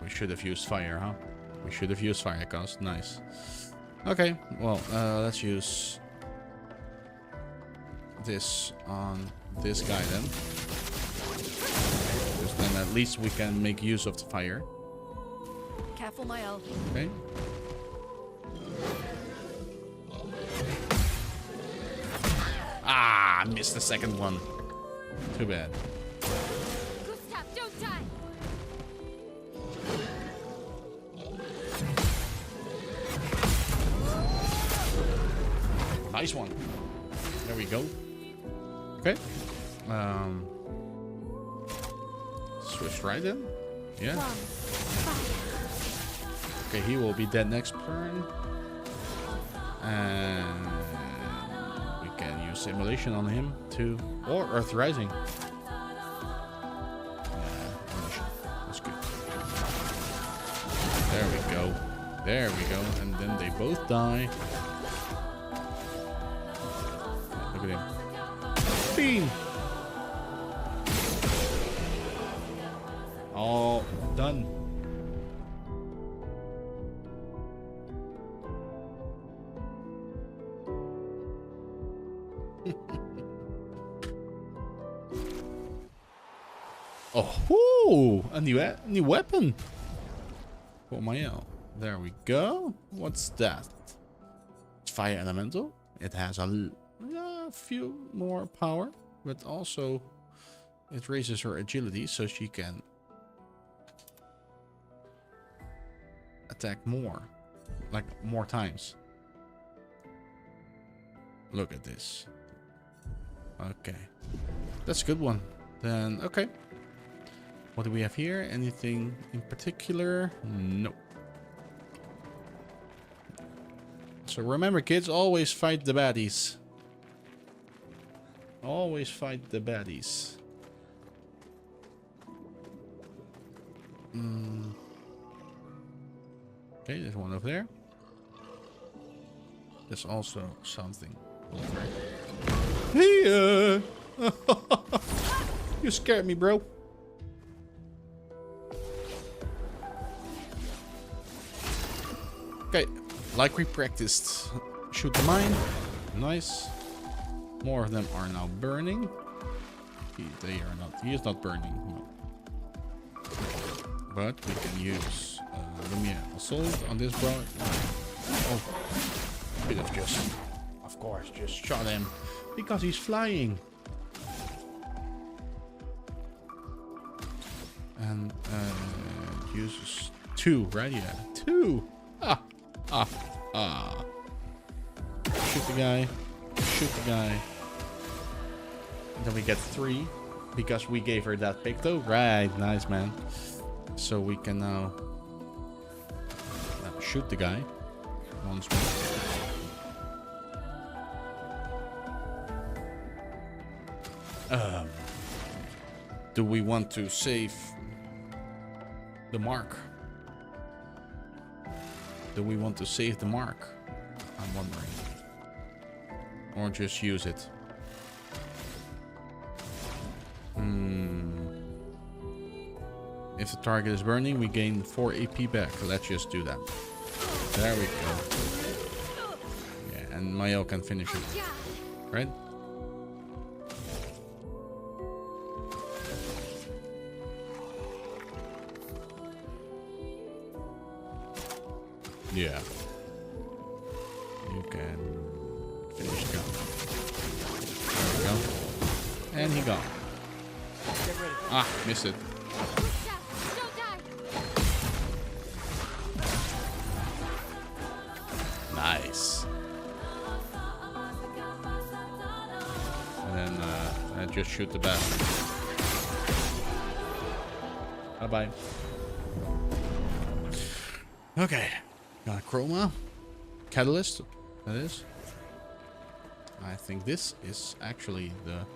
[SPEAKER 1] We should have used fire, huh? We should have used fire cost. Nice. Okay, well, let's use this on this guy then. Because then at least we can make use of the fire.
[SPEAKER 9] Careful, Maelle.
[SPEAKER 1] Okay. Ah, missed the second one. Too bad.
[SPEAKER 10] Gustav, don't die!
[SPEAKER 1] Nice one. There we go. Okay. Switch right in. Yeah. Okay, he will be dead next turn. And we can use simulation on him too. Or Earth Rising. That's good. There we go. There we go. And then they both die. Look at him. Beam! All done. Oh, a new weapon for Maelle. There we go. What's that? It's fire elemental. It has a few more power, but also it raises her agility so she can attack more, like more times. Look at this. Okay, that's a good one. Then okay. What do we have here? Anything in particular? No. So remember, kids, always fight the baddies. Always fight the baddies. Okay, there's one over there. There's also something over here. You scared me, bro. Okay, like we practiced. Shoot the mine. Nice. More of them are now burning. They are not. He is not burning. No. But we can use Lumia Assault on this bro. Oh, could have just, of course, just shot him because he's flying. And uses 2, right? Yeah, 2. Shoot the guy. Shoot the guy. And then we get 3 because we gave her that picto. Right, nice, man. So we can now shoot the guy once more. Do we want to save the mark? Do we want to save the mark? I'm wondering. Or just use it? If the target is burning, we gain 4 AP back. Let's just do that. There we go. Yeah, and Maelle can finish it. Right? Yeah. You can finish the gun. There we go. And he gone. Ah, missed it. Nice. And then I just shoot the bastard. Bye-bye. Okay. Got a chroma. Catalyst, that is. I think this is actually the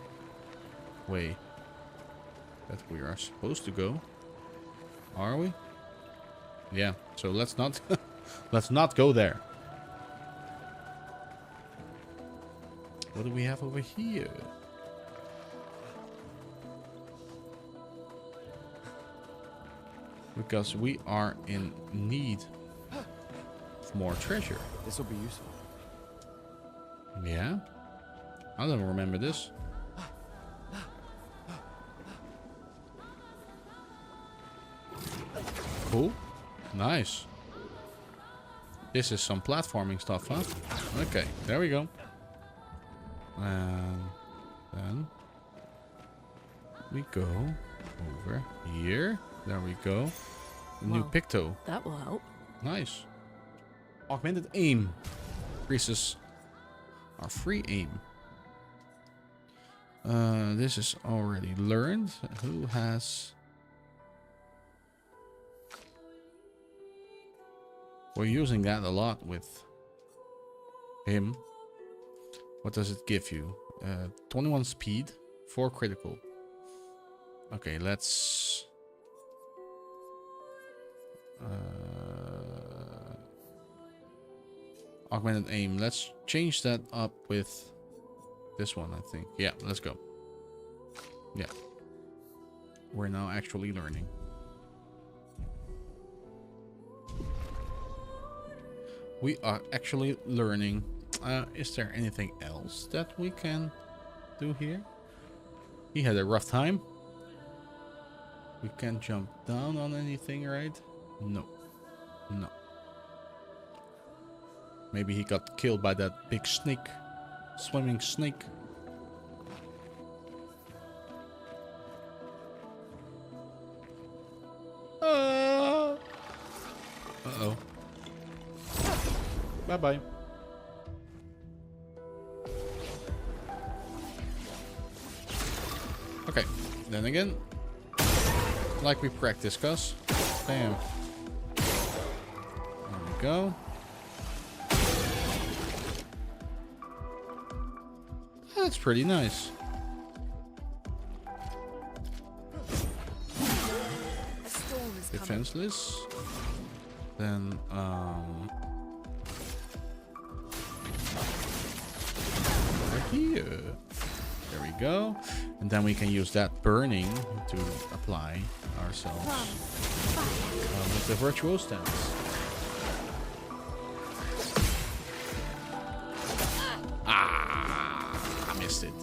[SPEAKER 1] way that we are supposed to go. Are we? Yeah, so let's not let's not go there. What do we have over here? Because we are in need of more treasure.
[SPEAKER 7] This will be useful.
[SPEAKER 1] Yeah? I don't remember this. Cool. Nice. This is some platforming stuff, huh? Okay, there we go. And then we go over here. There we go. New picto.
[SPEAKER 4] That will help.
[SPEAKER 1] Nice. Augmented aim. Increases our free aim. This is already learned. Who has We're using that a lot with him. What does it give you? 21 speed, 4 critical. Okay, let's... augmented aim. Let's change that up with this one, I think. Yeah, let's go. Yeah. We're now actually learning. We are actually learning. Is there anything else that we can do here? He had a rough time. We can't jump down on anything, right? No. No. Maybe he got killed by that big snake. Swimming snake. Uh-oh. Bye-bye. Okay, then again, like we practiced, cuz. Bam. There we go. That's pretty nice. Defenseless. Then, over here. There we go. And then we can use that burning to apply ourselves with the virtual stance. Ah, I missed it.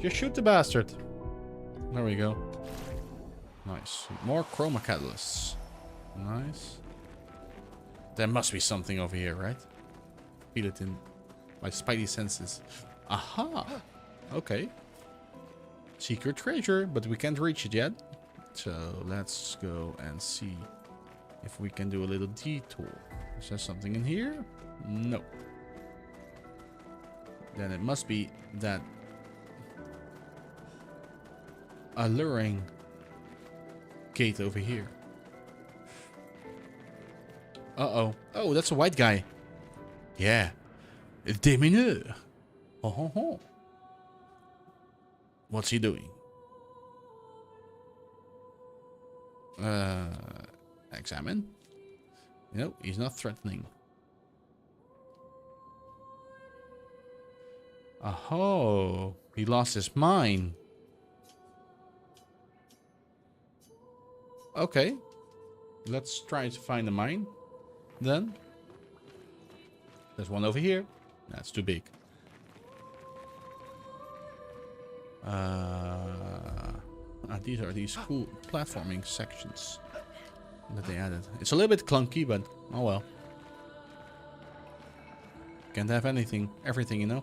[SPEAKER 1] Just shoot the bastard. There we go. Nice. More chroma catalysts. Nice. There must be something over here, right? Feel it in my spidey senses. Aha! Okay. Secret treasure, but we can't reach it yet. So let's go and see if we can do a little detour. Is there something in here? No. Then it must be that alluring gate over here. Uh-oh. Oh, that's a white guy. Yeah. Démineur. Oh, ho, ho. What's he doing? Examine. No, he's not threatening. Oh, he lost his mind. Okay. Let's try to find a mine. Then. There's one over here. That's too big. These are these cool platforming sections that they added. It's a little bit clunky, but oh well. Can't have everything, you know.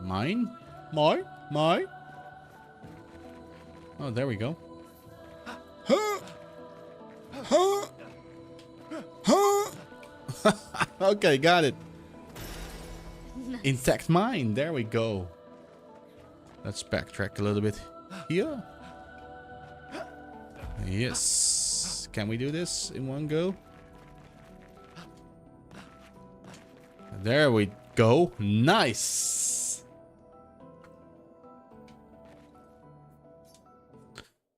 [SPEAKER 1] Mine? Mine? Oh, there we go. Okay, got it.
[SPEAKER 10] Nice.
[SPEAKER 1] Intact mine. There we go. Let's backtrack a little bit here. Yes. Can we do this in one go? There we go. Nice.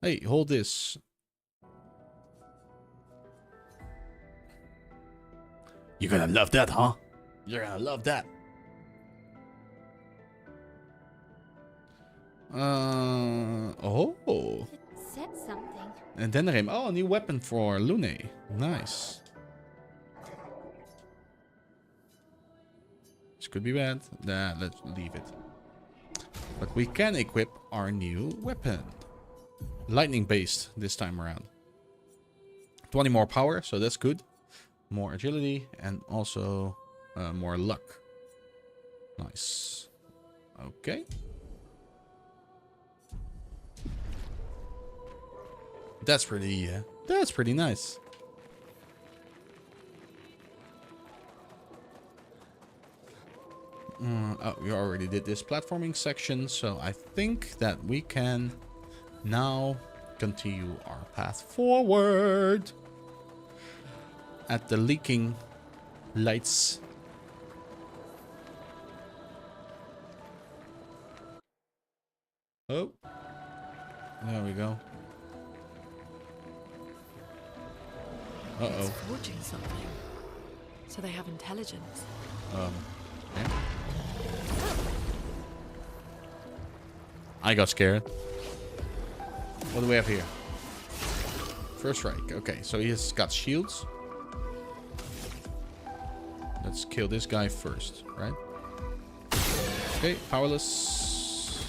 [SPEAKER 1] Hey, hold this. You're gonna love that, huh? You're gonna love that. Oh.
[SPEAKER 10] It said something.
[SPEAKER 1] And then Rem. Oh, a new weapon for Lune. Nice. This could be bad. Nah, let's leave it. But we can equip our new weapon. Lightning based this time around. 20 more power, so that's good. More agility and also more luck. Nice. Okay. That's pretty nice. Oh, we already did this platforming section, so I think that we can now continue our path forward at the leaking lights. Oh, there we go.
[SPEAKER 9] It's forging something. So they have intelligence.
[SPEAKER 1] Yeah. I got scared. What do we have here? First strike. Okay, so he has got shields. Let's kill this guy first, right? Okay, powerless.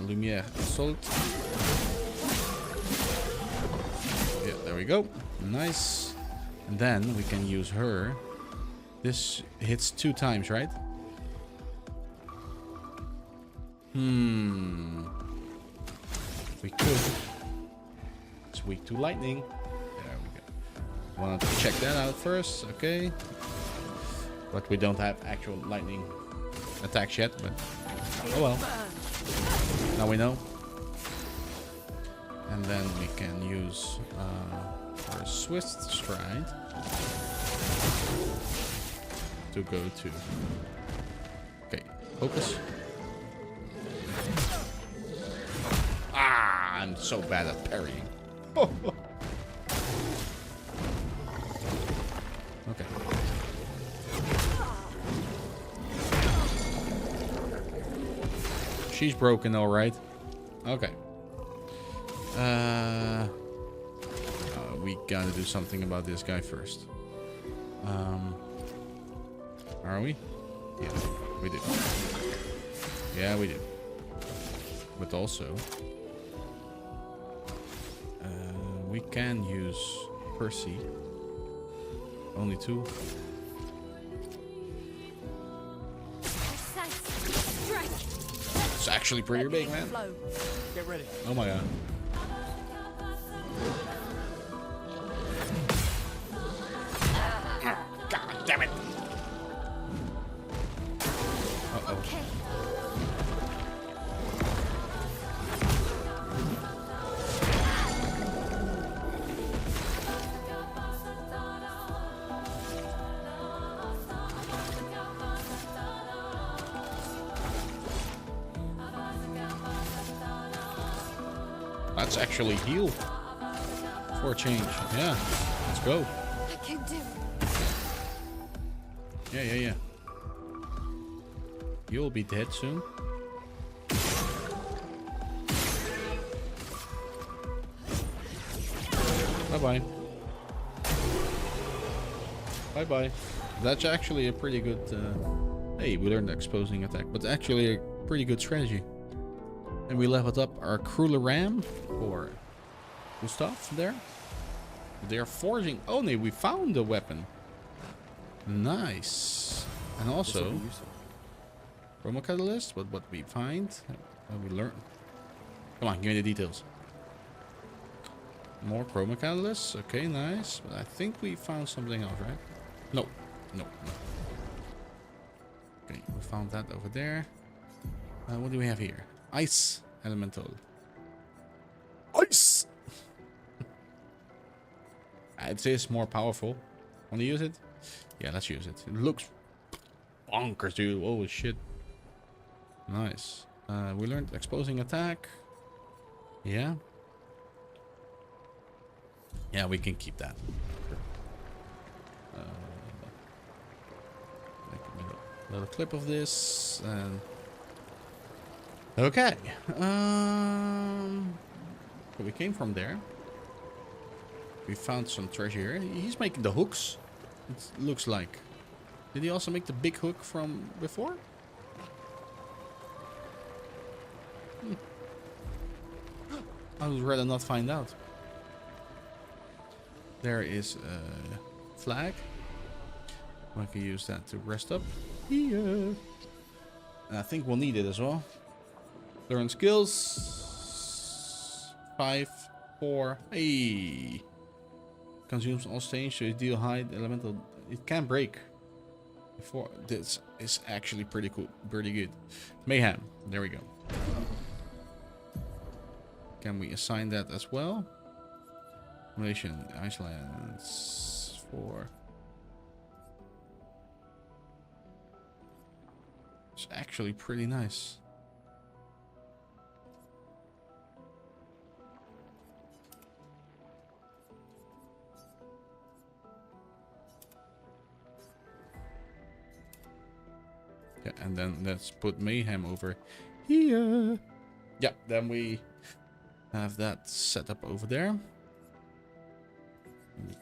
[SPEAKER 1] Lumiere assault. Yeah, there we go. Nice. And then we can use her. This hits 2 times, right? We could. It's weak to lightning. There we go. Wanted to check that out first, okay. But we don't have actual lightning attacks yet, but oh well. Now we know. And then we can use our Swift Stride to go to. Okay, focus. Ah, I'm so bad at parrying. Okay. She's broken, all right. Okay. We gotta do something about this guy first. Are we? Yeah, we do. Yeah, we do. But also, we can use Percy. Only 2. It's actually pretty big, man.
[SPEAKER 8] Get ready.
[SPEAKER 1] Oh my god. God damn it. Uh-oh.
[SPEAKER 10] Okay.
[SPEAKER 1] Let's actually heal for a change. Yeah, let's go.
[SPEAKER 10] I can do.
[SPEAKER 1] Yeah. You'll be dead soon. Bye-bye. Bye-bye. That's actually a pretty good... Hey, we learned exposing attack, but actually a pretty good strategy. And we leveled up our Crueler Ram for Gustav there. They're forging... Oh, no, we found the weapon. Nice. And also... Chroma Catalyst, what we find. What we learn. Come on, give me the details. More Chroma Catalysts. Okay, nice. But I think we found something else, right? No. Okay, we found that over there. What do we have here? Ice Elemental. Ice! It says more powerful. Want to use it? Yeah, let's use it. It looks bonkers, dude. Oh, shit. Nice. We learned exposing attack. Yeah. Yeah, we can keep that. Make a little clip of this. And okay. So we came from there. We found some treasure. He's making the hooks. It looks like. Did he also make the big hook from before? I would rather not find out. There is a flag. I can use that to rest up here. And I think we'll need it as well. Learn skills. 5, 4. Hey. Consumes all stage, so you deal high elemental. It can break. 4. This is actually pretty cool. Pretty good. Mayhem. There we go. Can we assign that as well? Relation Iceland's 4. It's actually pretty nice. Yeah, and then let's put Mayhem over here. Yeah, then we have that set up over there.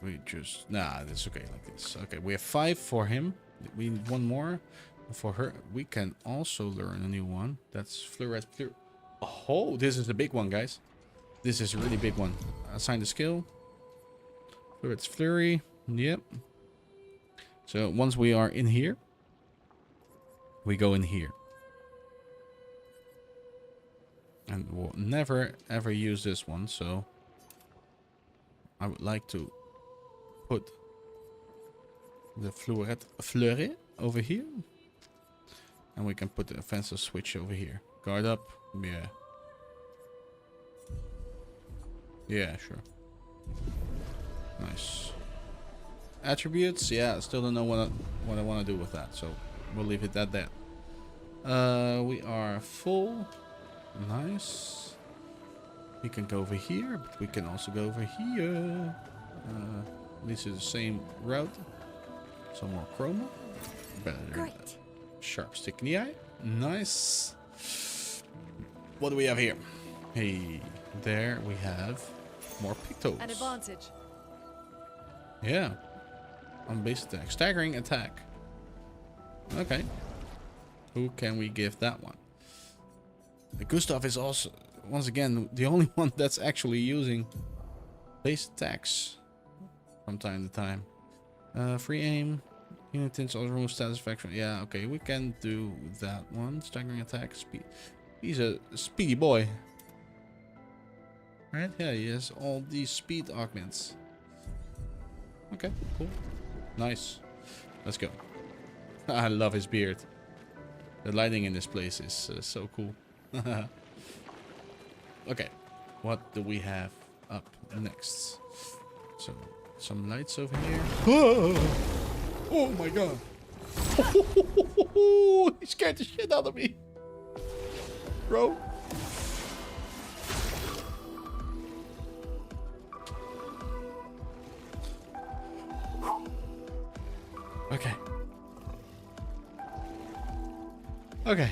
[SPEAKER 1] We just... Nah, that's okay like this. Okay, we have 5 for him. We need 1 more for her. We can also learn a new one. That's Fleuret. Oh, this is a big one, guys. This is a really big one. Assign the skill. Fleuret's Flurry. Yep. So once we are in here, we go in here. And we'll never ever use this one, so I would like to put the Fleuret over here. And we can put the offensive switch over here. Guard up. Yeah. Yeah, sure. Nice. Attributes. Yeah, still don't know what I want to do with that, so we'll leave it at that. We are full. Nice. We can go over here, but we can also go over here. This is the same route. Some more chroma. Better.
[SPEAKER 10] Great.
[SPEAKER 1] Sharp stick in the eye. Nice. What do we have here? Hey, there we have more pictos.
[SPEAKER 9] An advantage.
[SPEAKER 1] Yeah. On base attack. Staggering attack. Okay. Who can we give that one? Gustav is also, once again, the only one that's actually using base attacks from time to time. Free aim. Units also remove satisfaction. Yeah, okay, we can do that one. Staggering attack. Speed. He's a speedy boy. Right? Yeah, he has all these speed augments. Okay, cool. Nice. Let's go. I love his beard. The lighting in this place is so cool. Okay, what do we have up next? So, some lights over here. Whoa! Oh my god! He scared the shit out of me, bro. Okay. Okay.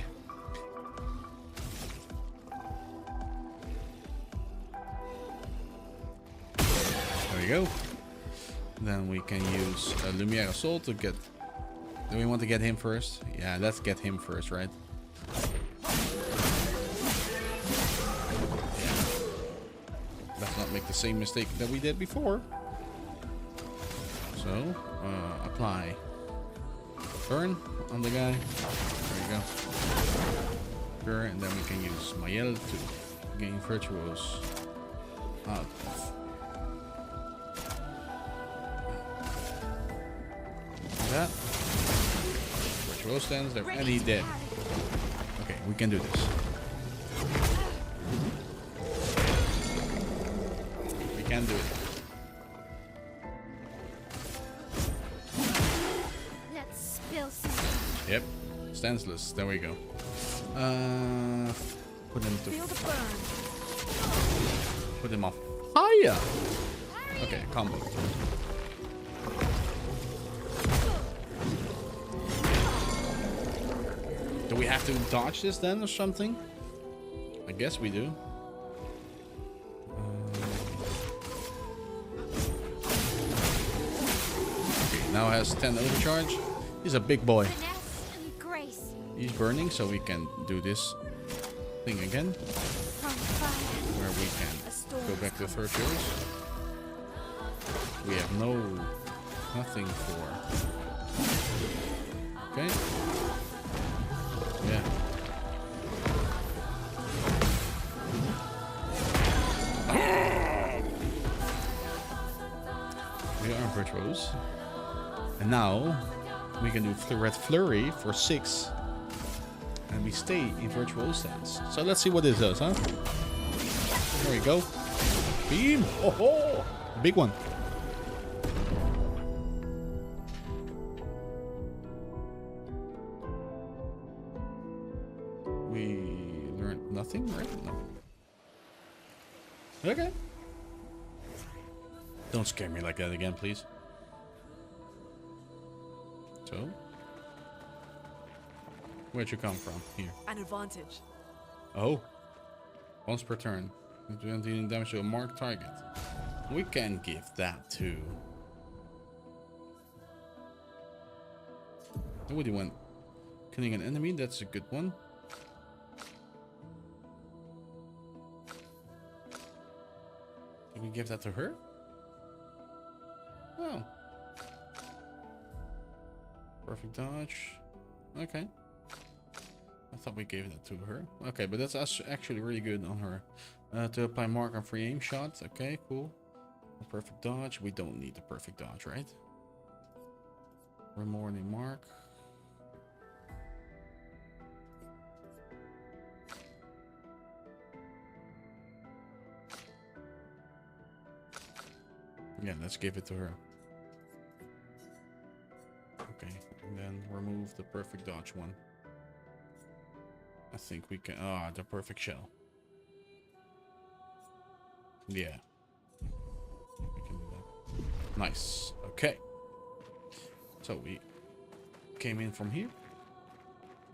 [SPEAKER 1] There we go. Then we can use Lumiere Assault to get... Do we want to get him first? Yeah, let's get him first, right? Yeah. Let's not make the same mistake that we did before. So, apply burn on the guy. There you go. Burn, and then we can use Maelle to gain Virtuos out of that. Virtual stands there, and he's dead. Okay, we can do this. We can do it.
[SPEAKER 10] Let's spill some.
[SPEAKER 1] Yep, stanceless. There we go. Put him to. Put him off fire. Okay, combo. Do we have to dodge this then or something? I guess we do. Okay, now has 10 overcharge. He's a big boy.
[SPEAKER 10] Finesse and grace.
[SPEAKER 1] He's burning, so we can do this thing again. Where we can go back to third choice. We have nothing for. Okay. Yeah. We are virtuos. And now We can do Red Flurry for 6. And we stay in virtual stance. So let's see what this does, huh? There we go. Beam! Oh ho! Big one. We learned nothing, right? No. Okay. Don't scare me like that again, please. So, where'd you come from? Here.
[SPEAKER 9] An advantage.
[SPEAKER 1] Oh. Once per turn. Dealing damage to a marked target. We can give that to... What do you want? Killing an enemy, that's a good one. Can we give that to her? Oh. Perfect dodge. Okay. I thought we gave that to her. Okay, but that's actually really good on her. To apply mark on free aim shots. Okay, cool. A perfect dodge. We don't need the perfect dodge, right? Rewarding mark. Yeah, let's give it to her. Okay, and then remove the perfect dodge one. I think we can... Ah, the perfect shell. Yeah. We can do that. Nice. Okay. So we came in from here.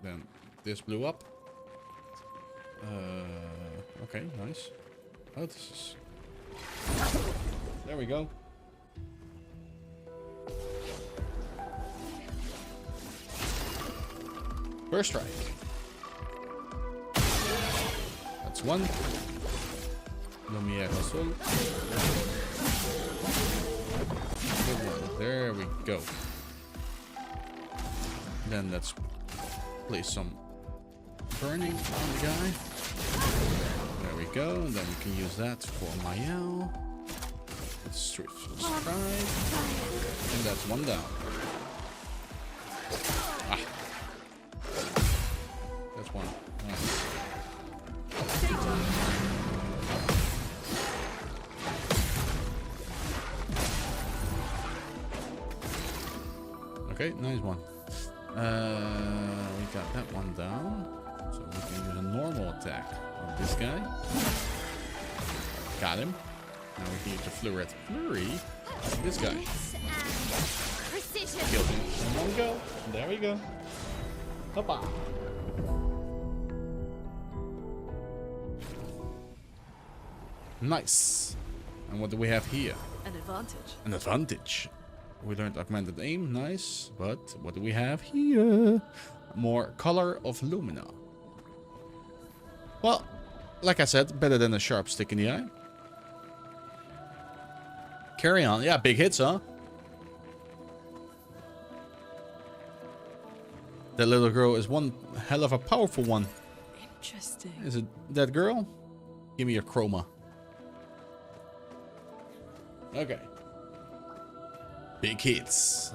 [SPEAKER 1] Then this blew up. Okay, nice. Oh, this is... There we go. First strike. That's one. Lumiere Sol. Good one. There we go. Then let's place some burning on the guy. There we go. And then we can use that for Maelle. Strike. And that's one down. Ah. That's one. Nice. Okay, nice one. We got that one down. So we can use a normal attack on this guy. Got him. Now we can use the Red Flurry on this guy. Killed him in one go. There we go. Hoppa. Nice. And what do we have here?
[SPEAKER 9] An advantage.
[SPEAKER 1] An advantage. We learned augmented aim. Nice. But what do we have here? More color of lumina. Well, like I said, better than a sharp stick in the eye. Carry on. Yeah, big hits, huh? That little girl is one hell of a powerful one.
[SPEAKER 9] Interesting.
[SPEAKER 1] Is it that girl? Give me your chroma. Okay. Big hits.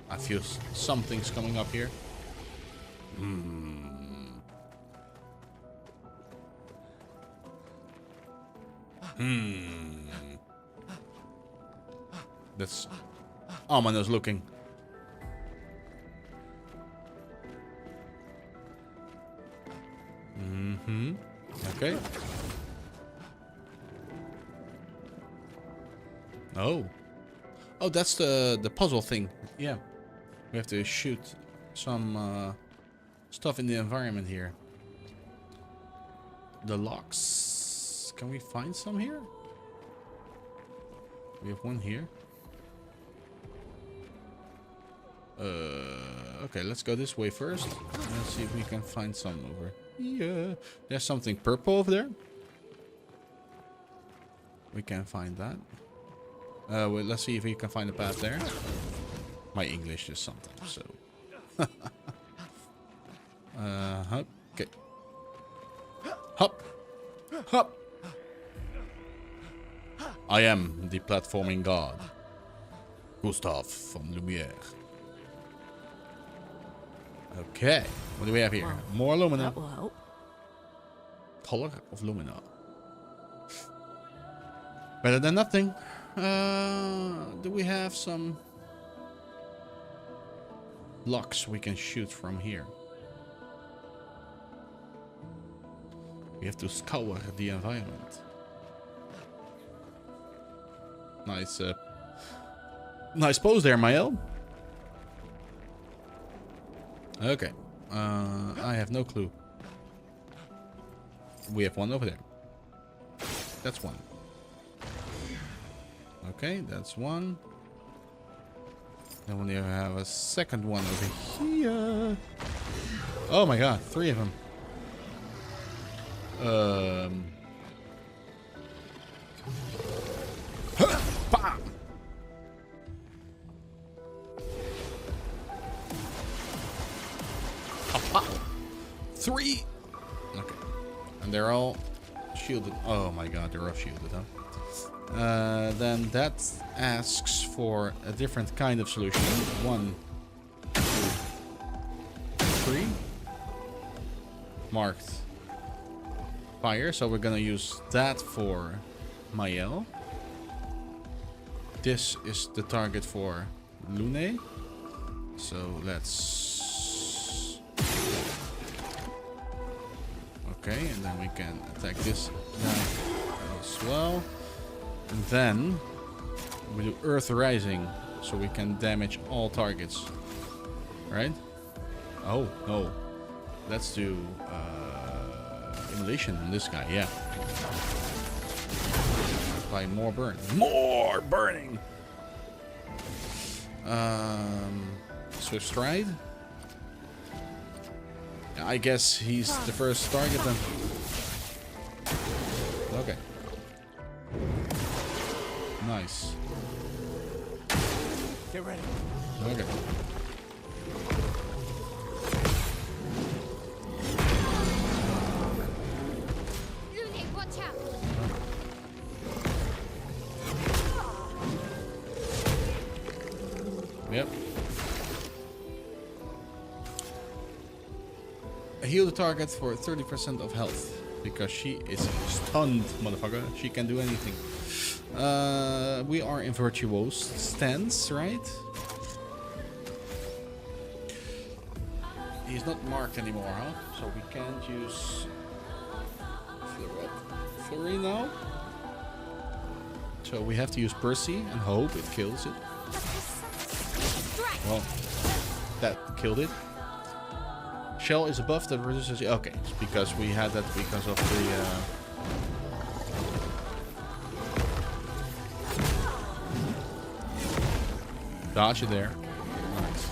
[SPEAKER 1] I feel something's coming up here. That's ominous looking. Okay. Oh. Oh, that's the puzzle thing. Yeah. We have to shoot some stuff in the environment here. The locks. Can we find some here? We have one here. Okay, let's go this way first. Let's see if we can find some over. Yeah, there's something purple over there. We can find that. Well, let's see if we can find a path there. My English is something, so. Okay. Hop. Hop. I am the platforming god. Gustav from Lumiere. Okay, what do we have here?
[SPEAKER 4] Well,
[SPEAKER 1] More Lumina.
[SPEAKER 4] That will help.
[SPEAKER 1] Color of Lumina. Better than nothing. Do we have some blocks we can shoot from here? We have to scour the environment. Nice, nice pose there, Maelle. Okay. I have no clue. We have one over there. That's one. Okay, that's one. Then we have a second one over here. Oh my god, 3 of them. Bam! 3. Okay. And they're all shielded. Oh my god, they're all shielded, huh? Then that asks for a different kind of solution. 1, 2, 3. Marked fire. So we're gonna use that for Maelle. This is the target for Lune. So let's... Okay, and then we can attack this guy as well. And then we do Earth Rising, so we can damage all targets. Right? Oh, no. Let's do Immolation on this guy, yeah. Apply more burn. More burning! Swift Stride. I guess he's the first target then. Okay. Nice.
[SPEAKER 7] Get ready.
[SPEAKER 1] Okay.
[SPEAKER 10] Lune, watch out!
[SPEAKER 1] Yep. Heal the target for 30% of health. Because she is stunned, motherfucker. She can do anything. We are in Virtuose stance, right? He's not marked anymore, huh? So we can't use Flurry now. So we have to use Percy and hope it kills it. Well, that killed it. Shell is above the resistance. Okay, it's because we had that because of the. Dodge it there. Nice.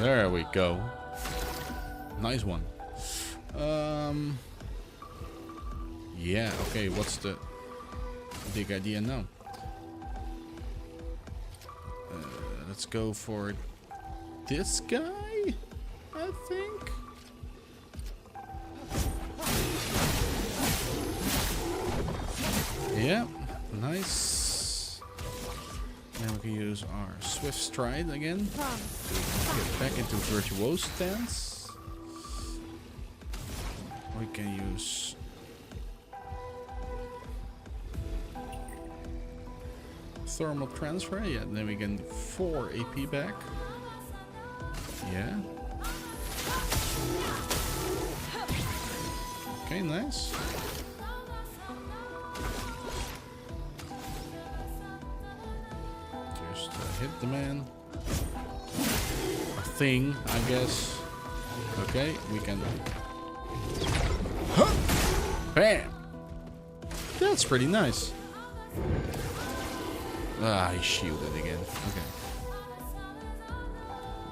[SPEAKER 1] There we go. Nice one. Yeah. Okay. What's the big idea now? Let's go for this guy, I think. Yeah, nice. Then we can use our Swift Stride again to get back into Virtuose stance. We can use Thermal Transfer, yeah, then we get 4 AP back. Yeah. Okay, nice. Just hit the man. A thing, I guess. Okay, we can... Bam! That's pretty nice. Ah, he shielded again. Okay.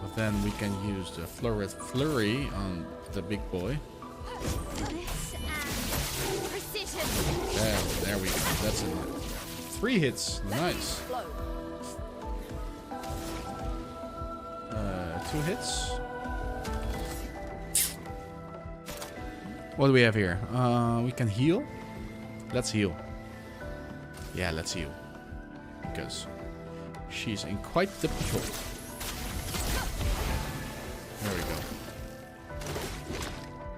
[SPEAKER 1] But then we can use the Flurry on the big boy. There we go. That's enough. 3 hits. Nice. 2 hits. What do we have here? We can heal. Let's heal. Yeah, let's heal. Because she's in quite the patrol. There we go.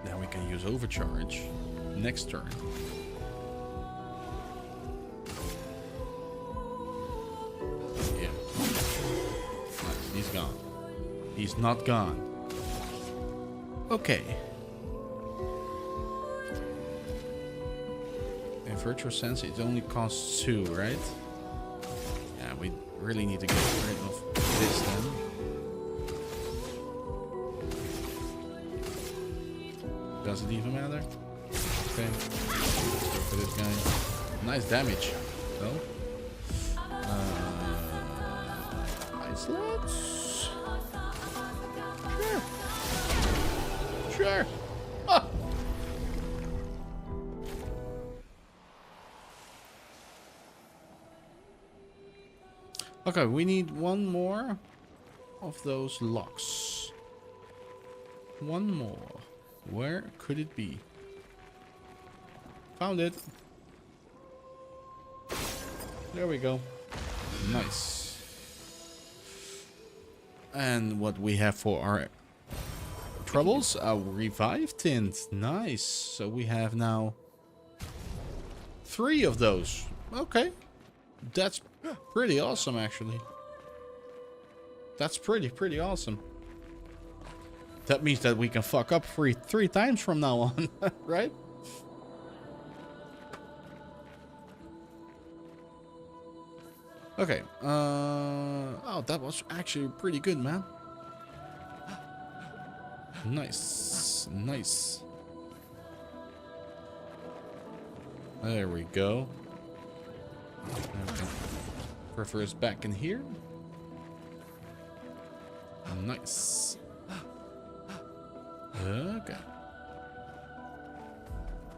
[SPEAKER 1] Now we can use overcharge next turn. Yeah. Nice. He's gone. He's not gone. Okay. In Virtual Sense, it only costs 2, right? Yeah, we really need to get rid of this then. Does it even matter? Okay. Let's go for this guy. Nice damage, though. Isolates? Sure. Sure. Ah. Okay, we need one more of those locks. One more. Where could it be? Found it. There we go. Nice. And what we have for our troubles? A revive tint. Nice. So we have now 3 of those. Okay. That's pretty awesome, actually. That's pretty awesome. That means that we can fuck up three times from now on, right? Okay. Oh, that was actually pretty good, man. Nice. Nice. There we go. Okay. Reverse back in here. Nice. Okay.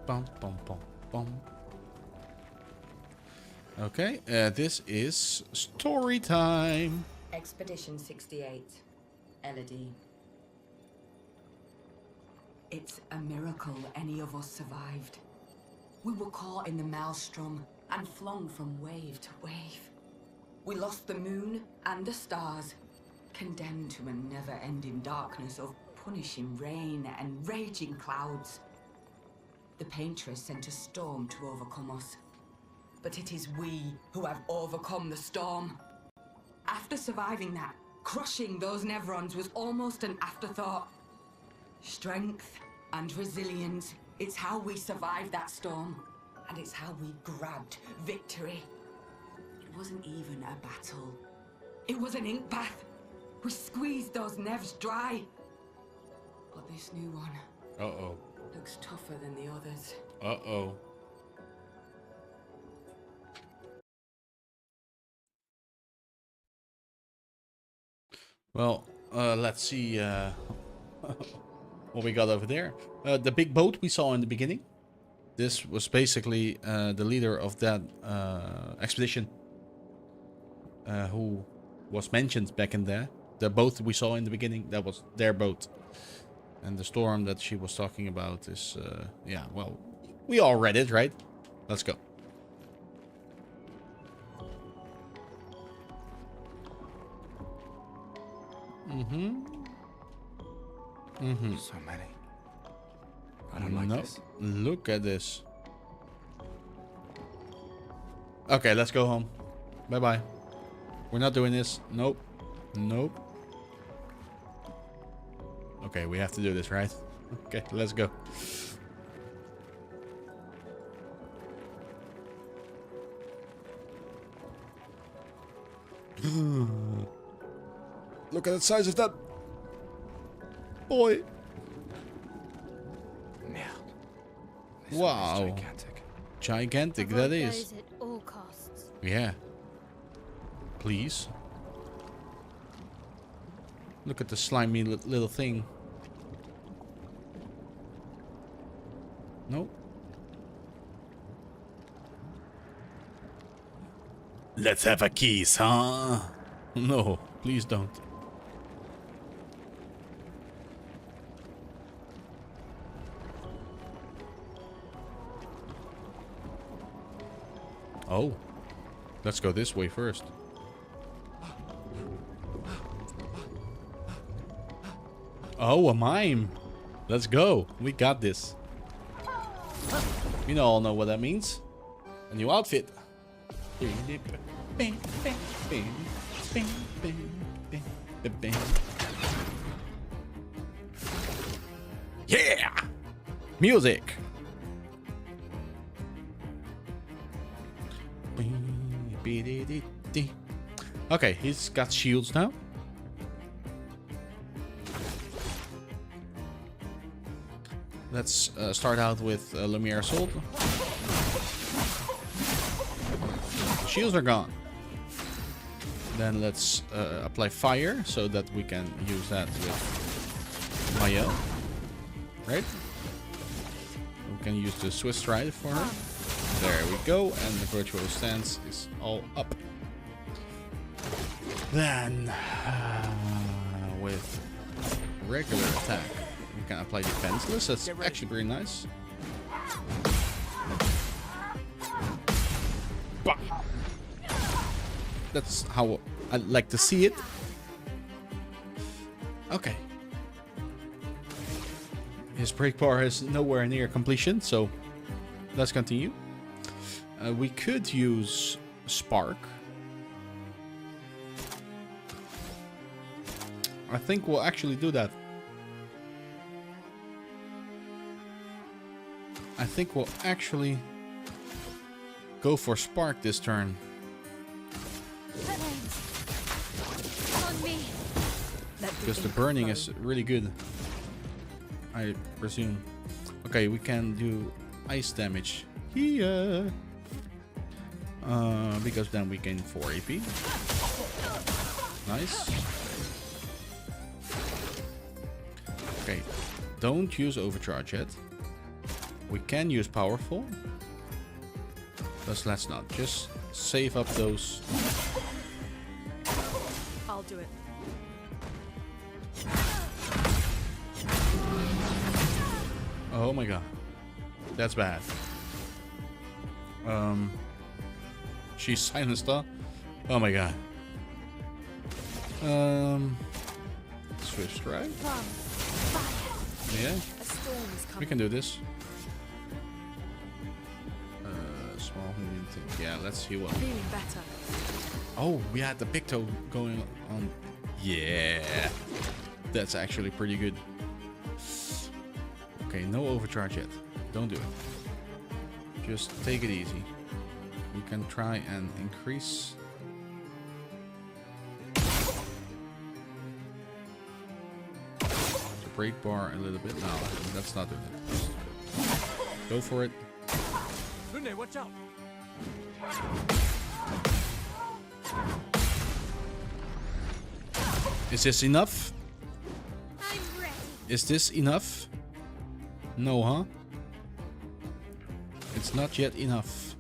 [SPEAKER 1] Bum, bum, bum, bum. Okay, this is story time.
[SPEAKER 11] Expedition 68, Elodie. It's a miracle any of us survived. We were caught in the maelstrom and flung from wave to wave. We lost the moon and the stars, condemned to a never-ending darkness of punishing rain and raging clouds. The Paintress sent a storm to overcome us. But it is we who have overcome the storm. After surviving that, crushing those Nevrons was almost an afterthought. Strength and resilience, it's how we survived that storm. And it's how we grabbed victory. It wasn't even a battle. It was an ink bath. We squeezed those Nevs dry. But this new one...
[SPEAKER 1] Uh-oh.
[SPEAKER 11] Looks tougher than the others.
[SPEAKER 1] Uh-oh. Well, let's see what we got over there. The big boat we saw in the beginning. This was basically the leader of that expedition who was mentioned back in there. The boat we saw in the beginning, that was their boat. And the storm that she was talking about is, yeah, well, we all read it, right? Let's go.
[SPEAKER 7] So many. I don't like this.
[SPEAKER 1] Look at this. Okay, let's go home. Bye-bye. We're not doing this. Nope. Nope. Okay, we have to do this, right? Okay, let's go. Look at the size of that boy.
[SPEAKER 7] This
[SPEAKER 1] Wow.
[SPEAKER 7] one is gigantic.
[SPEAKER 1] Gigantic,
[SPEAKER 10] Avoid
[SPEAKER 1] that is.
[SPEAKER 10] those at all costs.
[SPEAKER 1] Yeah. Please. Look at the slimy little thing. Nope. Let's have a kiss, huh? No, please don't. Oh, Let's go this way first. Oh, a mime. Let's go. We got this. You all know what that means. A new outfit. Yeah! Music! Okay, he's got shields now. Let's start out with Lumiere Assault. Shields are gone. Then let's apply fire so that we can use that with Maelle. Right? We can use the Swiss Stride for her. There we go, and the virtual stance is all up. Then, with regular attack, we can apply defenseless. That's actually pretty nice. Bah! That's how I like to see it. Okay. His break bar is nowhere near completion, so let's continue. We could use Spark. I think we'll actually do that. I think we'll actually go for Spark this turn. Because the burning is really good, I presume. Okay, we can do ice damage here. Because then we gain 4 AP. Nice. Okay, don't use overcharge yet. We can use powerful. But let's not. Just save up those.
[SPEAKER 9] I'll do it.
[SPEAKER 1] Oh my god. That's bad. She's silenced, huh? Oh my god. Swift strike. Yeah. We can do this. Small medium thing. Yeah, let's heal up.
[SPEAKER 9] Feeling better.
[SPEAKER 1] Oh, we had the Picto going on. Yeah. That's actually pretty good. Okay, no overcharge yet. Don't do it. Just take it easy. We can try and increase. The break bar a little bit. No, that's not doing it. Just go for it.
[SPEAKER 7] Watch out.
[SPEAKER 1] Is this enough?
[SPEAKER 10] I'm ready.
[SPEAKER 1] Is this enough? No, huh? It's not yet enough.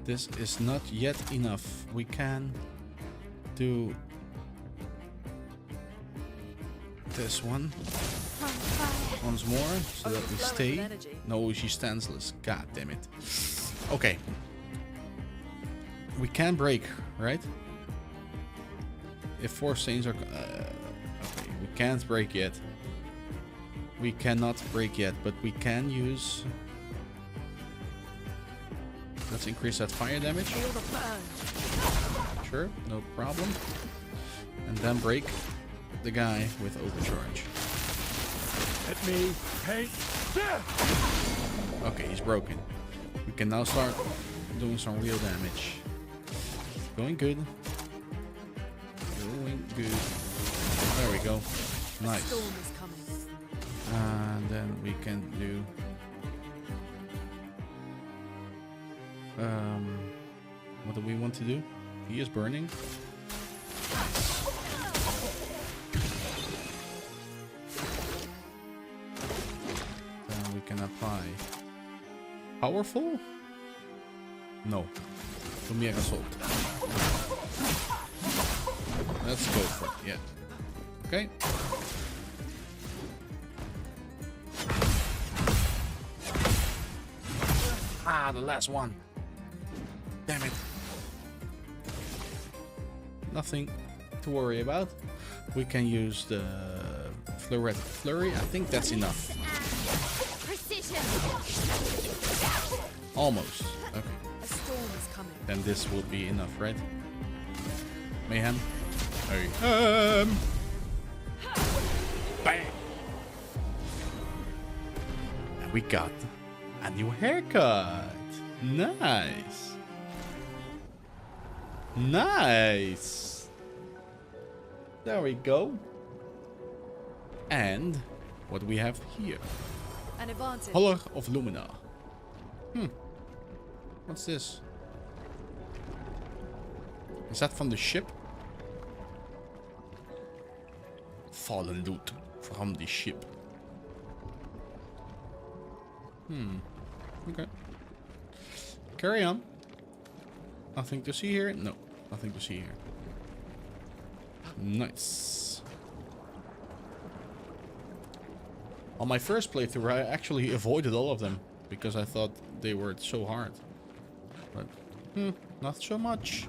[SPEAKER 1] This is not yet enough. We can do this one once more so that we stay. No, she's stanceless. God damn it. Okay. We can break, right? If 4 stains are... okay, we can't break yet. We cannot break yet, but we can use... Let's increase that fire damage. Sure, no problem. And then break the guy with overcharge.
[SPEAKER 7] Let me paint death.
[SPEAKER 1] Okay, he's broken. We can now start doing some real damage. Going good. Going good. There we go. Nice. And then we can do... what do we want to do? He is burning. Then we can apply powerful? No. Lumiere Assault. Let's go for it. Yeah. Okay. Ah, the last one. Damn it. Nothing to worry about. We can use the flurry. I think that's enough.
[SPEAKER 10] Precision.
[SPEAKER 1] Almost. Okay.
[SPEAKER 9] A storm is coming.
[SPEAKER 1] Then this will be enough, right? Mayhem. Hey. Bang. And we got a new haircut. Nice. Nice. There we go. And what do we have here?
[SPEAKER 9] An advantage.
[SPEAKER 1] Color of Lumina. What's this? Is that from the ship? Fallen loot from the ship. Okay. Carry on. Nothing to see here? No. Nothing to see here. Nice. On my first playthrough, I actually avoided all of them because I thought they were so hard. But, not so much.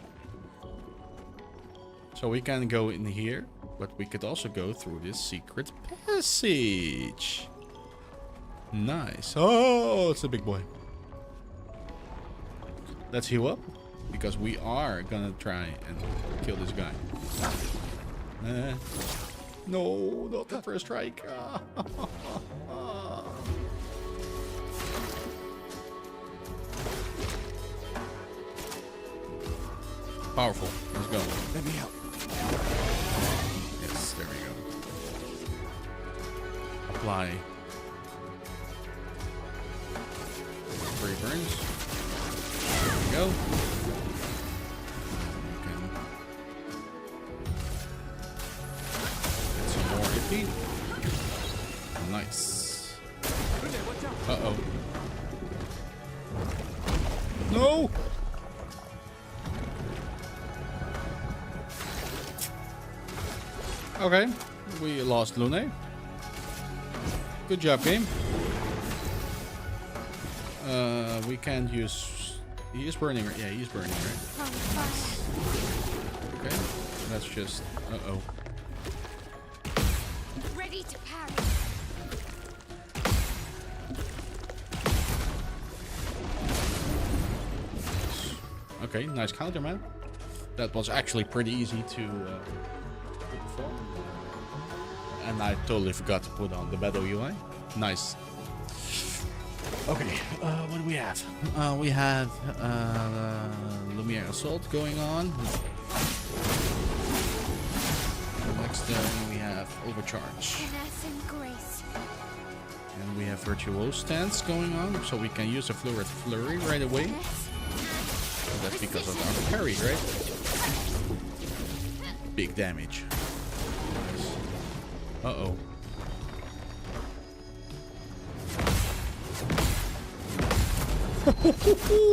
[SPEAKER 1] So we can go in here, but we could also go through this secret passage. Nice. Oh, it's a big boy. Let's heal up, because we are gonna try and kill this guy. No, not the first strike. Powerful. Let's go.
[SPEAKER 5] Let me help.
[SPEAKER 1] Yes, there we go. Apply. 3 burns. There we go. Okay. Get some more AP. Nice. Uh-oh. No! Okay, we lost Lune. Good job, game. We can't use... He is burning, right? Yeah, he's burning, right? Okay, let's just... Uh-oh.
[SPEAKER 10] Ready to parry.
[SPEAKER 1] Okay, nice counter, man. That was actually pretty easy to perform. And I totally forgot to put on the battle UI. Nice. Okay, what do we have? We have Lumiere Assault going on. Next we have Overcharge.
[SPEAKER 10] Finesse and grace.
[SPEAKER 1] And we have Virtual Stance going on, so we can use a Fluid Flurry right away. So that's because of our parry, right? Big damage. Nice. Uh-oh.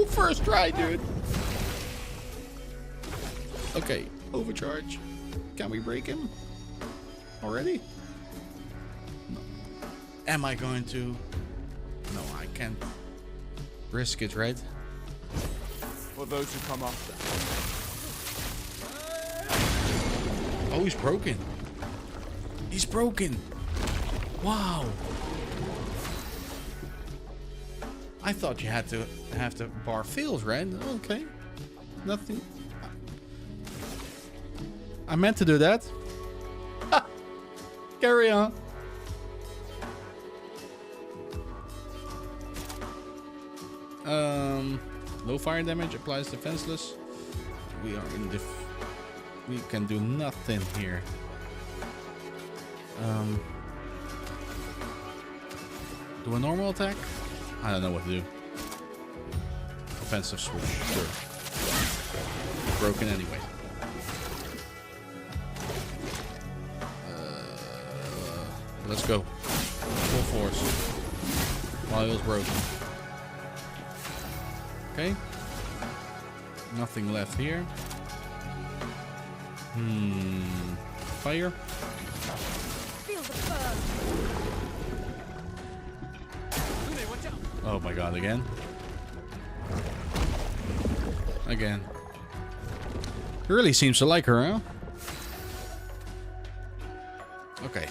[SPEAKER 1] First try, dude. Okay, Overcharge. Can we break him? Already? No. Am I going to? No, I can't risk it, right?
[SPEAKER 7] For those who come after.
[SPEAKER 1] Oh, he's broken. He's broken. Wow. I thought you had to have the bar fails, right? Okay. Nothing. I meant to do that. Carry on. Low fire damage applies defenseless. We are in we can do nothing here. Do a normal attack? I don't know what to do. Offensive switch, sure. Broken anyway. Let's go. Full force. While it was broken. Okay. Nothing left here. Fire.
[SPEAKER 9] Feel the burn.
[SPEAKER 1] Oh my god, again. again. He really seems to like her, huh? Okay.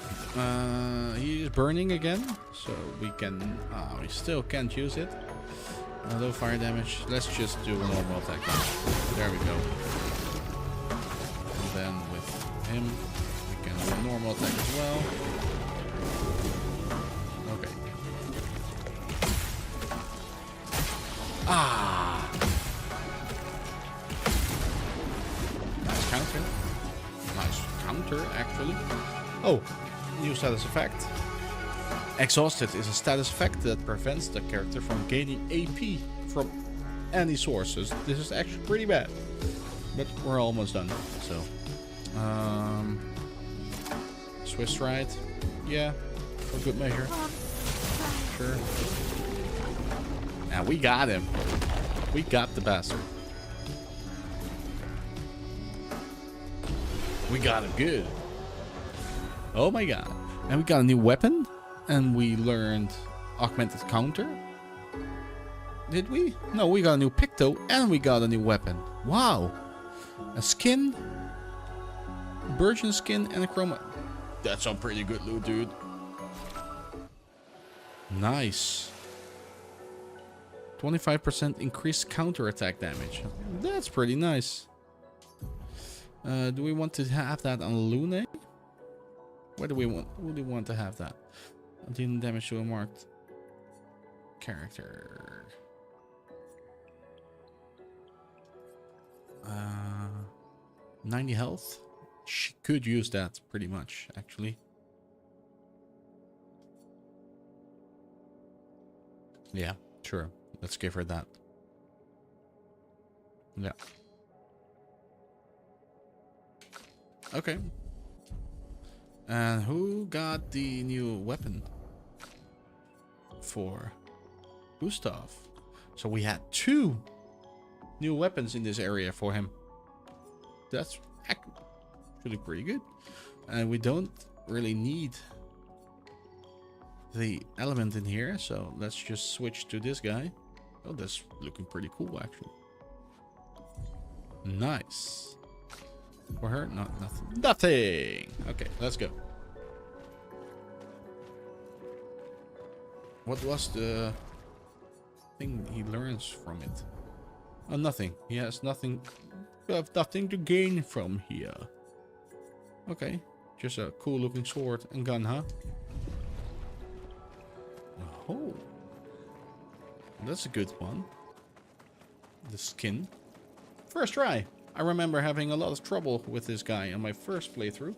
[SPEAKER 1] He is burning again, so we can. We still can't use it. Low fire damage. Let's just do a normal attack. There we go. And then with him, we can do a normal attack as well. Okay. Ah! Nice counter. Nice counter, actually. Oh, new status effect. Exhausted is a status effect that prevents the character from gaining AP from any sources. This is actually pretty bad. But we're almost done, so. Swiss stride. Yeah, for good measure. Sure. Now we got him. We got the bastard. We got him good. Oh my god. And we got a new weapon. And we learned augmented counter. Did we? No, we got a new picto and we got a new weapon. Wow. A skin. Virgin skin and a chroma. That's some pretty good loot, dude. Nice. 25% increased counter attack damage. That's pretty nice. Do we want to have that on Lune? Where do we want? Who do we want to have that? Dealing damage to a marked character. 90 health. She could use that pretty much, actually. Yeah, sure. Let's give her that. Yeah. Okay. And who got the new weapon? For Gustav. So we had 2 new weapons in this area for him. That's actually pretty good. And we don't really need the element in here, so let's just switch to this guy. Oh, that's looking pretty cool, actually. Nice. For her, nothing. Nothing. Okay, let's go. What was the thing he learns from it? Oh, nothing. He has nothing. You have nothing to gain from here. Okay, just a cool looking sword and gun, huh? Oh, that's a good one. The skin. First try. I remember having a lot of trouble with this guy on my first playthrough.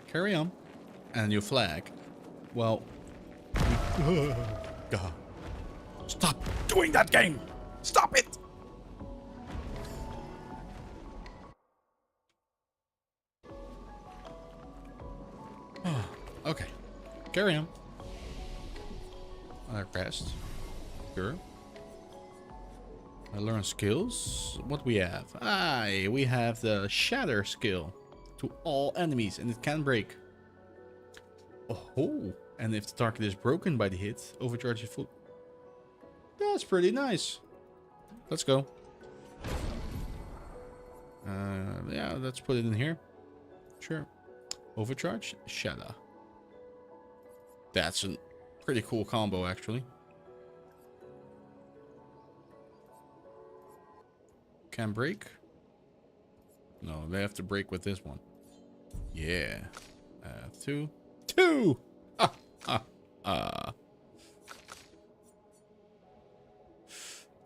[SPEAKER 1] Carry on. And a new flag. Well. God. Stop doing that game! Stop it! Okay. Carry on. Rest. Sure. I learn skills. What we have? We have the shatter skill to all enemies, and it can break. Oh, and if the target is broken by the hit, overcharge it full. That's pretty nice. Let's go. Yeah, let's put it in here. Sure. Overcharge, shatter. That's a pretty cool combo, actually. Can break? No, they have to break with this one. Yeah. 2. 2!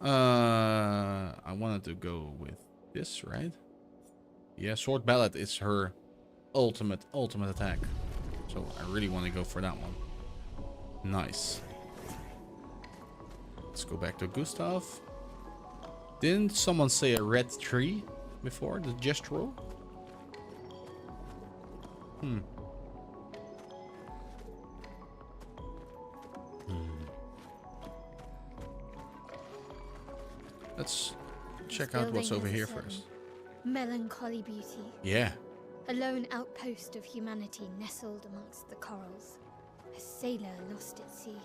[SPEAKER 1] I wanted to go with this, right? Yeah, Sword Ballad is her ultimate attack. So I really want to go for that one. Nice. Let's go back to Gustav. Didn't someone say a red tree before the gestural? Let's check out what's over here first.
[SPEAKER 10] Melancholy beauty.
[SPEAKER 1] Yeah.
[SPEAKER 10] A lone outpost of humanity nestled amongst the corals. A sailor lost at sea.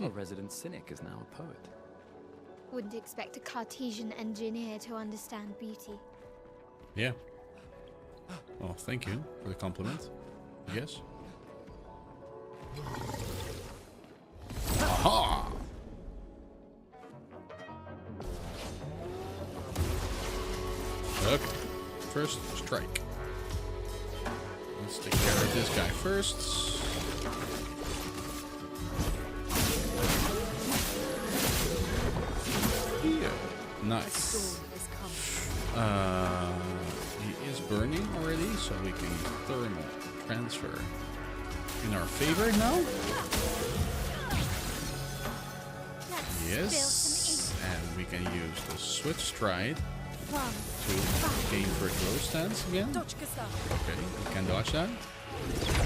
[SPEAKER 7] A resident cynic is now a poet.
[SPEAKER 10] Wouldn't expect a Cartesian engineer to understand beauty.
[SPEAKER 1] Yeah. Well, thank you for the compliment. Yes. Aha! Okay. First strike. Let's take care of this guy first. Yeah. Nice. He is burning already, so we can thermal transfer in our favor now. Yes, and we can use the switch stride to gain first row stance again. Okay, we can dodge that.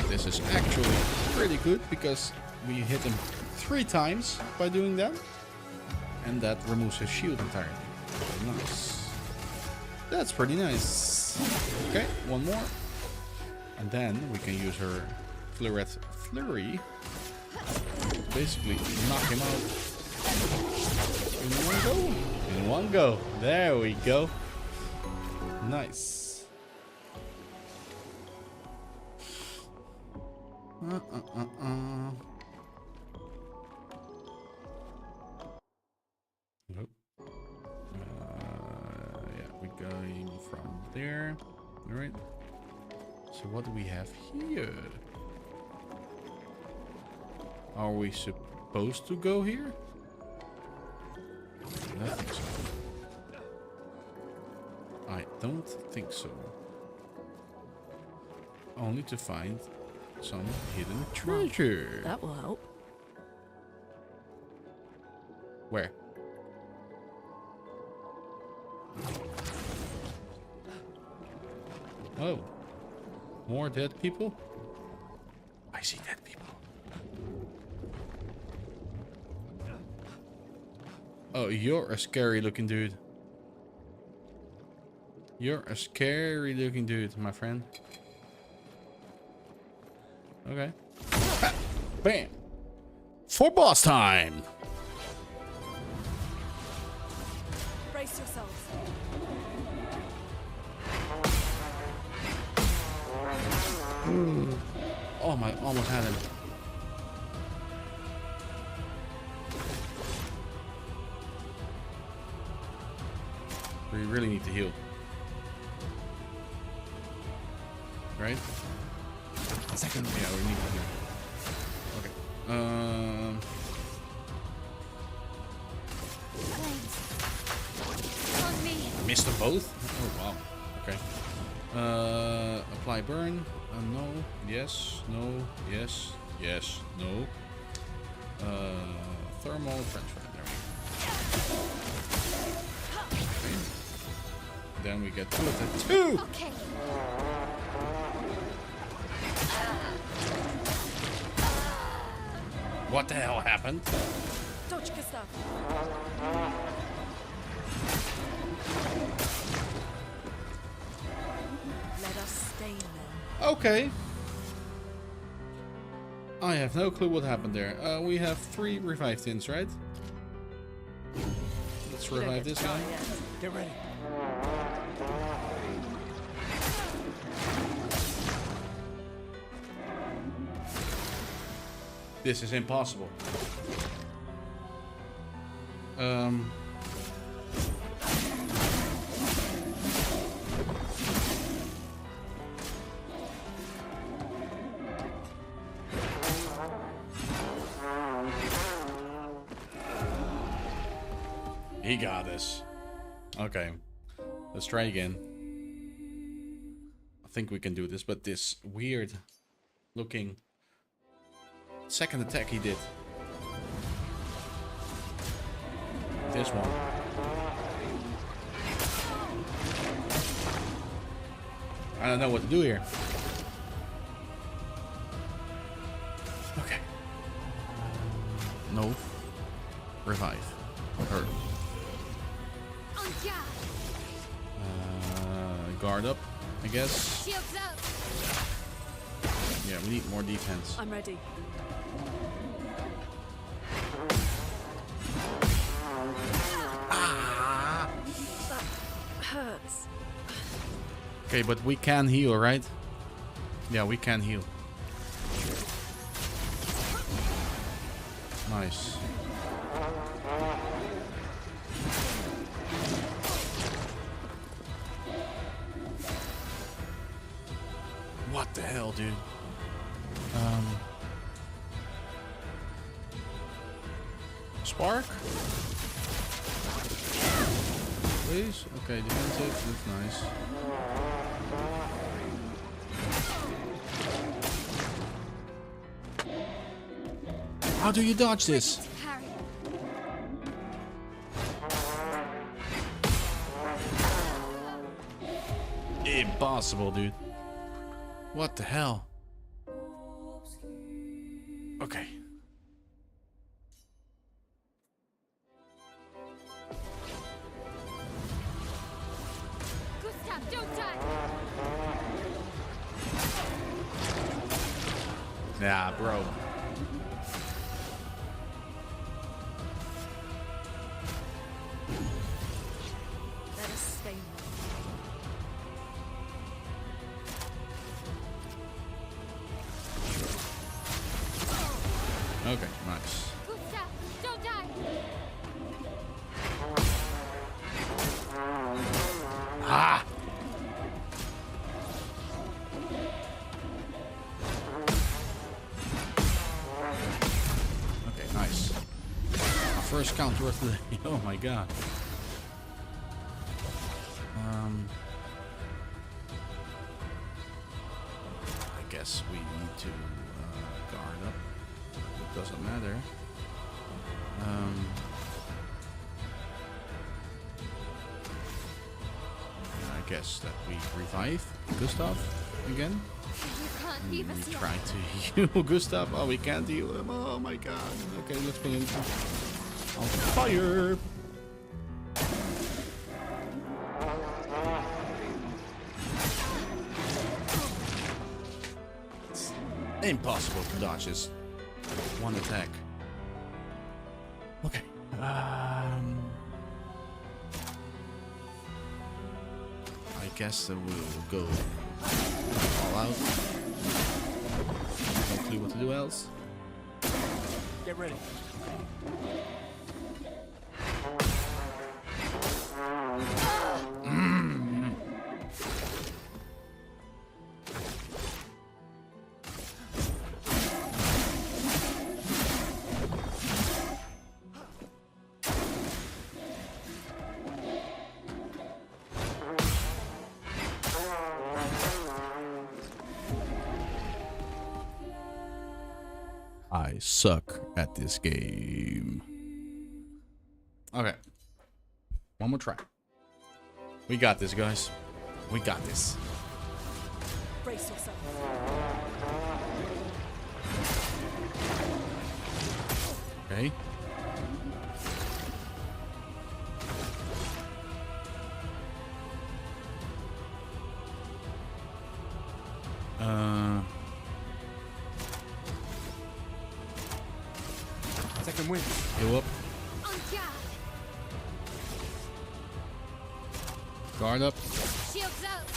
[SPEAKER 1] This is actually pretty good because we hit him 3 times by doing that, and that removes his shield entirely. Nice. That's pretty nice. Okay, one more. And then we can use her Fleuret Flurry. Basically knock him out. In one go. In one go. There we go. Nice. Nope. Yeah, we're going from there. Alright. So what do we have here? Are we supposed to go here? I don't think so. I don't think so. Only to find some hidden treasure.
[SPEAKER 4] That will help.
[SPEAKER 1] Where? Oh. More dead people? I see dead people. Oh, you're a scary looking dude. You're a scary looking dude, my friend. Okay. Ha! Bam! For boss time!
[SPEAKER 9] Brace yourselves.
[SPEAKER 1] Oh my, almost had him. We really need to heal. Right? Second. Yeah, we need to heal. Okay. I missed them both? Oh wow. Okay. Apply burn. No. Yes. No. Yes. Yes. No. Thermal transfer. There we go. Okay. Then we get 2 of the 2!
[SPEAKER 10] Okay.
[SPEAKER 1] What the hell happened?
[SPEAKER 9] Dodge Gustav. Let us stay there.
[SPEAKER 1] Okay. I have no clue what happened there. We have 3 revive tins, right? Let's revive this guy.
[SPEAKER 8] Get ready.
[SPEAKER 1] This is impossible. He got this. Okay. Let's try again. I think we can do this, but this weird looking second attack he did. This one. I don't know what to do here. Okay. No. Revive. Her. Guard up, I guess.
[SPEAKER 10] Shields up.
[SPEAKER 1] Yeah, we need more defense.
[SPEAKER 9] I'm ready.
[SPEAKER 1] Ah!
[SPEAKER 9] That hurts.
[SPEAKER 1] Okay, but we can heal, right? Yeah, we can heal. Nice. What the hell, dude? Spark? Please? Okay, defensive. That's nice. How do you dodge this? Impossible, dude. What the hell? Okay.
[SPEAKER 10] Gustav, don't die!
[SPEAKER 1] Nah, bro.
[SPEAKER 9] Let us stay.
[SPEAKER 1] Okay, nice.
[SPEAKER 10] Gustav, don't die!
[SPEAKER 1] Ah! Okay, nice. Our first counter of the day. Oh my god. I guess we need to guard up. It doesn't matter. I guess that we revive Gustav again.
[SPEAKER 10] You can't leave us
[SPEAKER 1] We
[SPEAKER 10] yet.
[SPEAKER 1] try to heal Gustav. Oh, we can't heal him. Oh my god. Okay, let's put him on fire. It's impossible to dodge this one attack. Okay. I guess that we'll go all out. No clue what to do else.
[SPEAKER 8] Get ready.
[SPEAKER 1] I suck at this game. Okay. One more try. We got this, guys. We got this.
[SPEAKER 9] Brace yourself.
[SPEAKER 1] Okay.
[SPEAKER 8] Second wind.
[SPEAKER 1] Heal up.
[SPEAKER 10] On guard!
[SPEAKER 1] Guard up.
[SPEAKER 10] Shields out!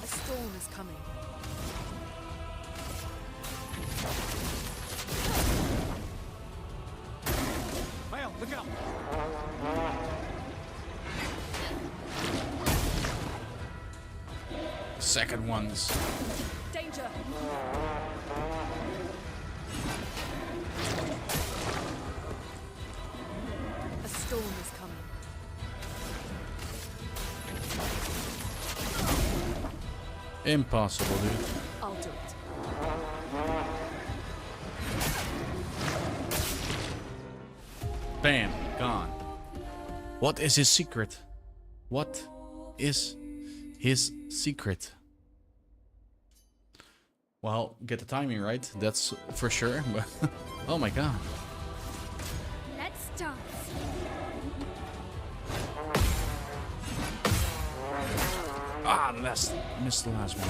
[SPEAKER 9] A storm is coming.
[SPEAKER 8] Maelle, look out!
[SPEAKER 1] Second one's.
[SPEAKER 9] Danger! A storm is coming.
[SPEAKER 1] Impossible, dude.
[SPEAKER 9] I'll do it.
[SPEAKER 1] Bam. Gone. What is his secret? What is his secret? Well, get the timing right. That's for sure. But oh my god.
[SPEAKER 10] Let's dance!
[SPEAKER 1] Ah, missed the last one.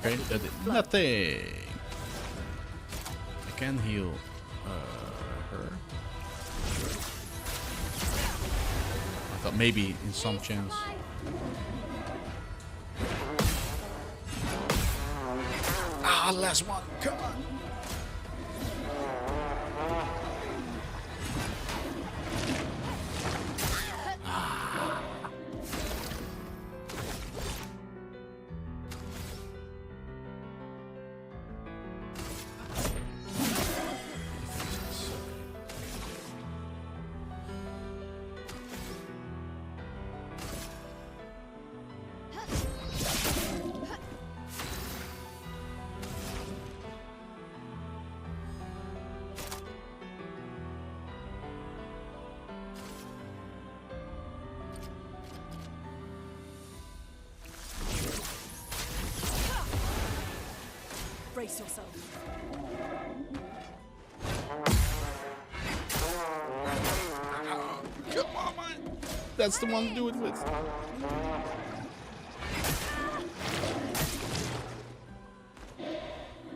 [SPEAKER 1] Okay, that did nothing. I can heal her. I thought maybe in some chance. Ah, last one. Come on.
[SPEAKER 9] Brace yourself.
[SPEAKER 1] Come on, man. That's the one to do it with.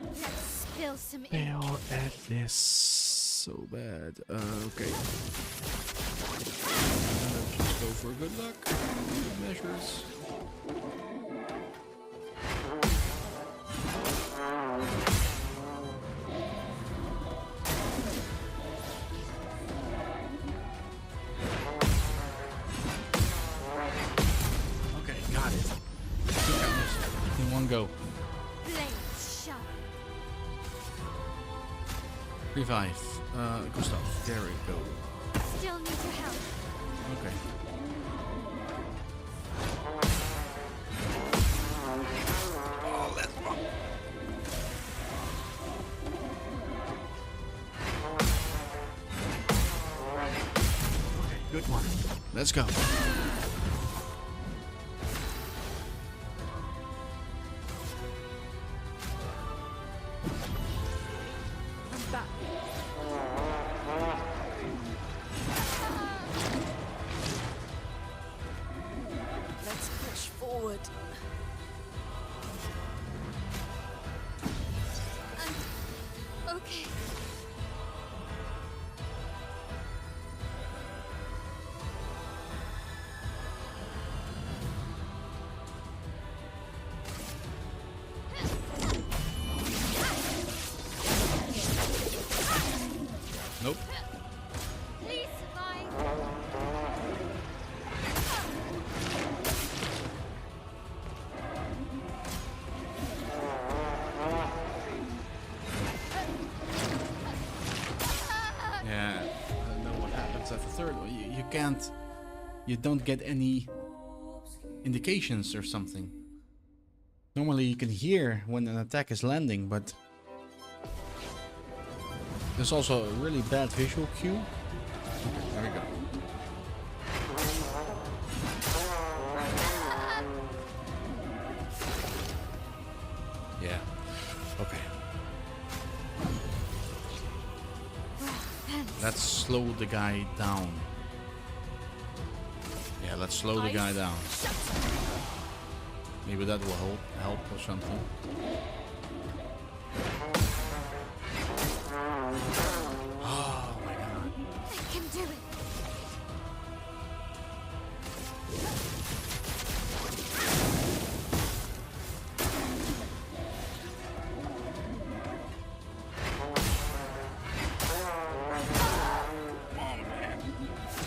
[SPEAKER 10] Let's spill some ink.
[SPEAKER 1] Fail at this so bad. Okay. Just go for good luck. Good measures. Okay, got it. 2 counters in one go.
[SPEAKER 10] Blades sharp.
[SPEAKER 1] Revive. Gustav. There we go.
[SPEAKER 10] Still need your help.
[SPEAKER 1] Okay. Oh, let's go. Okay, good one. Let's go.
[SPEAKER 9] I'm back. Let's push forward.
[SPEAKER 10] Okay.
[SPEAKER 1] Nope.
[SPEAKER 10] Please survive.
[SPEAKER 1] Yeah, I don't know what happens at the third one. You can't. You don't get any indications or something. Normally you can hear when an attack is landing, but there's also a really bad visual cue. Okay, there we go. Yeah. Okay. Let's slow the guy down. Yeah, let's slow the guy down. Maybe that will help or something. Oh my god.
[SPEAKER 10] I can do it.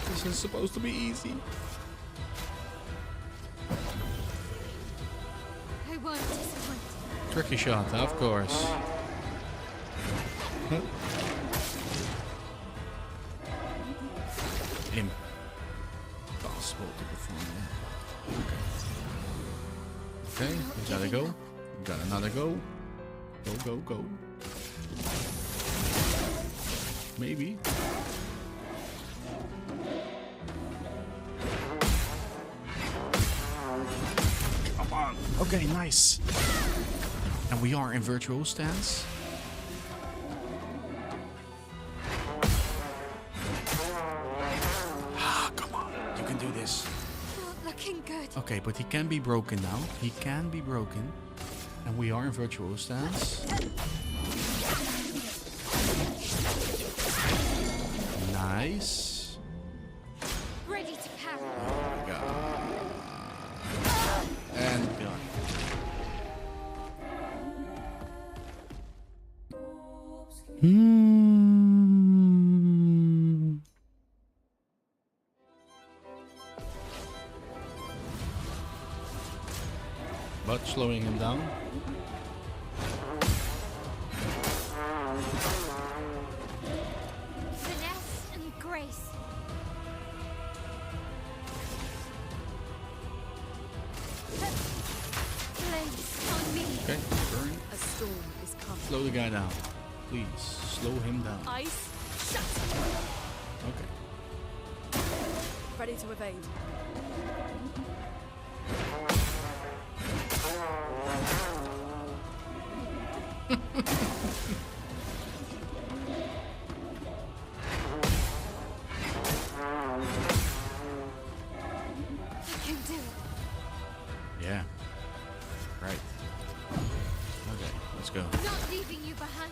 [SPEAKER 1] This is supposed to be easy.
[SPEAKER 10] I won't disappoint.
[SPEAKER 1] Tricky shot, of course. Huh? Impossible to perform that. Okay, we gotta go. We got another go. Go, go, go. Maybe. Come on. Okay, nice. And we are in virtual stance. Ah, come on. You can do this.
[SPEAKER 10] Not looking good.
[SPEAKER 1] Okay, but he can be broken now. He can be broken. And we are in virtual stance. Nice.
[SPEAKER 10] Ready to parry.
[SPEAKER 1] Oh my god. And done. But slowing him down.
[SPEAKER 10] Finesse and grace. Place on me.
[SPEAKER 1] Okay, burn.
[SPEAKER 9] A storm is coming.
[SPEAKER 1] Slow the guy down. Please, slow him down.
[SPEAKER 9] Ice, shut.
[SPEAKER 1] Okay.
[SPEAKER 9] Ready to evade.
[SPEAKER 10] I can do it.
[SPEAKER 1] Yeah. Right. Okay, let's go.
[SPEAKER 10] Not leaving you behind.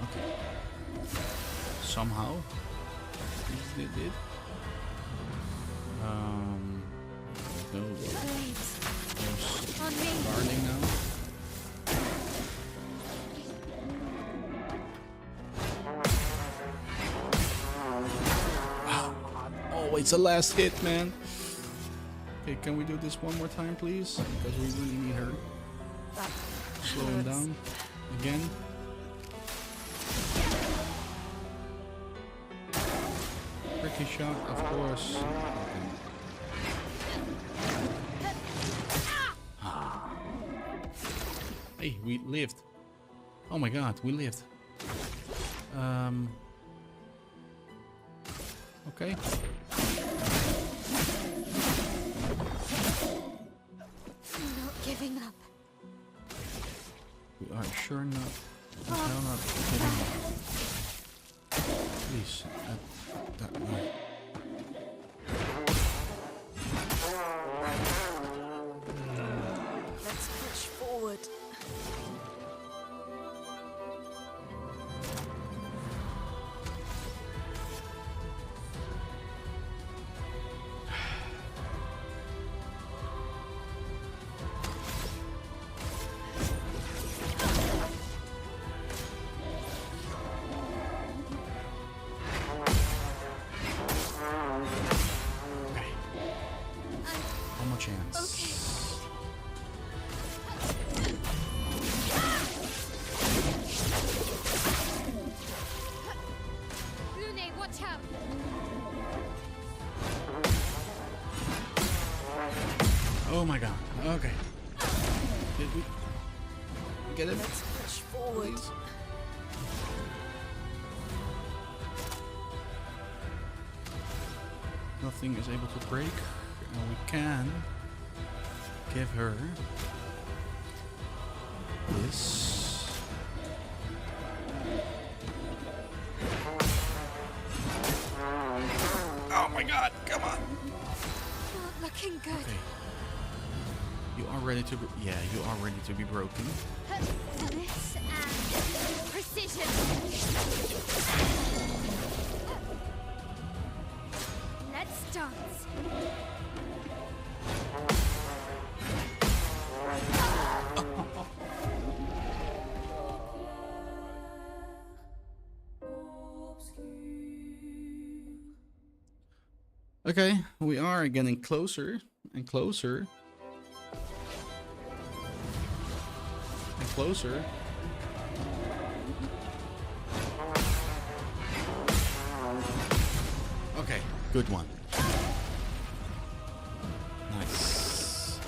[SPEAKER 1] Okay. Somehow. It did. No.
[SPEAKER 10] Blades
[SPEAKER 1] There's
[SPEAKER 10] on me.
[SPEAKER 1] guarding now. Oh, it's a last hit, man. Okay, can we do this one more time, please? Because we really need her.
[SPEAKER 9] That
[SPEAKER 1] Slow him down. Again. Tricky shot, of course. Hey, we lived. Oh my god, we lived. Okay.
[SPEAKER 10] I'm not giving up.
[SPEAKER 1] We are sure not. Hell not giving up. Please, that way.
[SPEAKER 9] let's push forward.
[SPEAKER 1] One more chance.
[SPEAKER 10] Lune, watch out.
[SPEAKER 1] Oh my god. Okay. Did we get it?
[SPEAKER 9] Let's push forward.
[SPEAKER 1] Please? Nothing is able to break. And we can give her this. Oh my god, come on.
[SPEAKER 10] Not looking good.
[SPEAKER 1] Okay. You are ready to yeah, you are ready to be broken.
[SPEAKER 10] Finesse and precision. Let's dance.
[SPEAKER 1] Okay, we are getting closer and closer. And closer. Okay, good one. Nice.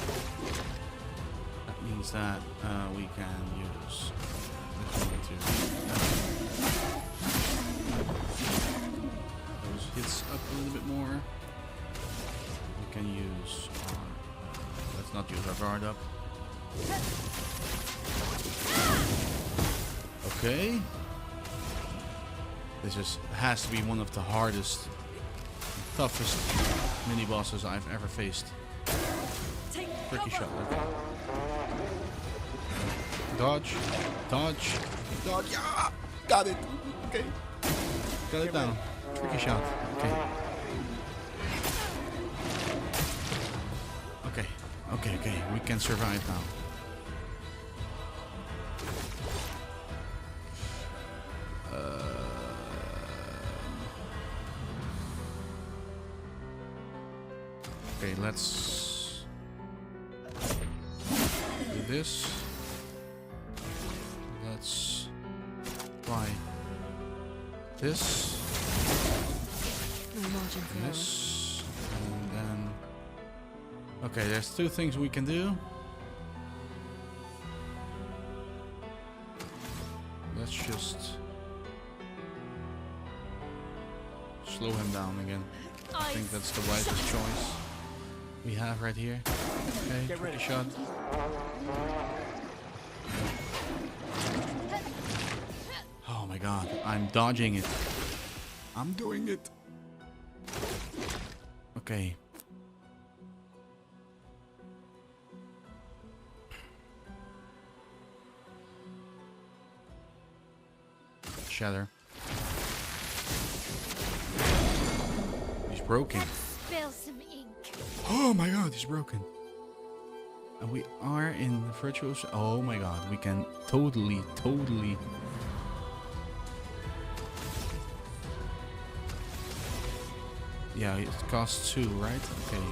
[SPEAKER 1] That means that we can use the one to those hits up a little bit more. We can use our, let's not use our guard up. Okay. has to be one of the hardest, toughest mini bosses I've ever faced. Tricky shot. Okay. Dodge, dodge, dodge. Yeah, got it. Okay, got it down. Tricky shot. Okay. Okay, okay, okay. We can survive now. Okay, let's do this. Let's try this. This. And then... Okay, there's two things we can do. Let's just slow him down again. I think that's the wisest choice we have right here. Okay, tricky shot. Oh my god, I'm dodging it. I'm doing it. Okay. Shatter. He's broken.
[SPEAKER 10] Spill some ink.
[SPEAKER 1] Oh my god, he's broken. And we are in virtuous. Oh my god, we can totally. Yeah, it costs 2, right? Okay.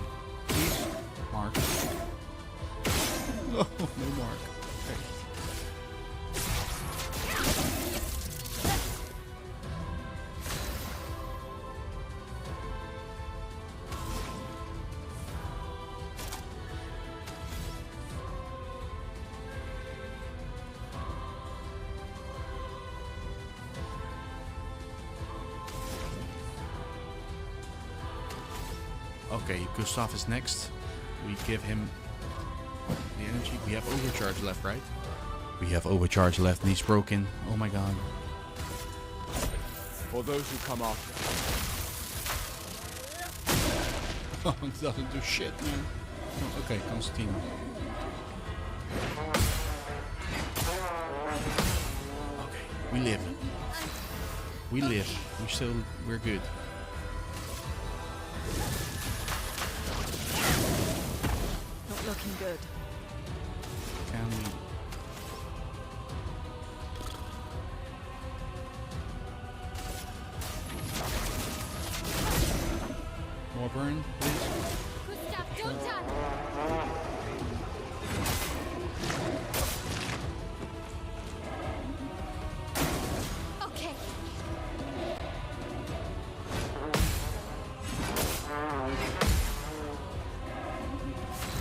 [SPEAKER 1] Please. Mark. No, no mark. Okay. Okay, Gustav is next. We give him the energy. We have overcharge left, right? We have overcharge left and he's broken. Oh my god.
[SPEAKER 7] For those who come after.
[SPEAKER 1] Oh, it doesn't do shit, man. Oh, okay, Constantino. Okay, we live. We live. We're good.
[SPEAKER 4] Not looking good.
[SPEAKER 1] Can we? More burn, please.
[SPEAKER 10] Gustav, don't die. Okay.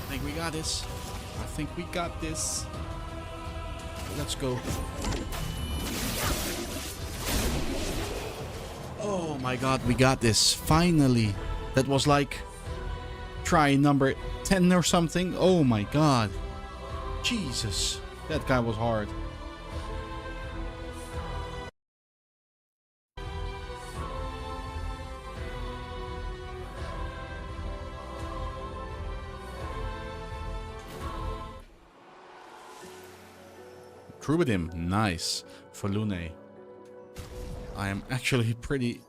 [SPEAKER 1] I think we got this. I think we got this. Let's go. Oh my god, we got this. Finally. That was like try number 10 or something. Oh my god. Jesus. That guy was hard. Troubadim, nice. For Lune. I am actually pretty...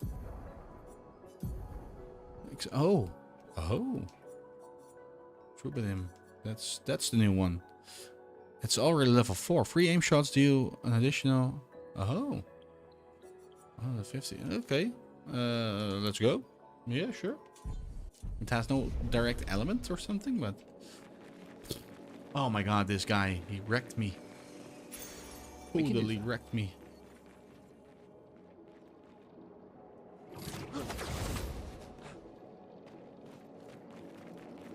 [SPEAKER 1] Oh. Oh. Troubadim. That's the new one. It's already level 4. Free aim shots deal an additional... Oh. Oh, 50. Okay. Let's go. Yeah, sure. It has no direct element or something, but... Oh my god, this guy. He wrecked me. Totally wrecked me.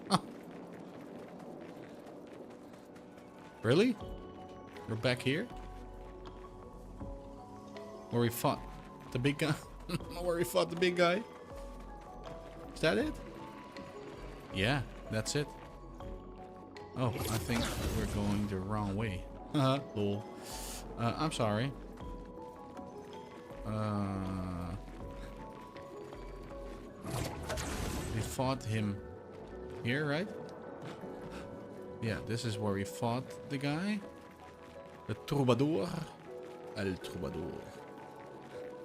[SPEAKER 1] Oh. Really? We're back here? Where we fought the big guy? Where we fought the big guy? Is that it? Yeah, that's it. Oh, I think we're going the wrong way. Lol. I'm sorry. We fought him here, right? Yeah, this is where we fought the guy. The Troubadour. El Troubadour.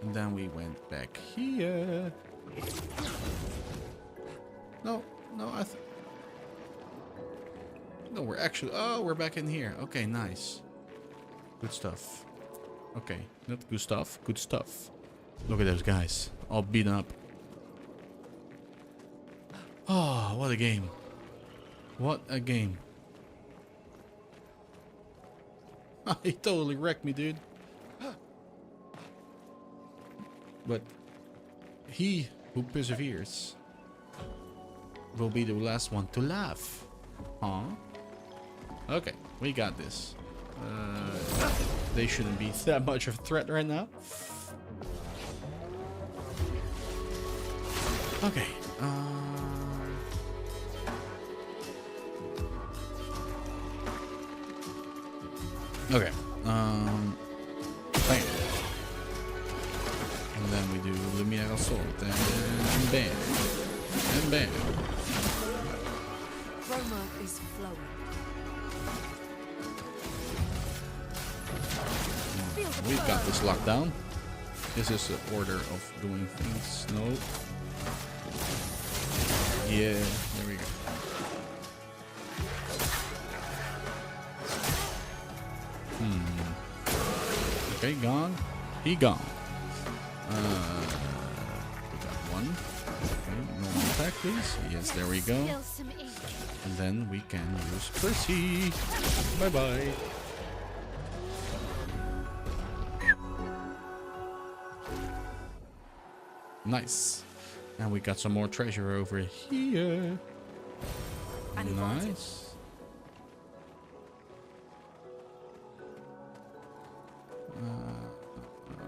[SPEAKER 1] And then we went back here. No, no, we're actually... Oh, we're back in here. Okay, nice. Good stuff. Okay, not good stuff. Good stuff. Look at those guys. All beaten up. Oh, what a game. What a game. He totally wrecked me, dude. But he who perseveres will be the last one to laugh. Huh? Okay, we got this. They shouldn't be that much of a threat right now. Okay. Okay. Bam. And then we do Lumiere Assault. And bam. And bam.
[SPEAKER 9] Chroma is flowing.
[SPEAKER 1] We've got this locked down. This is the order of doing things. No. Yeah, there we go. Okay, gone. He gone. We got one. Okay, normal attack, please. Yes, there we go. And then we can use Percy. Bye-bye. Nice. And we got some more treasure over here. Nice.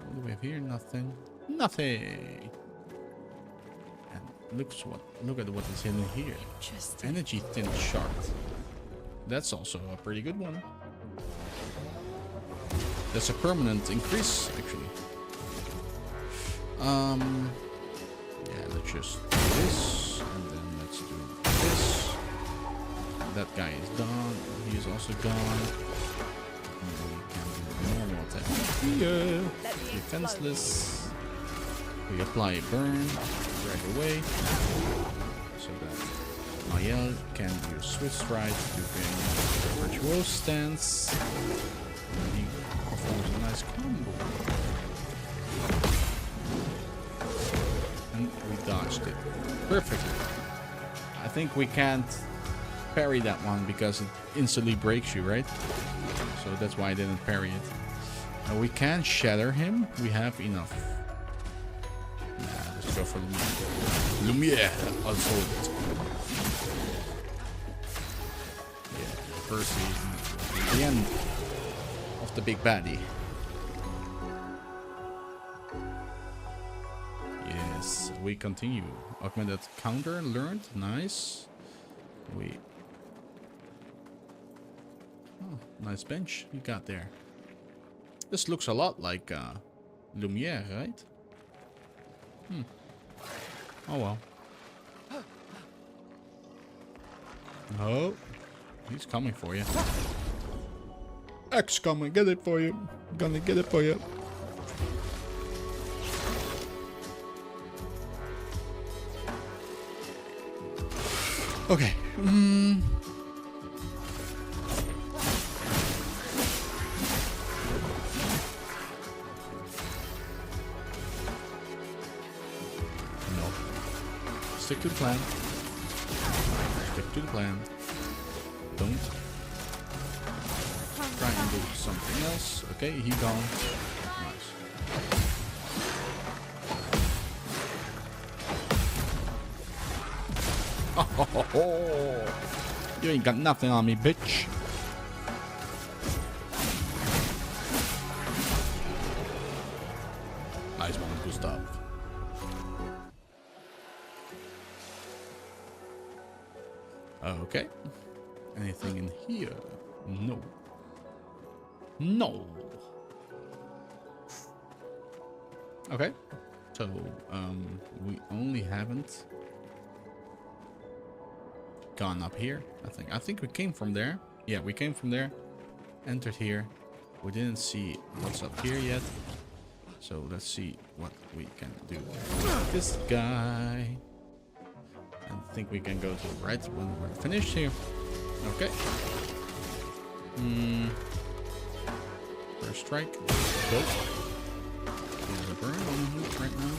[SPEAKER 1] What do we have here? Nothing. Nothing. And look at what is in here. Energy thin shard. That's also a pretty good one. That's a permanent increase, actually. Yeah, let's just do this, and then let's do this. That guy is done. He is also gone. And then we can do normal attack here. Defenseless. We apply a burn right away, so that Maelle can use Swift Stride to gain virtual stance. And he performs a nice combo. We dodged it perfectly. I think we can't parry that one because it instantly breaks you, right? So that's why I didn't parry it. We can shatter him. We have enough. Nah, let's go for Lumiere Assault. Yeah, Percy. The end of the big baddie. Yes, we continue. Augmented counter learned. Nice. Oh, nice bench you got there. This looks a lot like Lumiere, right? Oh well. Oh, he's coming for you. X coming, get it for you. Gonna get it for you. Okay. No. Stick to the plan. Stick to the plan. Don't try and do something else. Okay, he gone. Nice. Oh, you ain't got nothing on me, bitch. Nice one, Gustav. Okay. Anything in here? No. No. Okay. So, we only haven't gone up here, I think. I think we came from there. Yeah, we came from there. Entered here. We didn't see what's up here yet. So let's see what we can do. This guy. I think we can go to the right when we're finished here. Okay. First strike. Go. There's a burn on him right now.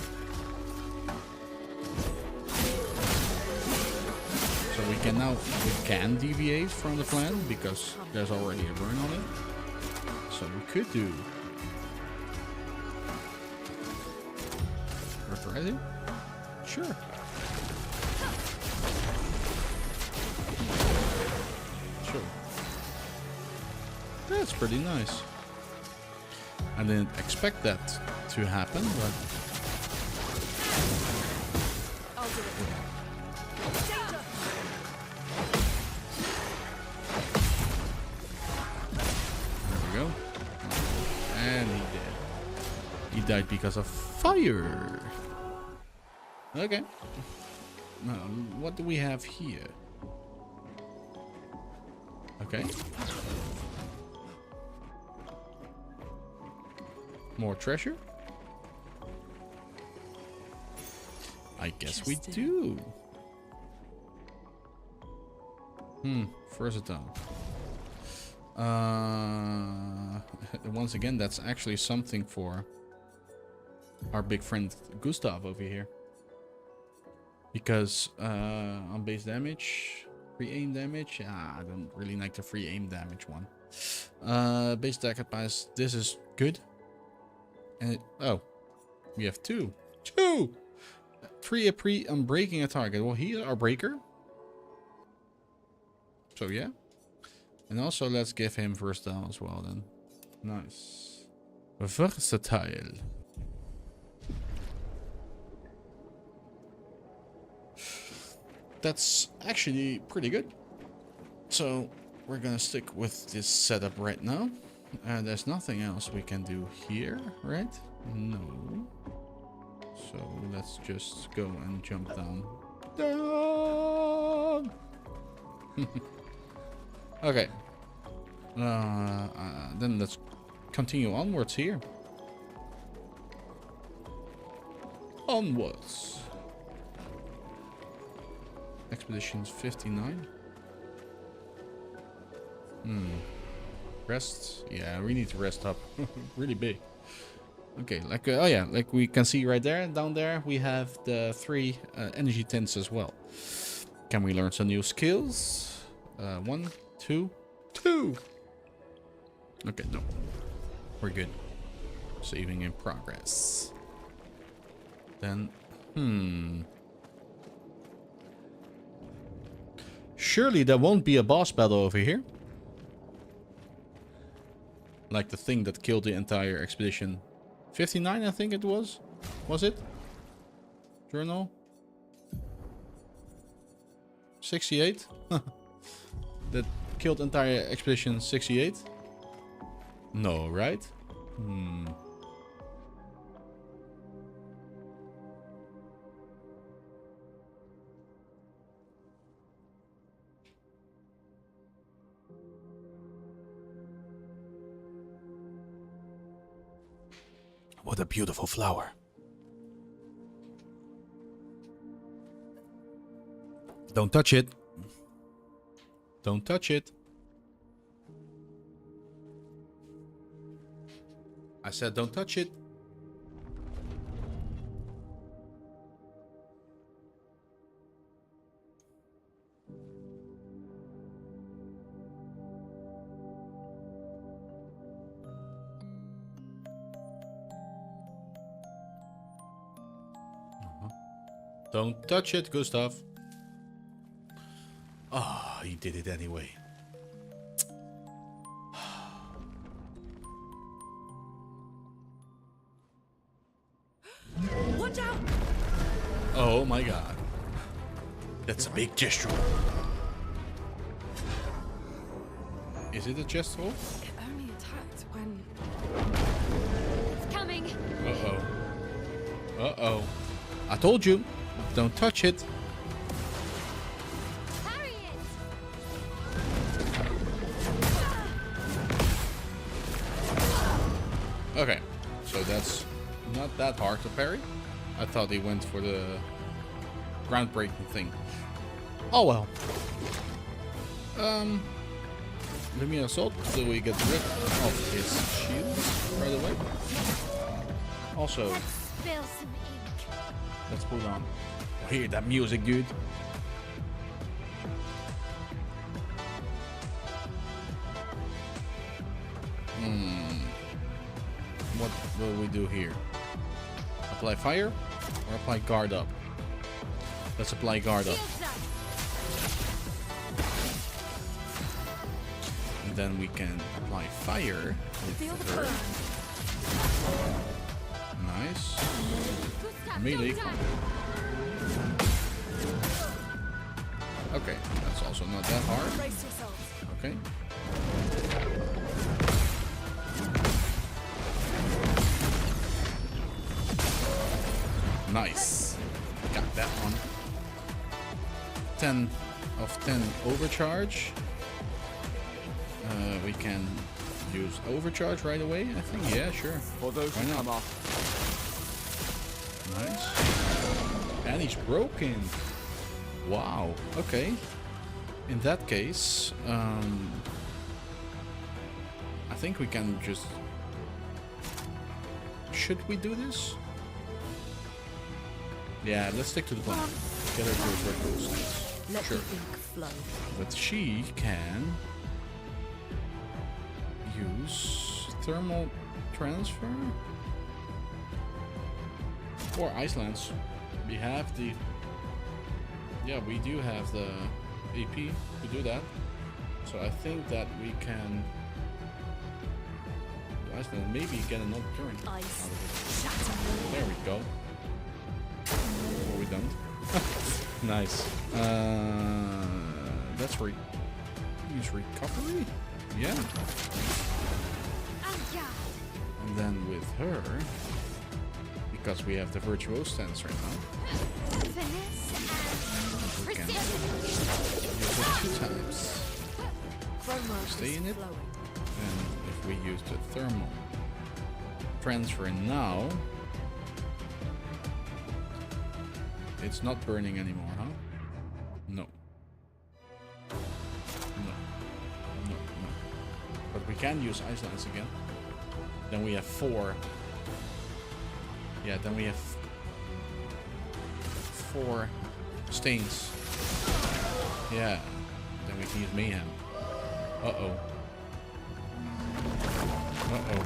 [SPEAKER 1] So we can deviate from the plan because there's already a burn on it. So we could do Reprising? Sure. Sure. That's pretty nice. I didn't expect that to happen, but
[SPEAKER 9] I'll do it.
[SPEAKER 1] there we go. And he did. He died because of fire. Okay. Now, what do we have here? Okay. More treasure? I guess we do. Versatile. Once again, that's actually something for our big friend Gustav over here. Because on base damage, free aim damage, I don't really like the free aim damage one. Base attack pass, this is good. And oh, we have two. Free a pre on breaking a target. Well, he's our breaker. So yeah. And also let's give him versatile as well then. Nice. Versatile. That's actually pretty good. So we're gonna stick with this setup right now. There's nothing else we can do here, right? No. So let's just go and jump down. Okay. Then let's continue onwards here. Onwards. Expeditions 59. Rest. Yeah, we need to rest up. Really big. Okay, like oh yeah, like we can see right there, down there, we have the 3 energy tints as well. Can we learn some new skills? 1, 2, 2. Okay, no, we're good. Saving in progress. Then, surely there won't be a boss battle over here. Like the thing that killed the entire expedition. 59, I think it was. Was it? Journal? 68? That killed entire expedition 68? No, right? What a beautiful flower. Don't touch it. Don't touch it. I said don't touch it. Don't touch it, Gustav. Oh, he did it anyway.
[SPEAKER 9] Watch out!
[SPEAKER 1] Oh my god. That's a big gesture. Is it a gesture?
[SPEAKER 9] It only attacked when...
[SPEAKER 10] It's coming.
[SPEAKER 1] Uh-oh. Uh-oh. I told you. Don't touch it.
[SPEAKER 10] Parry it!
[SPEAKER 1] Okay. So that's not that hard to parry. I thought he went for the groundbreaking thing. Oh well. Let me assault so we get rid of his shield right away. Also,
[SPEAKER 10] Let's spill some ink.
[SPEAKER 1] let's put on. Oh, hear that music, dude. What will we do here? Apply fire or apply guard up? Let's apply guard up.
[SPEAKER 10] Shields up.
[SPEAKER 1] And then we can apply fire
[SPEAKER 9] Feel
[SPEAKER 1] with
[SPEAKER 9] the
[SPEAKER 1] her.
[SPEAKER 9] burn.
[SPEAKER 1] Nice.
[SPEAKER 10] Gustav,
[SPEAKER 1] Melee.
[SPEAKER 10] don't die.
[SPEAKER 1] Okay, that's also not that hard.
[SPEAKER 9] Brace yourselves.
[SPEAKER 1] Okay. Nice. Got that one. 10 of 10 overcharge. We can use overcharge right away, I think. Yeah, sure.
[SPEAKER 7] For those
[SPEAKER 1] Why
[SPEAKER 7] who
[SPEAKER 1] not?
[SPEAKER 7] come off.
[SPEAKER 1] Nice. And he's broken. Wow. Okay. In that case, I think we can just... Should we do this? Yeah, let's stick to the plan. Get her to his red stance.
[SPEAKER 9] Let
[SPEAKER 1] Sure.
[SPEAKER 9] the ink flow.
[SPEAKER 1] But she can use thermal transfer or ice lance. We have the... Yeah, we do have the AP to do that. So I think that we can... Ice lance, maybe get another turn out
[SPEAKER 9] Ice.
[SPEAKER 1] of
[SPEAKER 9] Shatter.
[SPEAKER 1] it. There we go. Or we don't. Nice. Let's use recovery. Yeah. And then with her, because we have the virtual stance right now,
[SPEAKER 10] Finesse
[SPEAKER 1] we can
[SPEAKER 10] and
[SPEAKER 1] use it 2 times.
[SPEAKER 9] Chroma
[SPEAKER 1] Stay
[SPEAKER 9] is
[SPEAKER 1] in it.
[SPEAKER 9] flowing.
[SPEAKER 1] And if we use the thermal transfer now, it's not burning anymore, huh? No. No. But we can use ice lance again. Then we have 4. Yeah, then we have 4 stains. Yeah. Then we can use mayhem. Uh-oh. Uh-oh.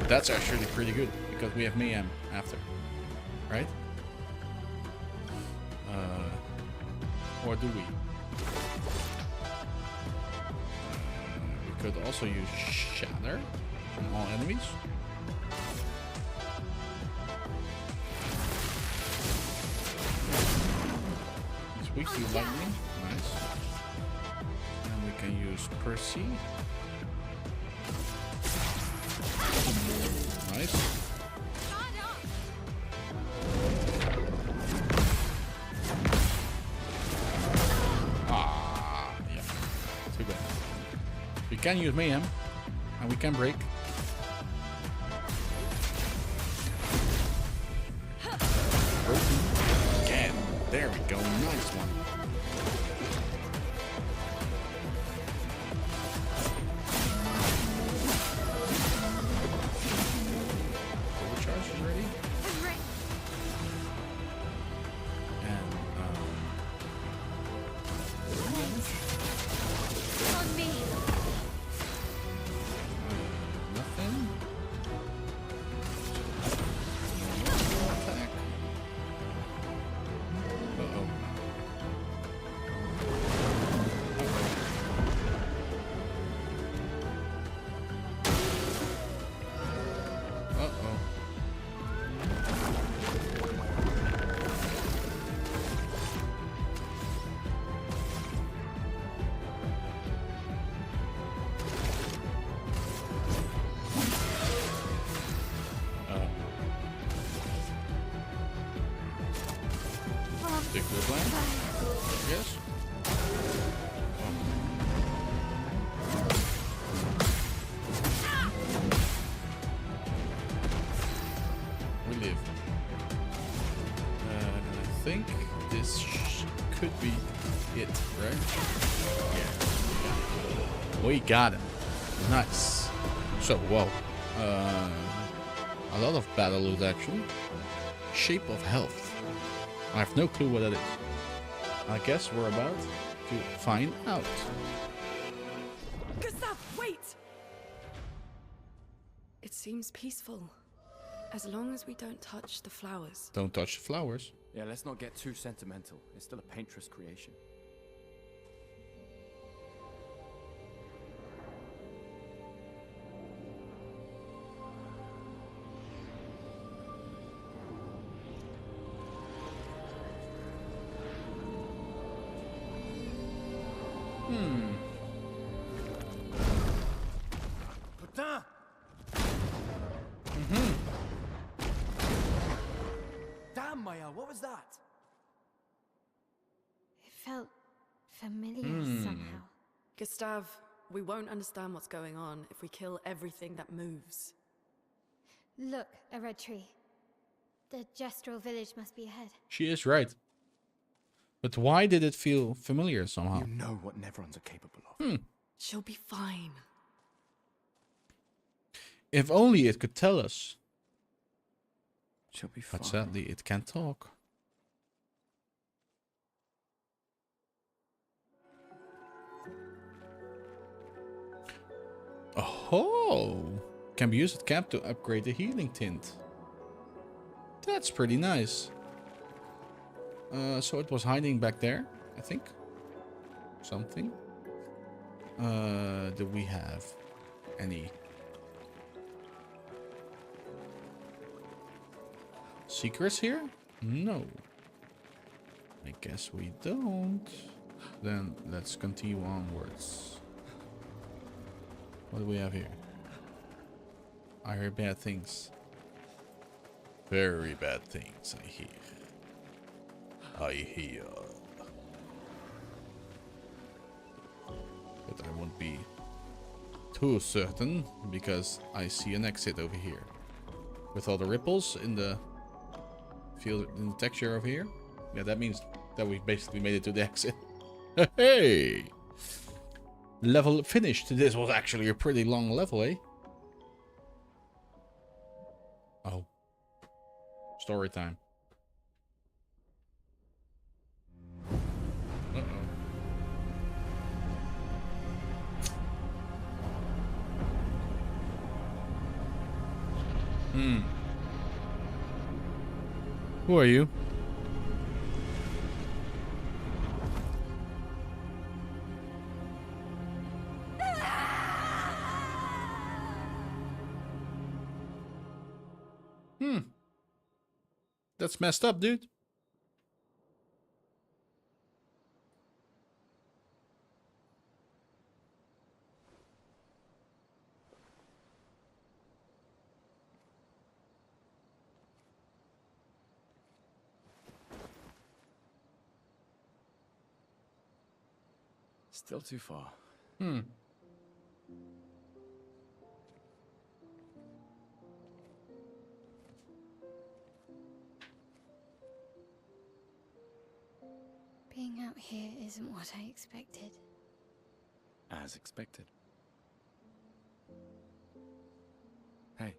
[SPEAKER 1] That's actually pretty good because we have mayhem after. Right? Or do we? We could also use Shatter on all enemies. He's weak to lightning. Nice. And we can use Percy. Nice. We can use mayhem, and we can break. Broken again. There we go. Nice one. Overcharge is ready. And
[SPEAKER 10] on me.
[SPEAKER 1] nothing. Attack. Uh-oh. think this could be it, right? Yeah. We got him. Nice. So, whoa. A lot of battle loot, actually. Shape of health. I have no clue what that is. I guess we're about to find out.
[SPEAKER 9] Gustav, wait! It seems peaceful. As long as we don't touch the flowers.
[SPEAKER 1] Don't touch the flowers.
[SPEAKER 7] Yeah, let's not get too sentimental. It's still a painter's creation. Putain! Damn, Maelle, what was that?
[SPEAKER 10] It felt familiar somehow.
[SPEAKER 9] Gustav, we won't understand what's going on if we kill everything that moves.
[SPEAKER 10] Look, a red tree. The Gestural village must be ahead.
[SPEAKER 1] She is right. But why did it feel familiar somehow?
[SPEAKER 7] You know what Neverons are capable of.
[SPEAKER 9] She'll be fine.
[SPEAKER 1] If only it could tell us.
[SPEAKER 7] She'll be fine.
[SPEAKER 1] But sadly, it can't talk. Oh, can be used at camp to upgrade the healing tint. That's pretty nice. So it was hiding back there, I think. Something. Do we have any secrets here? No. I guess we don't. Then let's continue onwards. What do we have here? I hear bad things. Very bad things I hear. But I won't be too certain because I see an exit over here. With all the ripples in the field, in the texture over here. Yeah, that means that we've basically made it to the exit. Hey! Level finished. This was actually a pretty long level, eh? Oh. Story time. Uh-oh. Who are you? That's messed up, dude.
[SPEAKER 7] Still too far.
[SPEAKER 10] Being out here isn't what I expected.
[SPEAKER 7] As expected. Hey.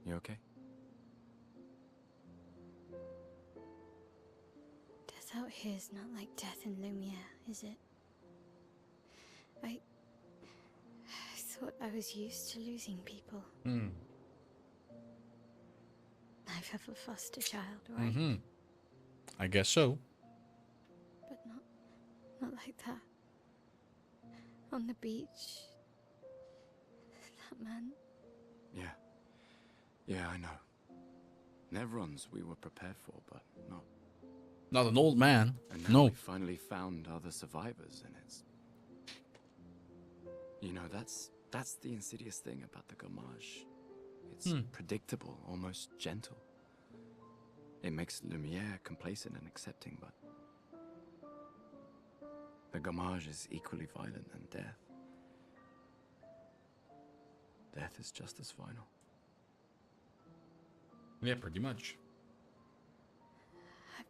[SPEAKER 7] You okay?
[SPEAKER 10] Death out here's not like death in Lumiere, is it? I thought I was used to losing people. I've have a foster child, right?
[SPEAKER 1] I guess so.
[SPEAKER 10] But not like that. On the beach. That man.
[SPEAKER 7] Yeah. Yeah, I know. Neverons we were prepared for, but not.
[SPEAKER 1] Not an old man.
[SPEAKER 7] And now
[SPEAKER 1] No.
[SPEAKER 7] we finally found other survivors, and it's... You know, that's the insidious thing about the Gamage. It's predictable, almost gentle. It makes Lumiere complacent and accepting, but the Gamage is equally violent than death. Death is just as final.
[SPEAKER 1] Yeah, pretty much.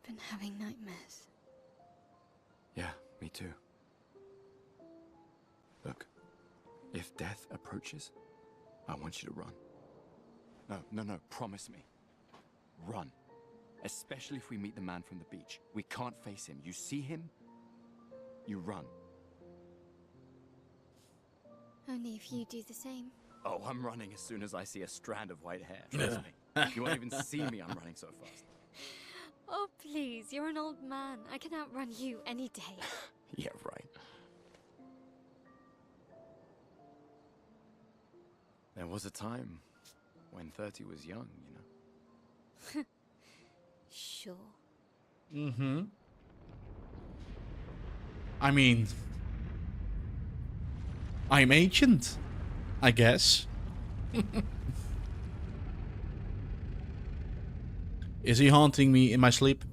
[SPEAKER 10] been having nightmares.
[SPEAKER 7] Yeah, me too. Look, if death approaches, I want you to run. No, promise me. Run. Especially if we meet the man from the beach. We can't face him. You see him, you run.
[SPEAKER 10] Only if you do the same.
[SPEAKER 7] Oh, I'm running as soon as I see a strand of white hair. Trust me. You won't even see me. I'm running so fast.
[SPEAKER 10] Oh, please, you're an old man. I can outrun you any day.
[SPEAKER 7] Yeah, right. There was a time when 30 was young, you know.
[SPEAKER 10] Sure.
[SPEAKER 1] Mm-hmm. I mean, I'm ancient, I guess. Is he haunting me in my sleep?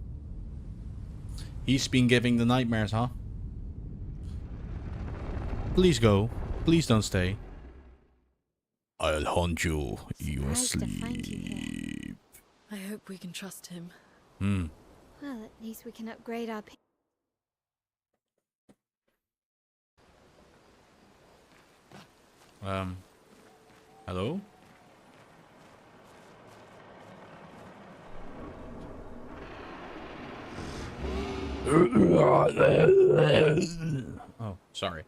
[SPEAKER 1] He's been giving the nightmares, huh? Please go. Please don't stay. I'll haunt you in your
[SPEAKER 10] Surprised to find you here.
[SPEAKER 1] sleep.
[SPEAKER 9] I hope we can trust him.
[SPEAKER 1] Hmm.
[SPEAKER 10] Well, at least we can upgrade our...
[SPEAKER 1] Hello? Oh, sorry.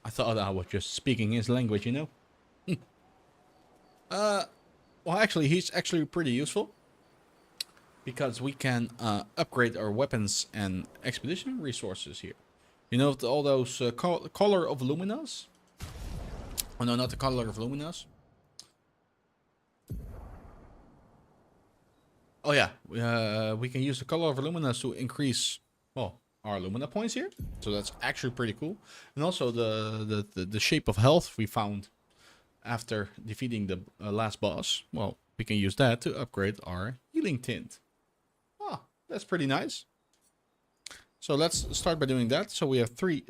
[SPEAKER 1] I thought I was just speaking his language, you know? Well, actually, he's actually pretty useful. Because we can upgrade our weapons and expedition resources here. You know, all those color of luminas? Oh, no, not the color of luminas. Oh, yeah. We can use the color of luminas to increase, well, our lumina points here. So that's actually pretty cool. And also the shape of health we found after defeating the last boss. Well, we can use that to upgrade our healing tint. Oh, that's pretty nice. So let's start by doing that. So we have three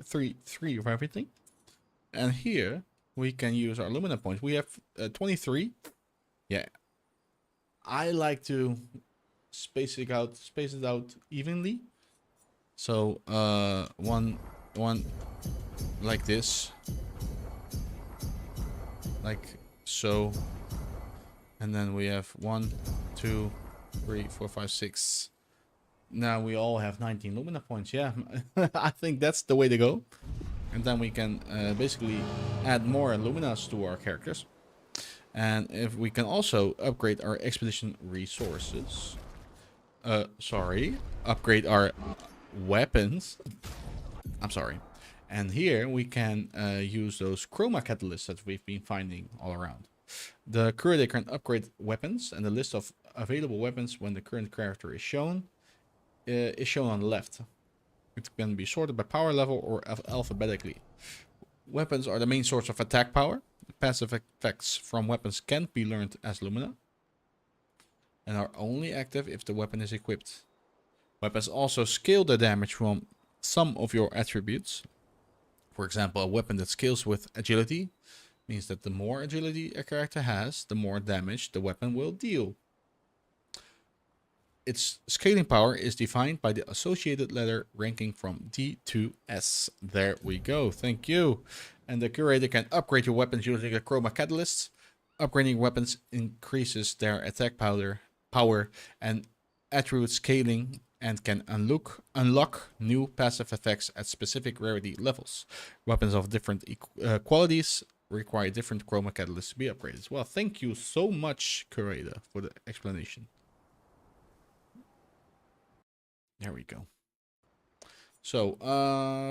[SPEAKER 1] of everything. And here we can use our Lumina points. We have 23. Yeah. I like to space it out evenly. So one like this. Like so. And then we have 1, 2, 3, 4, 5, 6. Now we all have 19 Lumina points. Yeah, I think that's the way to go. And then we can basically add more Luminas to our characters. And if we can also upgrade our expedition resources. Upgrade our weapons. I'm sorry. And here we can use those chroma catalysts that we've been finding all around. The Curator can upgrade weapons, and the list of available weapons when the current character is shown on the left. It can be sorted by power level or alphabetically. Weapons are the main source of attack power. Passive effects from weapons can't be learned as Lumina and are only active if the weapon is equipped. Weapons also scale the damage from some of your attributes. For example, a weapon that scales with agility means that the more agility a character has, the more damage the weapon will deal. Its scaling power is defined by the associated letter ranking from D to S. There we go. Thank you. And the Curator can upgrade your weapons using a chroma catalyst. Upgrading weapons increases their attack power and attribute scaling and can unlock new passive effects at specific rarity levels. Weapons of different qualities require different chroma catalysts to be upgraded. Well, thank you so much, Curator, for the explanation. There we go. So,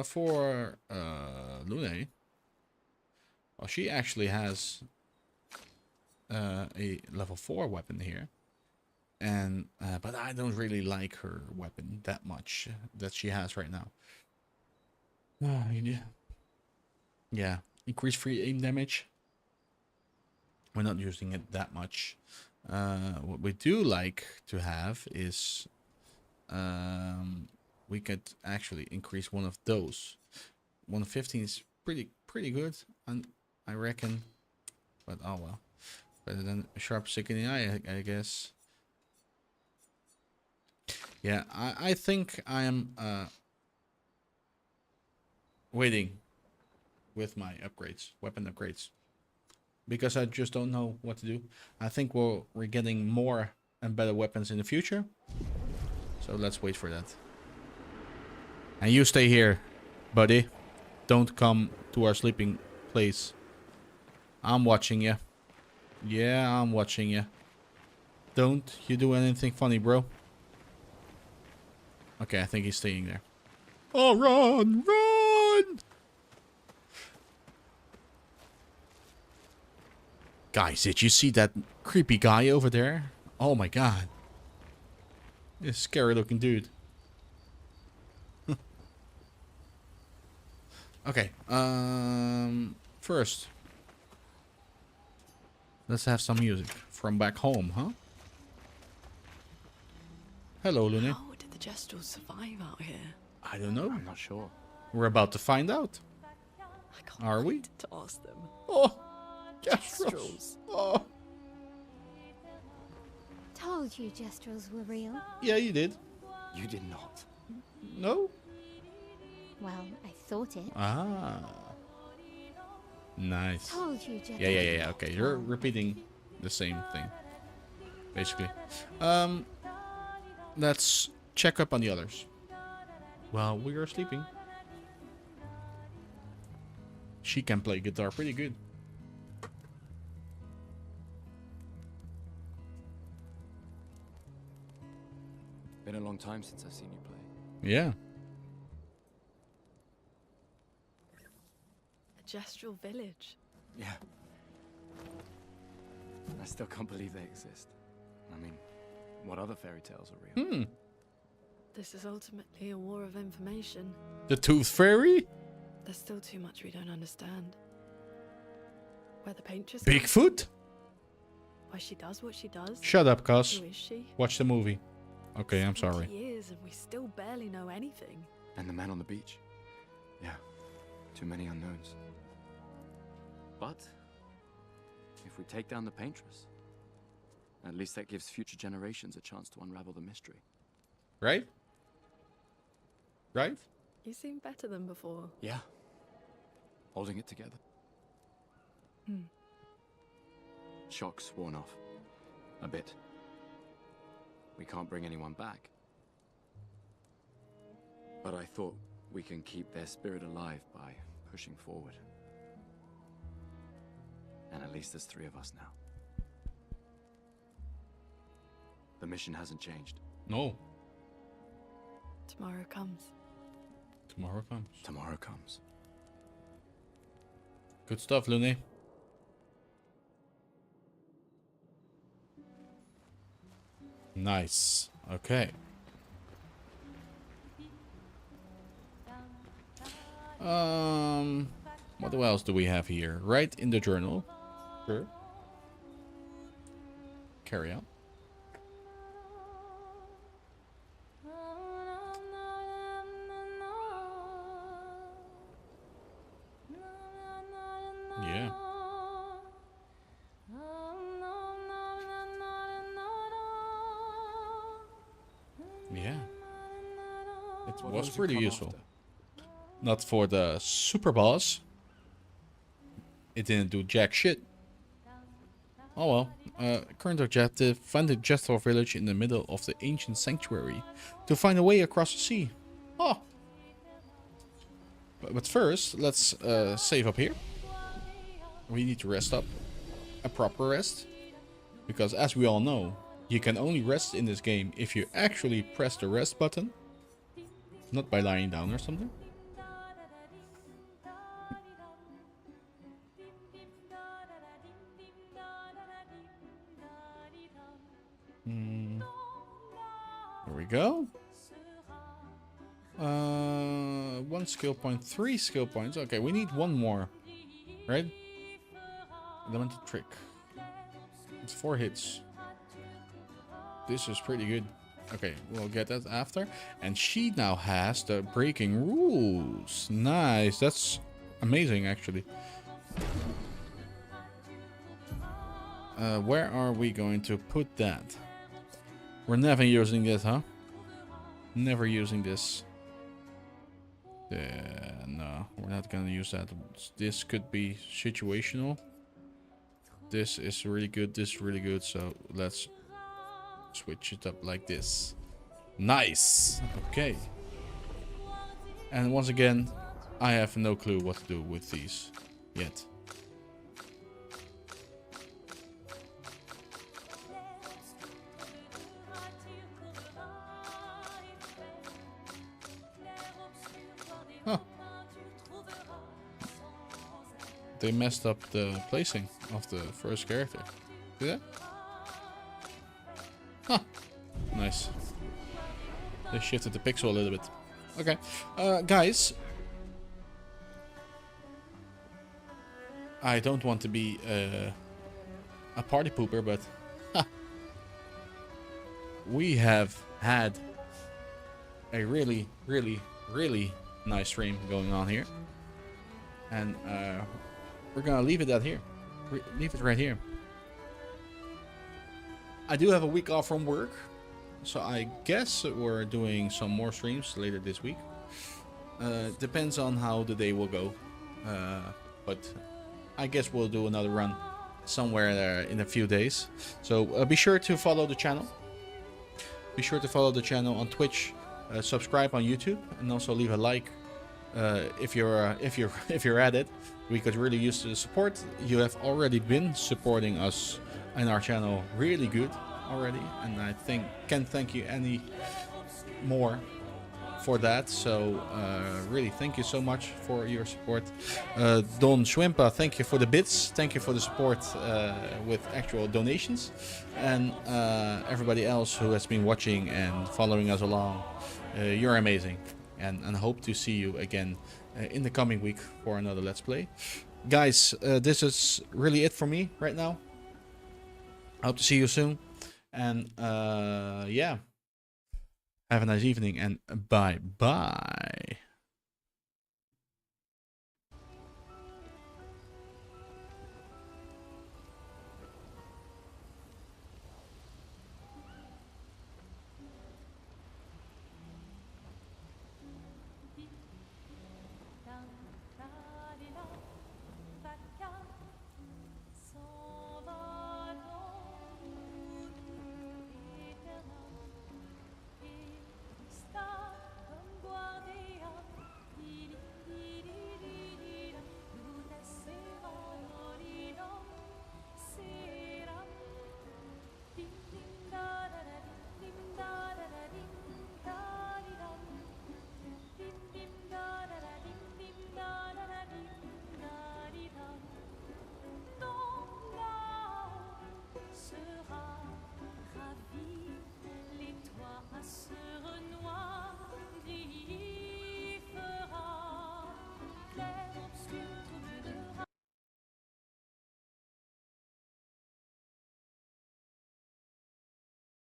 [SPEAKER 1] for Lune, well, she actually has a level 4 weapon here. And but I don't really like her weapon that much that she has right now. Yeah, increased free aim damage. We're not using it that much. What we do like to have is we could actually increase one of those. 115 is pretty good, and I reckon. But oh well, better than a sharp stick in the eye, I guess. Yeah, I think I'm waiting with my upgrades, weapon upgrades, because I just don't know what to do. I think we're getting more and better weapons in the future, so let's wait for that. And you stay here, buddy. Don't come to our sleeping place. I'm watching you. Yeah, I'm watching you. Don't you do anything funny, bro. Okay, I think he's staying there. Oh, run! Run! Guys, did you see that creepy guy over there? Oh my god. This scary looking dude. Okay, first, let's have some music from back home, huh? Hello, Lune.
[SPEAKER 9] How did the Gestrels survive out here?
[SPEAKER 1] I don't know.
[SPEAKER 7] I'm not sure.
[SPEAKER 1] We're about to find out.
[SPEAKER 9] I can't
[SPEAKER 1] Are we?
[SPEAKER 9] wait to ask them.
[SPEAKER 1] Oh,
[SPEAKER 9] Gestrels.
[SPEAKER 1] Oh,
[SPEAKER 6] Told you Gestrels were real.
[SPEAKER 1] yeah, you did.
[SPEAKER 7] You did not.
[SPEAKER 1] No?
[SPEAKER 6] Well, I thought it.
[SPEAKER 1] Ah. Nice.
[SPEAKER 6] Told you Gestrels.
[SPEAKER 1] Yeah. Okay, you're repeating the same thing, basically. Let's check up on the others while we are sleeping. She can play guitar pretty good.
[SPEAKER 7] Been a long time since I've seen you play.
[SPEAKER 1] Yeah.
[SPEAKER 9] A Gestral village.
[SPEAKER 7] Yeah. I still can't believe they exist. I mean, what other fairy tales are real?
[SPEAKER 9] This is ultimately a war of information.
[SPEAKER 1] The Tooth Fairy?
[SPEAKER 9] There's still too much we don't understand. Where the paintress
[SPEAKER 1] Bigfoot?
[SPEAKER 9] why she does what she does.
[SPEAKER 1] Shut up, cuz.
[SPEAKER 9] Who is she?
[SPEAKER 1] Watch the movie. Okay, I'm
[SPEAKER 9] 70
[SPEAKER 1] sorry.
[SPEAKER 9] years and we still barely know anything.
[SPEAKER 7] And the man on the beach. Yeah, too many unknowns. But if we take down the paintress, at least that gives future generations a chance to unravel the mystery.
[SPEAKER 1] Right? Right?
[SPEAKER 9] You seem better than before.
[SPEAKER 7] Yeah. Holding it together. Shock's worn off. A bit. We can't bring anyone back. But I thought we can keep their spirit alive by pushing forward. And at least there's 3 of us now. The mission hasn't changed.
[SPEAKER 1] No.
[SPEAKER 9] Tomorrow comes.
[SPEAKER 1] Tomorrow comes.
[SPEAKER 7] Tomorrow comes.
[SPEAKER 1] Good stuff, Lune. Nice. Okay. What else do we have here? Write in the journal. Sure. Carry on. Yeah. Yeah. It
[SPEAKER 7] What
[SPEAKER 1] was
[SPEAKER 7] does it
[SPEAKER 1] pretty
[SPEAKER 7] come
[SPEAKER 1] useful.
[SPEAKER 7] after?
[SPEAKER 1] Not for the super boss. It didn't do jack shit. Oh well. Current objective: find the Gestral village in the middle of the ancient sanctuary to find a way across the sea. Oh. But first, let's save up here. We need to rest up. A proper rest. Because as we all know, you can only rest in this game if you actually press the rest button. Not by lying down or something. There we go. 1 skill point, 3 skill points. Okay, we need 1 more. Right? Elemental trick. It's 4 hits. This is pretty good. Okay, we'll get that after. And she now has the breaking rules. Nice. That's amazing, actually. Where are we going to put that? We're never using this, huh? Never using this. No, we're not gonna use that. This could be situational. This is really good. This is really good. So let's switch it up like this. Nice. Okay. And once again, I have no clue what to do with these yet. Huh. They messed up the placing of the first character. See that? Huh. Nice. They shifted the pixel a little bit. Okay. Guys. I don't want to be a party pooper, but we have had a really, really, really nice stream going on here. And we're gonna leave it at here. Leave it right here. I do have a week off from work, so I guess we're doing some more streams later this week. Depends on how the day will go, but I guess we'll do another run somewhere there in a few days. So be sure to follow the channel. Be sure to follow the channel on Twitch, subscribe on YouTube, and also leave a like if you're at it. We could really use the support. You have already been supporting us and our channel really good already, and I can't thank you any more for that. So really thank you so much for your support. Don Schwimpa, thank you for the bits, thank you for the support with actual donations, and everybody else who has been watching and following us along. You're amazing, and hope to see you again in the coming week for another Let's Play. Guys, this is really it for me right now. I hope to see you soon, and yeah, have a nice evening, and bye bye.